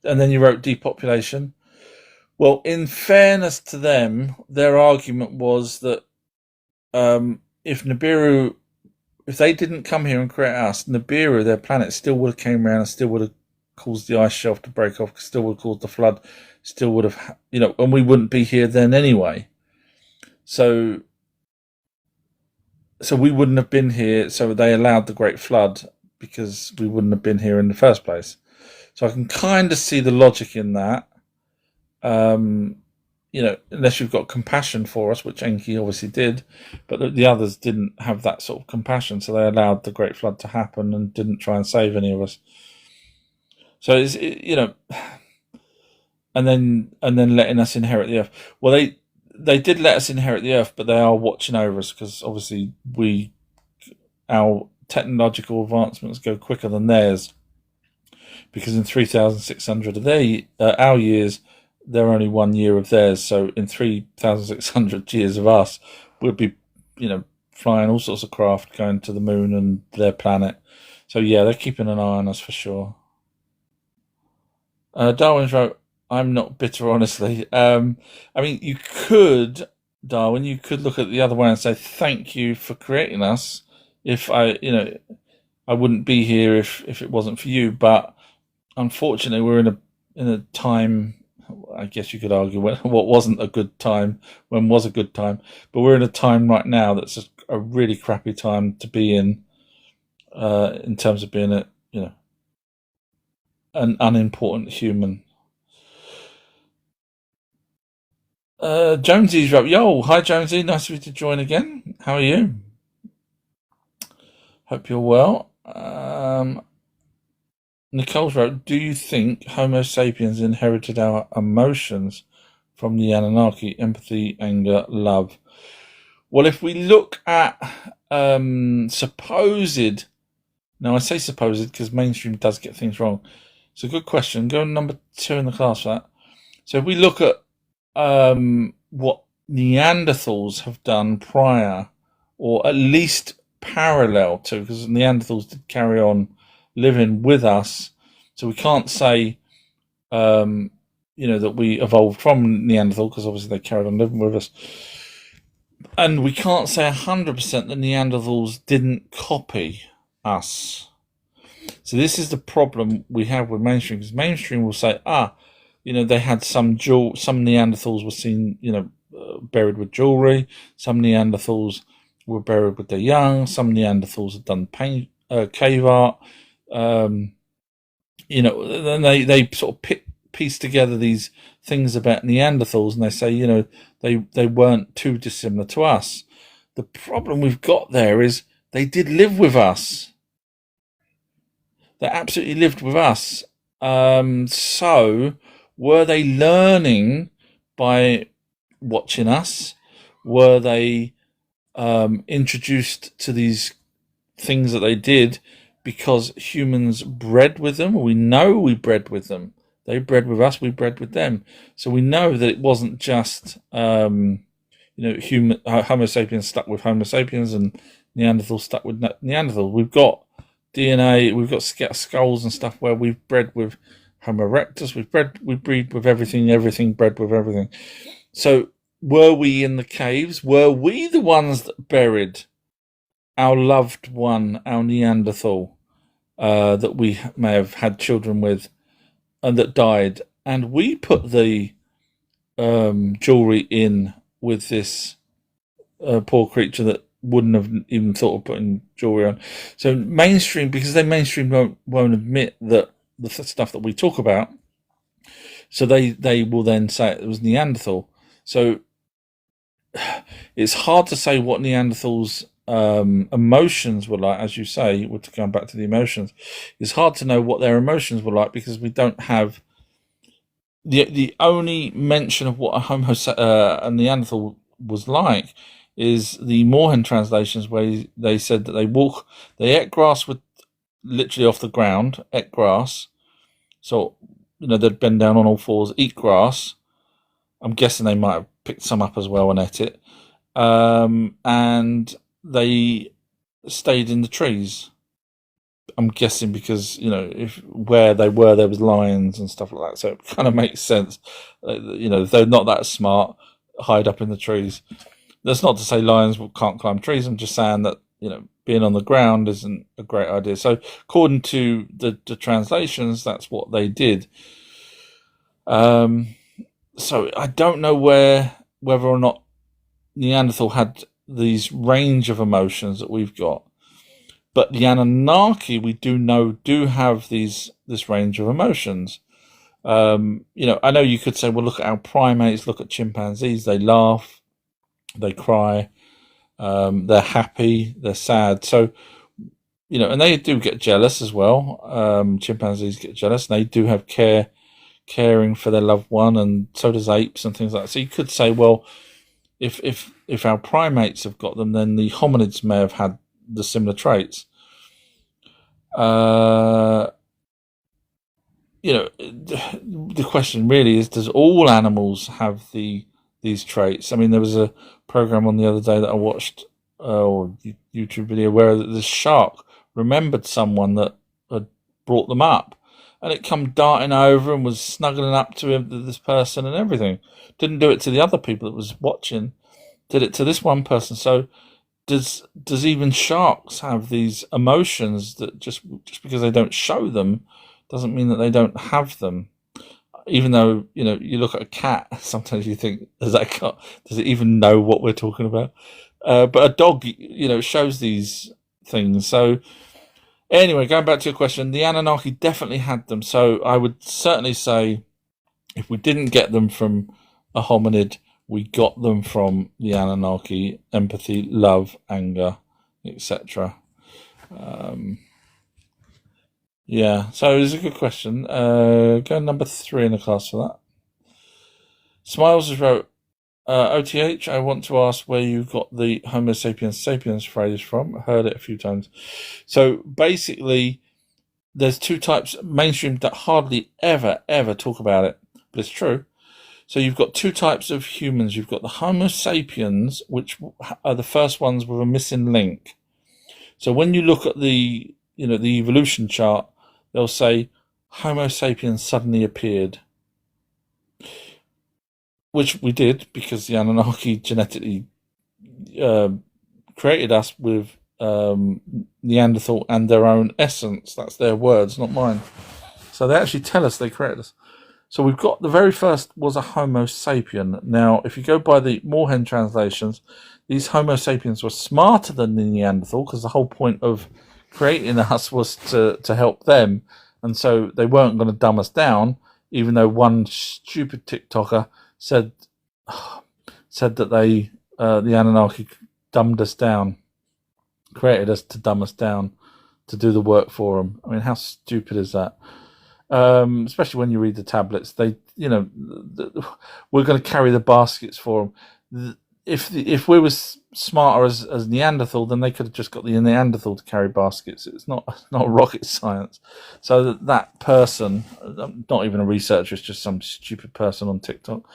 and then you wrote depopulation. Well, in fairness to them, their argument was that if Nibiru, if they didn't come here and create us, Nibiru, their planet, still would have came around and still would have caused the ice shelf to break off, still would have caused the flood, still would have, and we wouldn't be here then anyway. So we wouldn't have been here. So they allowed the Great Flood because we wouldn't have been here in the first place. So I can kind of see the logic in that. Unless you've got compassion for us, which Enki obviously did, but the others didn't have that sort of compassion, so they allowed the Great Flood to happen and didn't try and save any of us. So and then letting us inherit the earth. Well, they did let us inherit the earth, but they are watching over us because obviously our technological advancements go quicker than theirs. Because in 3,600 of our years, they're only 1 year of theirs. So in 3,600 years of us, we'll be, flying all sorts of craft going to the moon and their planet. So yeah, they're keeping an eye on us for sure. Darwin's wrote, "I'm not bitter, honestly." You could, Darwin, you could look at the other way and say, "Thank you for creating us. If I wouldn't be here if it wasn't for you." But unfortunately, we're in a time. I guess you could argue what wasn't a good time, when was a good time. But we're in a time right now that's a really crappy time to be in terms of being an unimportant human. Jonesy's wrote, "Yo, hi Jonesy, nice of you to join again. How are you? Hope you're well." Nicole's wrote, "Do you think Homo sapiens inherited our emotions from the Anunnaki? Empathy, anger, love." Well, if we look at supposed, now I say supposed because mainstream does get things wrong. It's a good question. Go number 2 in the class for that. So if we look at what Neanderthals have done prior, or at least parallel to, because Neanderthals did carry on living with us, so we can't say that we evolved from Neanderthal, because obviously they carried on living with us, and we can't say 100% that Neanderthals didn't copy us. So this is the problem we have with mainstream, because mainstream will say, they had some Neanderthals were seen, buried with jewelry. Some Neanderthals were buried with their young. Some Neanderthals had done cave art. Then they sort of piece together these things about Neanderthals, and they say, they weren't too dissimilar to us. The problem we've got there is they did live with us. They absolutely lived with us. So were they learning by watching us? Were they introduced to these things that they did because humans bred with them? We know we bred with them. They bred with us, we bred with them. So we know that it wasn't just Homo sapiens stuck with Homo sapiens and Neanderthals stuck with Neanderthals. We've got DNA, we've got skulls and stuff where we've bred with Homo erectus. We breed with everything bred with everything. So were we in the caves? Were we the ones that buried our loved one, our Neanderthal, that we may have had children with, and that died, and we put the jewelry in with this poor creature that wouldn't have even thought of putting jewelry on? So mainstream, because mainstream won't admit that the stuff that we talk about, so they will then say it was Neanderthal. So it's hard to say what Neanderthals emotions were like, as you say, to come back to the emotions. It's hard to know what their emotions were like because we don't have the only mention of what a Neanderthal was like is the Moorhen translations, where they said that they ate grass with literally off the ground, ate grass. So they'd bend down on all fours, eat grass. I'm guessing they might have picked some up as well and ate it. And they stayed in the trees. I'm guessing because, if where they were, there was lions and stuff like that. So it kind of makes sense. If they're not that smart, hide up in the trees. That's not to say lions can't climb trees. I'm just saying that, being on the ground isn't a great idea. So according to the translations, that's what they did. So I don't know whether or not Neanderthal had these range of emotions that we've got. But the Anunnaki, we do have this range of emotions. I know you could say, well, look at our primates, look at chimpanzees. They laugh, they cry, they're happy, they're sad. So, and they do get jealous as well. Chimpanzees get jealous, and they do have caring for their loved one, and so does apes and things like that. So you could say, well, if our primates have got them, then the hominids may have had the similar traits. The question really is, does all animals have these traits? I mean, there was a program on the other day that I watched, or YouTube video, where the shark remembered someone that had brought them up, and it come darting over and was snuggling up to this person and everything. Didn't do it to the other people that was watching, did it to this one person. So does even sharks have these emotions that just because they don't show them doesn't mean that they don't have them? Even though, you look at a cat, sometimes you think, does it even know what we're talking about? But a dog, shows these things. So anyway, going back to your question, the Anunnaki definitely had them. So I would certainly say, if we didn't get them from a hominid, we got them from the Anunnaki: empathy, love, anger, etc. Yeah, so it's a good question. Go number 3 in the class for that. Smiles has wrote, OTH, I want to ask where you got the Homo sapiens sapiens phrase from. I heard it a few times. So basically, there's 2 types, mainstream, that hardly ever talk about it, but it's true. So you've got 2 types of humans. You've got the Homo sapiens, which are the first ones with a missing link. So when you look at the evolution chart, they'll say Homo sapiens suddenly appeared, which we did because the Anunnaki genetically created us with Neanderthal and their own essence. That's their words, not mine. So they actually tell us they created us. So we've got the very first was a Homo sapien. Now, if you go by the Moorhen translations, these Homo sapiens were smarter than the Neanderthal, because the whole point of creating us was to help them. And so they weren't going to dumb us down, even though one stupid TikToker said that the Anunnaki dumbed us down, created us to dumb us down, to do the work for them. I mean, how stupid is that? Especially when you read the tablets, we're going to carry the baskets for them. If we were smarter as Neanderthal, then they could have just got the Neanderthal to carry baskets. It's not rocket science. So that person, not even a researcher, it's just some stupid person on TikTok,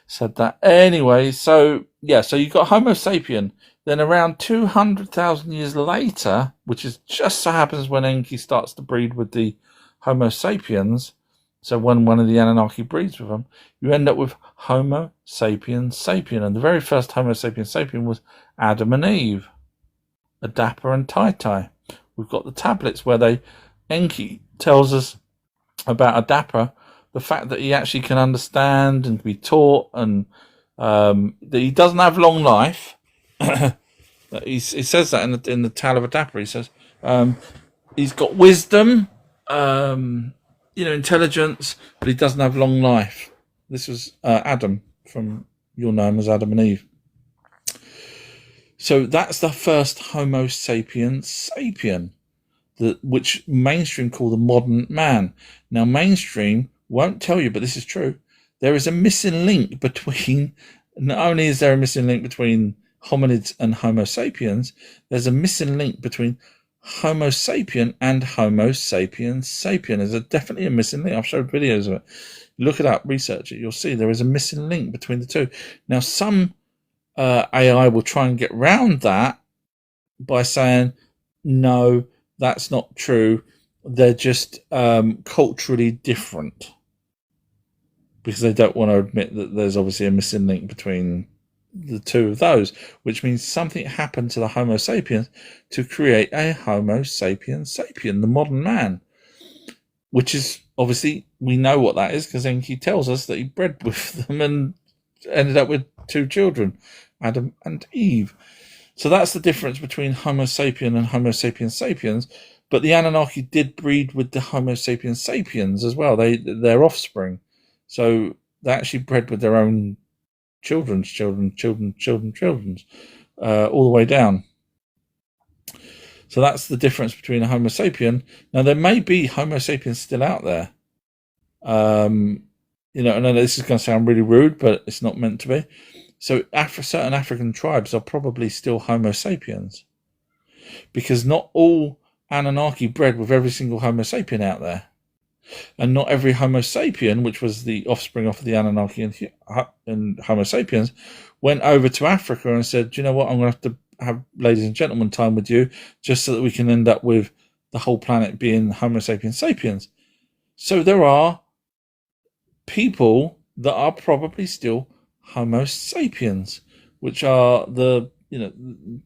said that. Anyway, so you got Homo sapien. Then around 200,000 years later, which is just so happens when Enki starts to breed with the Homo sapiens, so when one of the Anunnaki breeds with them, you end up with Homo sapiens sapien. And the very first Homo sapiens sapien was Adam and Eve, Adapa and Tai. We've got the tablets where Enki tells us about Adapa, the fact that he actually can understand and be taught, and that he doesn't have long life. He says that in the Tale of Adapa. He says he's got wisdom, intelligence, but he doesn't have long life. This was Adam, you'll know him as Adam and Eve. So that's the first Homo sapiens sapien, which mainstream call the modern man. Now, mainstream won't tell you, but this is true. There is a missing link between. Not only is there a missing link between hominids and Homo sapiens, there's a missing link between Homo sapien and Homo sapiens sapien. There's definitely a missing link. I've showed videos of it. Look it up, research it. You'll see there is a missing link between the two. Now, some AI will try and get round that by saying, no, That's not true. They're just culturally different because they don't want to admit that there's obviously a missing link between the two of those, which means something happened to the Homo sapiens to create a Homo sapiens sapien, the modern man, which is obviously, we know what that is because Enki tells us that he bred with them and ended up with two children, Adam and Eve. So that's the difference between Homo sapien and Homo sapiens sapiens. But the Anunnaki did breed with the Homo sapiens sapiens as well. Their offspring. So they actually bred with their own children's, all the way down. So that's the difference between a Homo sapien. Now there may be Homo sapiens still out there. You know, I know this is going to sound really rude, but it's not meant to be. So certain African tribes are probably still Homo sapiens, because not all Anunnaki bred with every single Homo sapien out there. And not every Homo sapien, which was the offspring of the Anunnaki and Homo sapiens, went over to Africa and said, do you know what, I'm going to have ladies and gentlemen time with you just so that we can end up with the whole planet being Homo sapiens sapiens. So there are people that are probably still Homo sapiens, which are the, you know,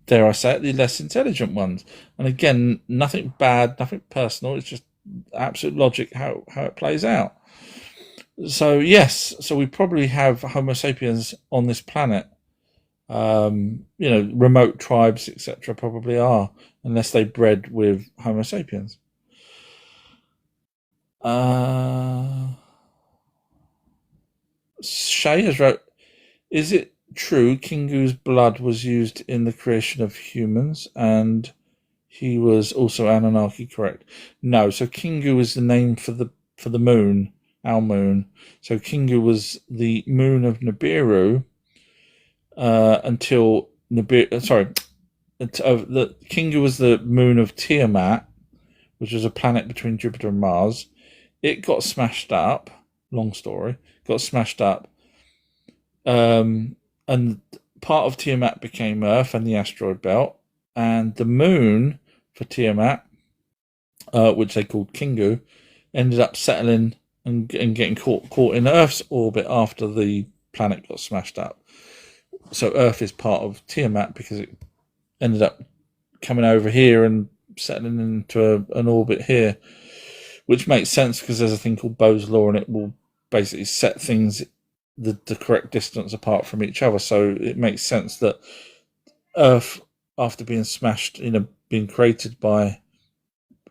dare I say it, the less intelligent ones. And again, nothing bad, nothing personal. It's just absolute logic how it plays out. So yes, so we probably have Homo sapiens on this planet. You know, remote tribes, etc., probably are, unless they bred with Homo sapiens. Shay has wrote, is it true Kingu's blood was used in the creation of humans and he was also Anunnaki, correct? No, so Kingu is the name for the moon, our moon. So Kingu was the moon of Nibiru until Nibiru. Sorry, the Kingu was the moon of Tiamat, which was a planet between Jupiter and Mars. It got smashed up. Long story. Got smashed up. And part of Tiamat became Earth and the asteroid belt. And the moon for Tiamat, which they called Kingu, ended up settling and getting caught in Earth's orbit after the planet got smashed up. So Earth is part of Tiamat because it ended up coming over here and settling into an orbit here, which makes sense because there's a thing called Bode's law, and it will basically set things the correct distance apart from each other. So it makes sense that Earth, after being smashed, being created by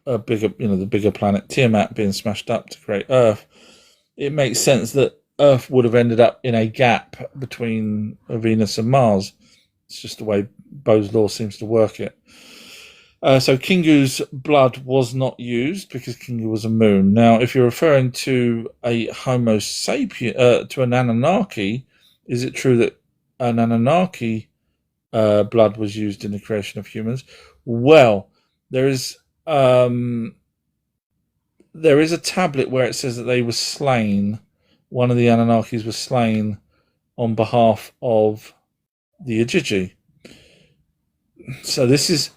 a bigger, the bigger planet Tiamat being smashed up to create Earth, it makes sense that Earth would have ended up in a gap between Venus and Mars. It's just the way Bode's law seems to work it. So Kingu's blood was not used because Kingu was a moon. Now, if you're referring to a Homo sapien, to an Anunnaki, is it true that an Anunnaki blood was used in the creation of humans? Well, there is a tablet where it says that they were slain. One of the Anunnakis was slain on behalf of the Igigi. So this is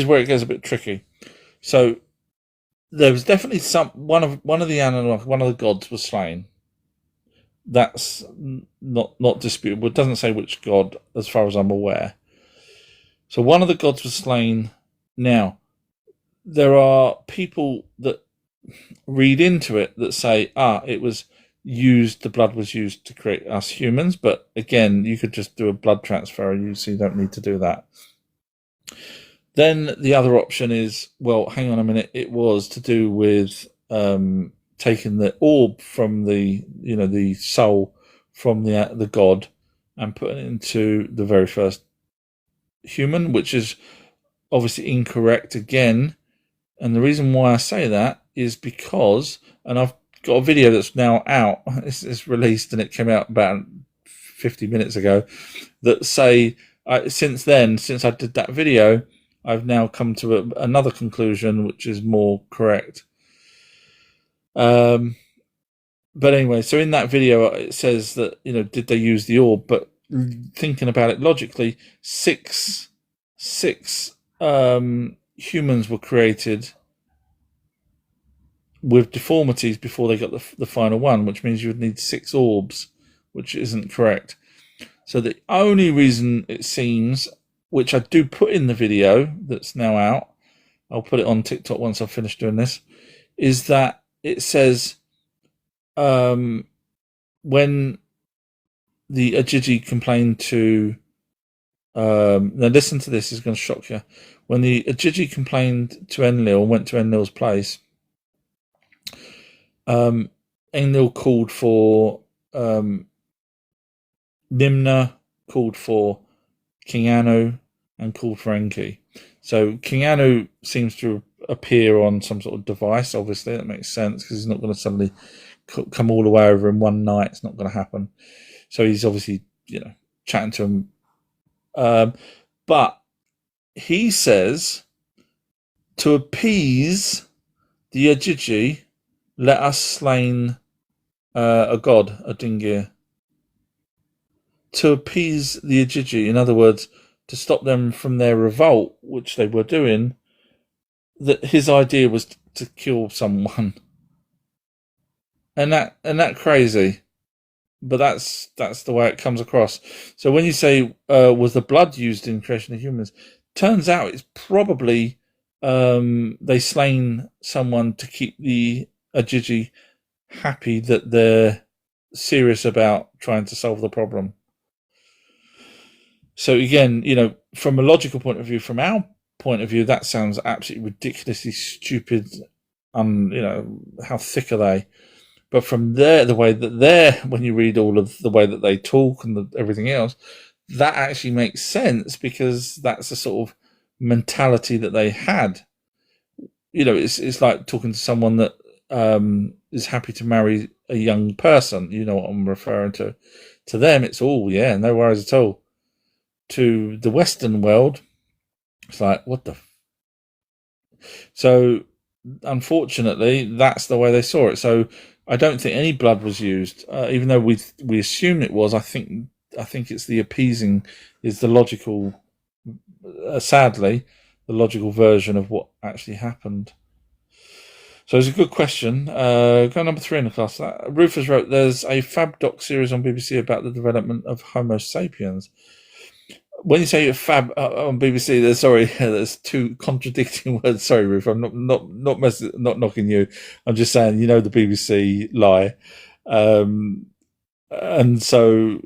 where it gets a bit tricky. So there was definitely one of the Anunnaki, one of the gods was slain. That's not disputable. It doesn't say which god, as far as I'm aware. So one of the gods was slain. Now, there are people that read into it that say, it was used, the blood was used to create us humans. But again, you could just do a blood transfer, so you don't need to do that. Then the other option is, well, hang on a minute, it was to do with taking the orb from the soul from the god and putting it into the very first human, which is obviously incorrect again. And the reason why I say that is because, and I've got a video that's now out, it's released and it came out about 50 minutes ago, that say, since I did that video, I've now come to another conclusion which is more correct. But anyway, so in that video it says that, did they use the orb? But thinking about it logically, six humans were created with deformities before they got the final one, which means you would need 6 orbs, which isn't correct. So the only reason it seems, which I do put in the video that's now out, I'll put it on TikTok once I've finished doing this, is that it says when the Ajiji complained to now listen to this, is going to shock you. When the Ajiji complained to Enlil, went to Enlil's place, Enlil called for Nimna, called for King Anu, and called for Enki. So King Anu seems to appear on some sort of device. Obviously, that makes sense because he's not going to suddenly come all the way over in one night. It's not going to happen. So he's obviously, chatting to him. But he says to appease the Ajiji, let us slain a god, a Dingir. To appease the Ajiji, in other words, to stop them from their revolt, which they were doing, that his idea was to kill someone. And that crazy. But that's the way it comes across. So when you say was the blood used in creation of humans, turns out it's probably they slain someone to keep the Ajiji happy that they're serious about trying to solve the problem. So again, from a logical point of view, from our point of view, that sounds absolutely ridiculously stupid. How thick are they? But from there, the way that when you read all of the way that they talk and everything else, that actually makes sense because that's the sort of mentality that they had. It's like talking to someone that is happy to marry a young person. You know what I'm referring to. To them, it's all, no worries at all. To the Western world, it's like, what the? So, unfortunately, that's the way they saw it. So, I don't think any blood was used, even though we assume it was. I think it's the appeasing is the logical, sadly, the logical version of what actually happened. So it's a good question. Go number 3 in the class. Rufus wrote, "There's a Fab Doc series on BBC about the development of Homo sapiens." When you say Fab on BBC, there's 2 contradicting words. Sorry, Ruth, I'm not knocking you. I'm just saying, the BBC lie, and so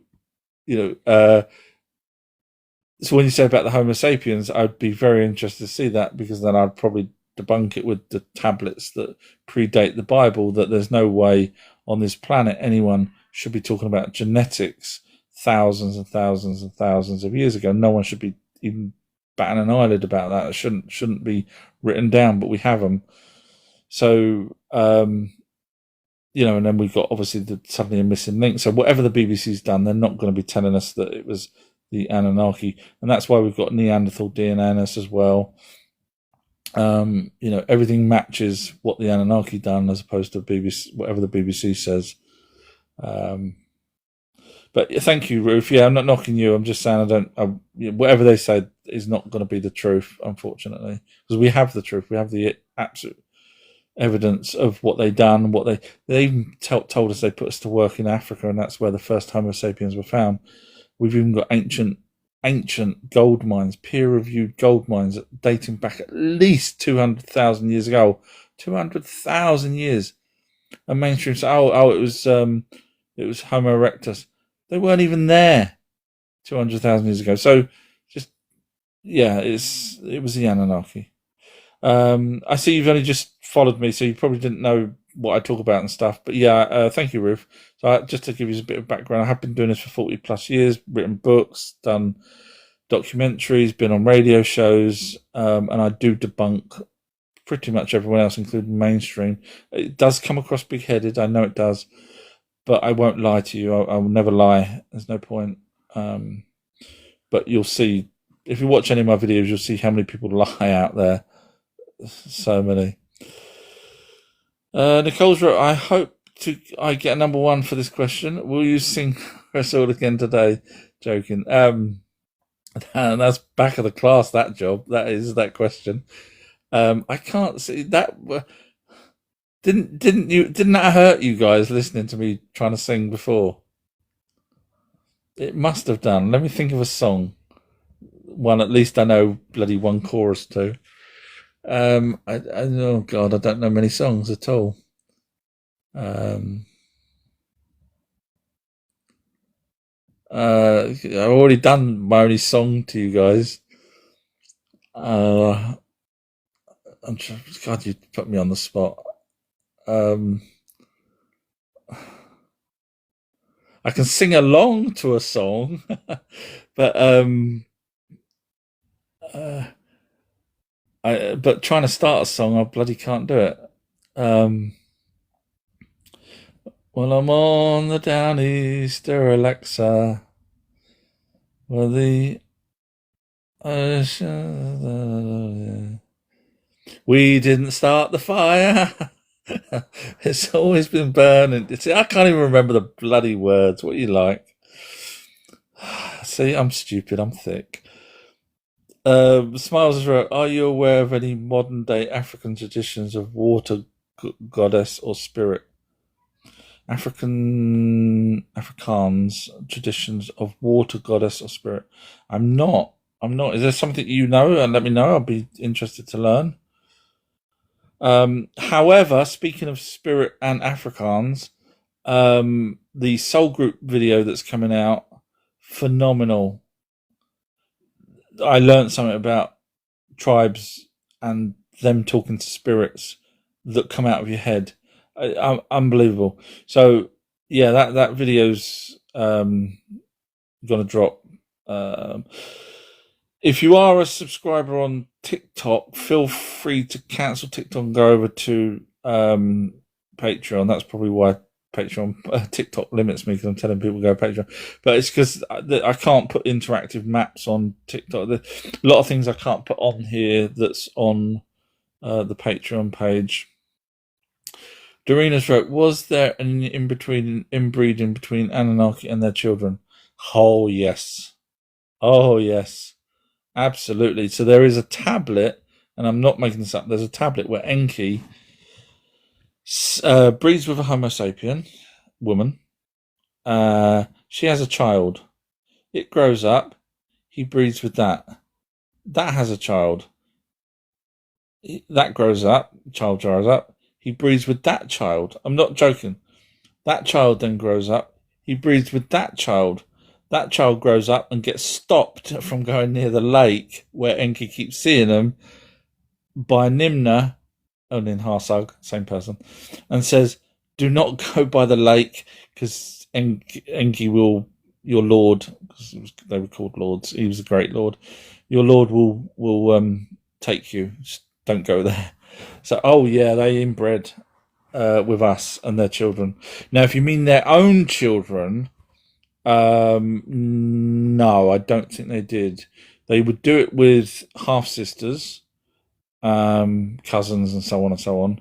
so when you say about the Homo sapiens, I'd be very interested to see that because then I'd probably debunk it with the tablets that predate the Bible. That there's no way on this planet anyone should be talking about genetics thousands and thousands and thousands of years ago. No one should be even batting an eyelid about that. It shouldn't be written down, but we have them. So, and then we've got obviously suddenly a missing link. So whatever the BBC's done, they're not going to be telling us that it was the Anunnaki, and that's why we've got Neanderthal DNA in us as well. Everything matches what the Anunnaki done as opposed to BBC, whatever the BBC says. But thank you, Ruth. Yeah, I'm not knocking you. I'm just saying whatever they say is not going to be the truth, unfortunately, because we have the truth. We have the absolute evidence of what they done. They even told us they put us to work in Africa, and that's where the first Homo sapiens were found. We've even got ancient gold mines, peer-reviewed gold mines dating back at least 200,000 years ago. 200,000 years. And mainstream say, it was Homo erectus. They weren't even there 200,000 years ago. So, it was the Anunnaki. I see you've only just followed me, so you probably didn't know what I talk about and stuff. But thank you, Ruth. So just to give you a bit of background, I have been doing this for 40 plus years, written books, done documentaries, been on radio shows, and I do debunk pretty much everyone else, including mainstream. It does come across big-headed, I know it does, but I won't lie to you. I will never lie. There's no point. But you'll see, if you watch any of my videos, you'll see how many people lie out there. So many. Nicole's wrote, I hope I get a number 1 for this question. Will you sing us all again today? Joking. And that's back of the class, that job. That is that question. I can't see that. Didn't that hurt you guys listening to me trying to sing before? It must have done. Let me think of a song. One at least I know bloody one chorus to. Oh god, I don't know many songs at all. I've already done my only song to you guys. God, you put me on the spot. I can sing along to a song, but but trying to start a song, I bloody can't do it. Well, I'm on the down easter, Alexa. Well, we didn't start the fire. It's always been burning. I can't even remember the bloody words. What are you like? See, I'm stupid. I'm thick. Smiles wrote, are you aware of any modern day African traditions of water goddess or spirit? Afrikaans traditions of water goddess or spirit. I'm not. Is there something you know? And let me know. I'll be interested to learn. However, speaking of spirit and Afrikaans, the Soul Group video that's coming out, phenomenal. I learned something about tribes and them talking to spirits that come out of your head. Unbelievable. So yeah, that video's gonna drop. If you are a subscriber on TikTok, feel free to cancel TikTok and go over to Patreon. That's probably why TikTok limits me, because I'm telling people to go Patreon. But it's because I can't put interactive maps on TikTok. There's a lot of things I can't put on here that's on the Patreon page. Dorina's wrote, was there an inbreeding between Anunnaki and their children? Oh, yes. Oh, yes. Absolutely. So there is a tablet, and I'm not making this up, there's a tablet where Enki breeds with a Homo sapien woman. She has a child. It grows up. He breeds with that. That has a child. That grows up. Child grows up. He breeds with that child. I'm not joking. That child then grows up. He breeds with that child. That child grows up and gets stopped from going near the lake where Enki keeps seeing them by Nimna, only in Harsag, same person, and says, do not go by the lake because Enki will, your lord, because they were called lords, he was a great lord, your lord will take you. Just don't go there. So, oh yeah, they inbred with us and their children. Now, if you mean their own children, no, I don't think they did. They would do it with half sisters, cousins, and so on and so on.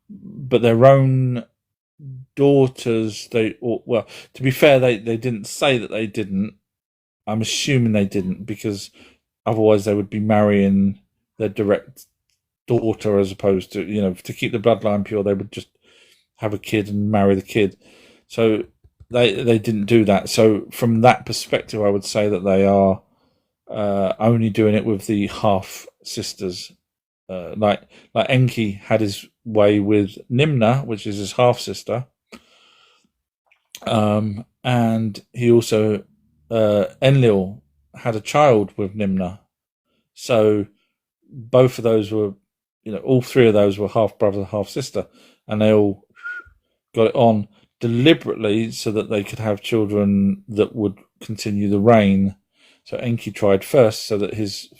But their own daughters, well, to be fair, they didn't say that they didn't. I'm assuming they didn't, because otherwise they would be marrying their direct daughter, as opposed to, to keep the bloodline pure, they would just have a kid and marry the kid. So they didn't do that. So from that perspective, I would say that they are only doing it with the half sisters. Like Enki had his way with Nimna, which is his half sister, and he also Enlil had a child with Nimna. So both of those were, all three of those were half brother, half sister, and they all got it on deliberately so that they could have children that would continue the reign. So Enki tried first so that his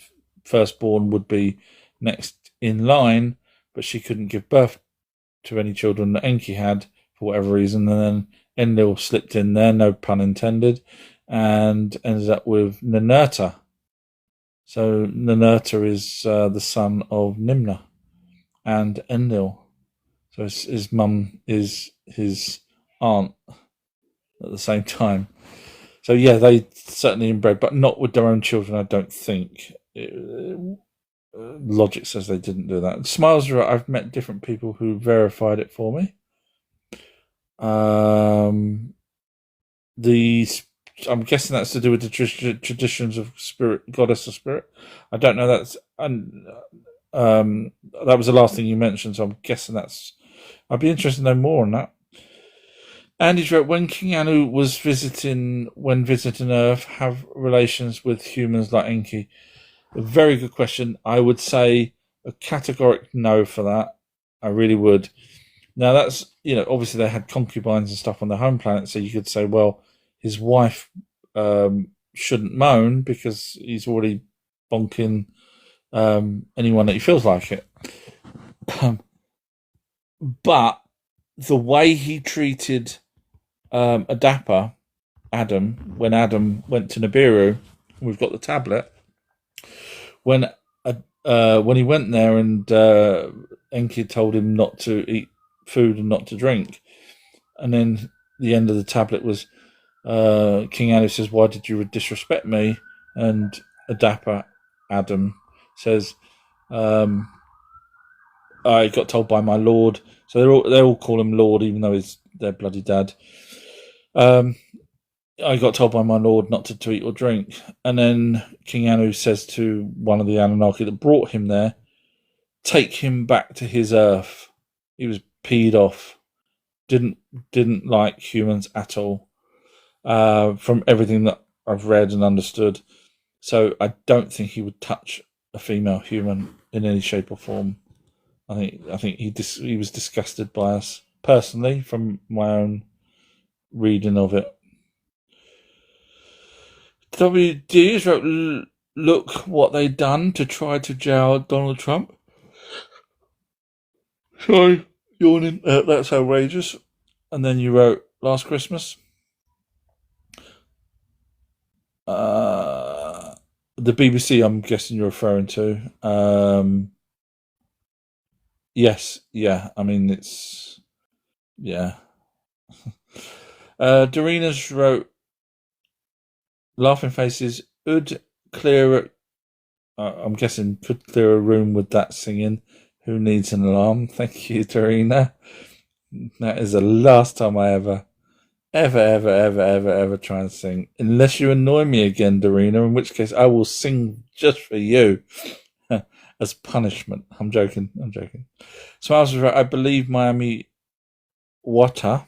firstborn would be next in line, but she couldn't give birth to any children that Enki had for whatever reason. And then Enlil slipped in there, no pun intended, and ended up with Ninurta. So Ninurta is the son of Nimna and Enlil. So his mum is his aunt at the same time. So yeah, they certainly inbred, but not with their own children, I don't think. logic says they didn't do that. Smiles are right. I've met different people who verified it for me. I'm guessing that's to do with the traditions of spirit, goddess or spirit. I don't know. That was the last thing you mentioned, so I'm guessing that's. I'd be interested to know more on that. Andy's wrote, when King Anu was visiting Earth, have relations with humans like Enki? A very good question. I would say a categoric no for that. I really would. Now that's, obviously they had concubines and stuff on their home planet, so you could say, well, his wife shouldn't moan because he's already bonking anyone that he feels like it. But the way he treated Adapa, Adam, when Adam went to Nibiru, we've got the tablet. When he went there and Enki told him not to eat food and not to drink, and then the end of the tablet was King Anu says, "Why did you disrespect me?" And Adapa, Adam, says, "I got told by my lord." So they all call him Lord, even though he's their bloody dad. I got told by my lord not to eat or drink. And then King Anu says to one of the Anunnaki that brought him there, take him back to his Earth. He was peed off. Didn't like humans at all. From everything that I've read and understood. So I don't think he would touch a female human in any shape or form. I think he was disgusted by us personally from my own reading of it. WD wrote, look what they done to try to jail Donald Trump. Sorry, yawning. That's outrageous. And then you wrote, last Christmas. The BBC, I'm guessing you're referring to. Yes, yeah. I mean, it's yeah. Dorina's wrote, laughing faces. Ud clear. I'm guessing could clear a room with that singing. Who needs an alarm? Thank you, Dorina. That is the last time I ever try and sing. Unless you annoy me again, Dorina, in which case I will sing just for you as punishment. I'm joking. Smiles was right. I believe Miami Wata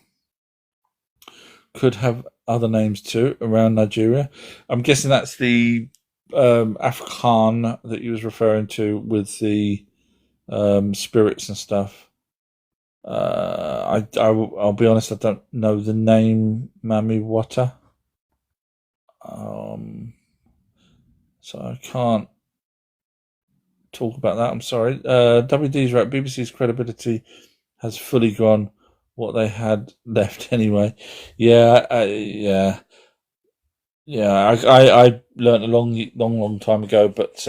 could have other names too around Nigeria. I'm guessing that's the Afrikaan that he was referring to with the spirits and stuff. I'll be honest, I don't know the name Mami Wata. So I can't talk about that. I'm sorry. WD's right. BBC's credibility has fully gone. What they had left anyway. Yeah. I learned a long time ago, but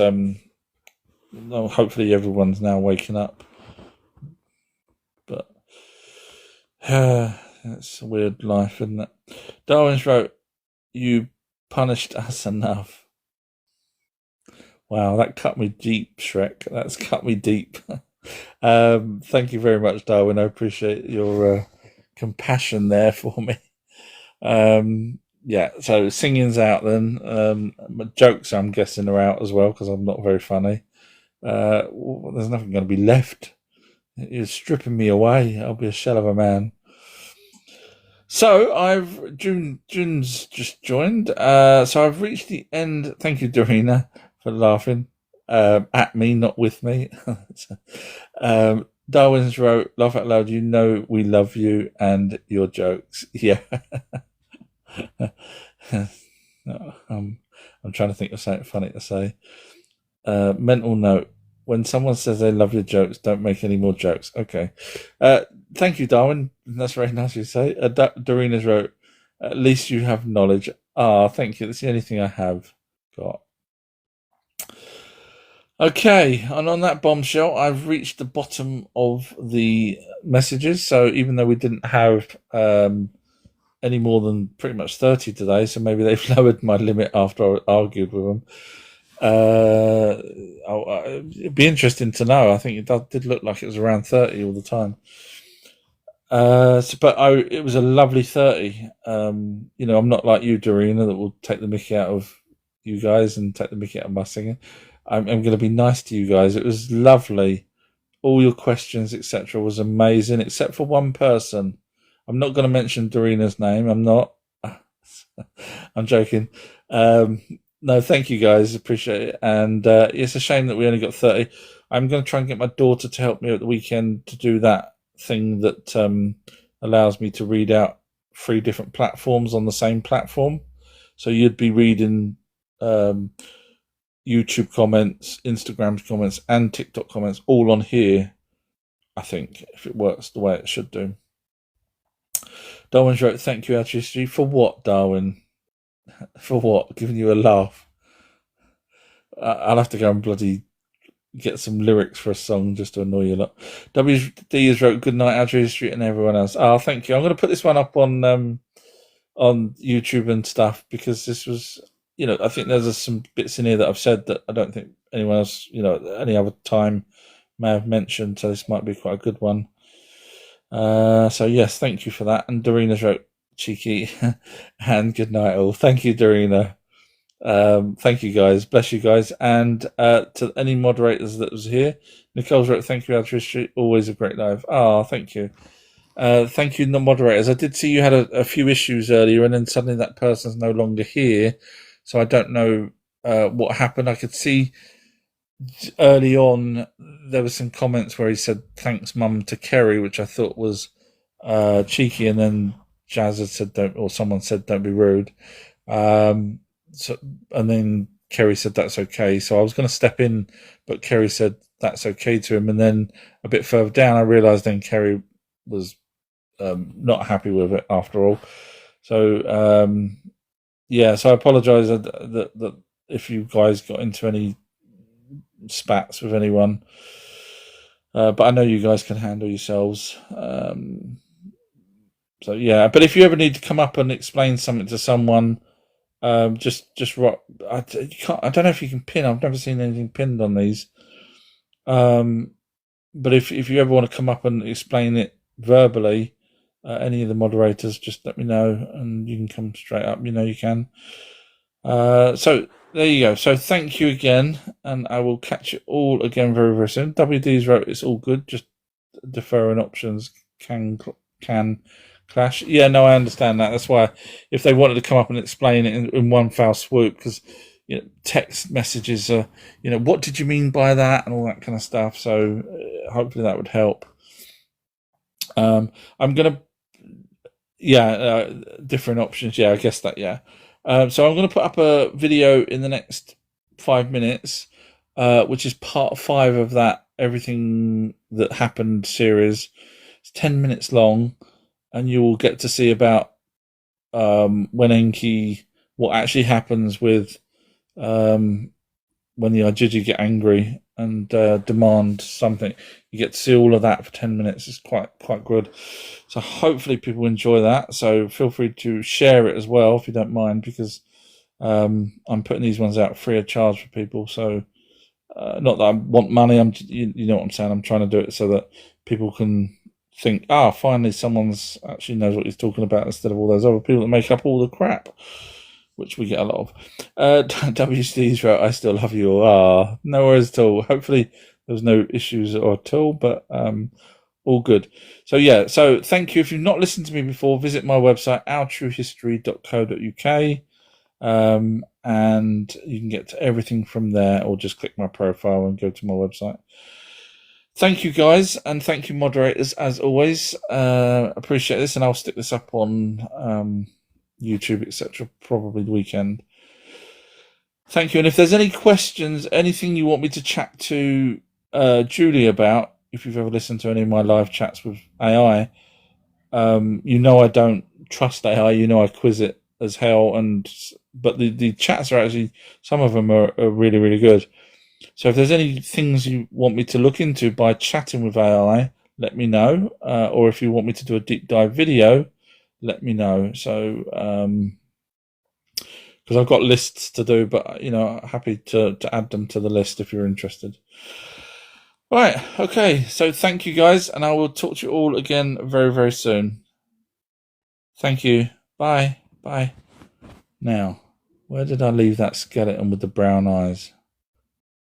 hopefully everyone's now waking up. But it's a weird life, isn't it? Darwin's wrote, "You punished us enough." Wow, that cut me deep, Shrek. That's cut me deep. Thank you very much, Darwin. I appreciate your compassion there for me. Yeah, so singing's out then. Jokes, I'm guessing, are out as well because I'm not very funny. There's nothing going to be left. You're stripping me away. I'll be a shell of a man. So June's just joined. So I've reached the end. Thank you, Dorina, for laughing at me, not with me. Darwin's wrote, laugh out loud, we love you and your jokes. Yeah. I'm trying to think of something funny to say. Mental note, when someone says they love your jokes, don't make any more jokes. Okay. Thank you, Darwin. That's very nice of you to say. Dorina's wrote, at least you have knowledge. Thank you. That's the only thing I have got. Okay, and on that bombshell, I've reached the bottom of the messages. So even though we didn't have any more than pretty much 30 today, so maybe they've lowered my limit after I argued with them. It'd be interesting to know. I think did look like it was around 30 all the time. It was a lovely 30. I'm not like you, Dorina, that will take the mickey out of you guys and take the mickey out of my singing. I'm going to be nice to you guys. It was lovely. All your questions, etc., was amazing, except for one person. I'm not going to mention Dorina's name. I'm not. I'm joking. No, thank you guys. Appreciate it. And it's a shame that we only got 30. I'm going to try and get my daughter to help me at the weekend to do that thing that allows me to read out 3 different platforms on the same platform. So you'd be reading YouTube comments, Instagram comments, and TikTok comments all on here, I think, if it works the way it should do. Darwin's wrote, thank you, History. For what, Darwin? For what? Giving you a laugh. I'll have to go and bloody get some lyrics for a song just to annoy you a lot. WD has wrote, good night, Adria Street, and everyone else. Oh, thank you. I'm going to put this one up on YouTube and stuff, because this was, I think there's some bits in here that I've said that I don't think anyone else, any other time may have mentioned. So this might be quite a good one. So yes, thank you for that. And Dorina's wrote, cheeky, and good night all. Thank you, Dorina. Thank you guys, bless you guys, and to any moderators that was here. Nicole's wrote, thank you, Adria, always a great live. Thank you. Thank you, the moderators. I did see you had a few issues earlier, and then suddenly that person's no longer here, so I don't know what happened. I could see early on there were some comments where he said thanks mum to Kerry, which I thought was cheeky, and then Jazz had said don't, or someone said don't be rude. So, and then Kerry said that's okay. So I was going to step in, but Kerry said that's okay to him. And then a bit further down, I realised then Kerry was not happy with it after all. So so I apologise that if you guys got into any spats with anyone, but I know you guys can handle yourselves. So yeah, but if you ever need to come up and explain something to someone, just what I don't know if you can pin. I've never seen anything pinned on these. But if you ever want to come up and explain it verbally, any of the moderators, just let me know, and you can come straight up. You can. So there you go. So thank you again, and I will catch you all again very, very soon. WD's wrote, it's all good. Just deferring options can clash. Yeah, no, I understand that. That's why if they wanted to come up and explain it in one foul swoop, because text messages are, what did you mean by that, and all that kind of stuff. So hopefully that would help. I'm gonna, different options. Yeah, I guess that. Yeah. So I'm going to put up a video in the next 5 minutes, which is part 5 of that Everything That Happened series. It's 10 minutes long, and you will get to see about when Enki, what actually happens with when the Ajiji get angry and demand something. You get to see all of that for 10 minutes. It's quite good. So hopefully people enjoy that. So feel free to share it as well if you don't mind, because I'm putting these ones out free of charge for people. So not that I want money. You know what I'm saying. I'm trying to do it so that people can think, finally someone's actually knows what he's talking about, instead of all those other people that make up all the crap, which we get a lot of. WC's wrote, I still love you all. No worries at all. Hopefully there was no issues at all, but all good. So thank you. If you've not listened to me before, visit my website, ourtruehistory.co.uk, and you can get to everything from there, or just click my profile and go to my website. Thank you guys, and thank you moderators as always. Appreciate this, and I'll stick this up on YouTube, etc., probably the weekend. Thank you. And if there's any questions, anything you want me to chat to Julie about, if you've ever listened to any of my live chats with AI, I don't trust AI. I quiz it as hell, but the chats are actually, some of them are really, really good. So if there's any things you want me to look into by chatting with AI, let me know. Or if you want me to do a deep dive video, let me know. So because I've got lists to do, but happy to add them to the list if you're interested. Right, okay, so thank you guys, and I will talk to you all again very, very soon. Thank you. Bye. Bye. Now, where did I leave that skeleton with the brown eyes?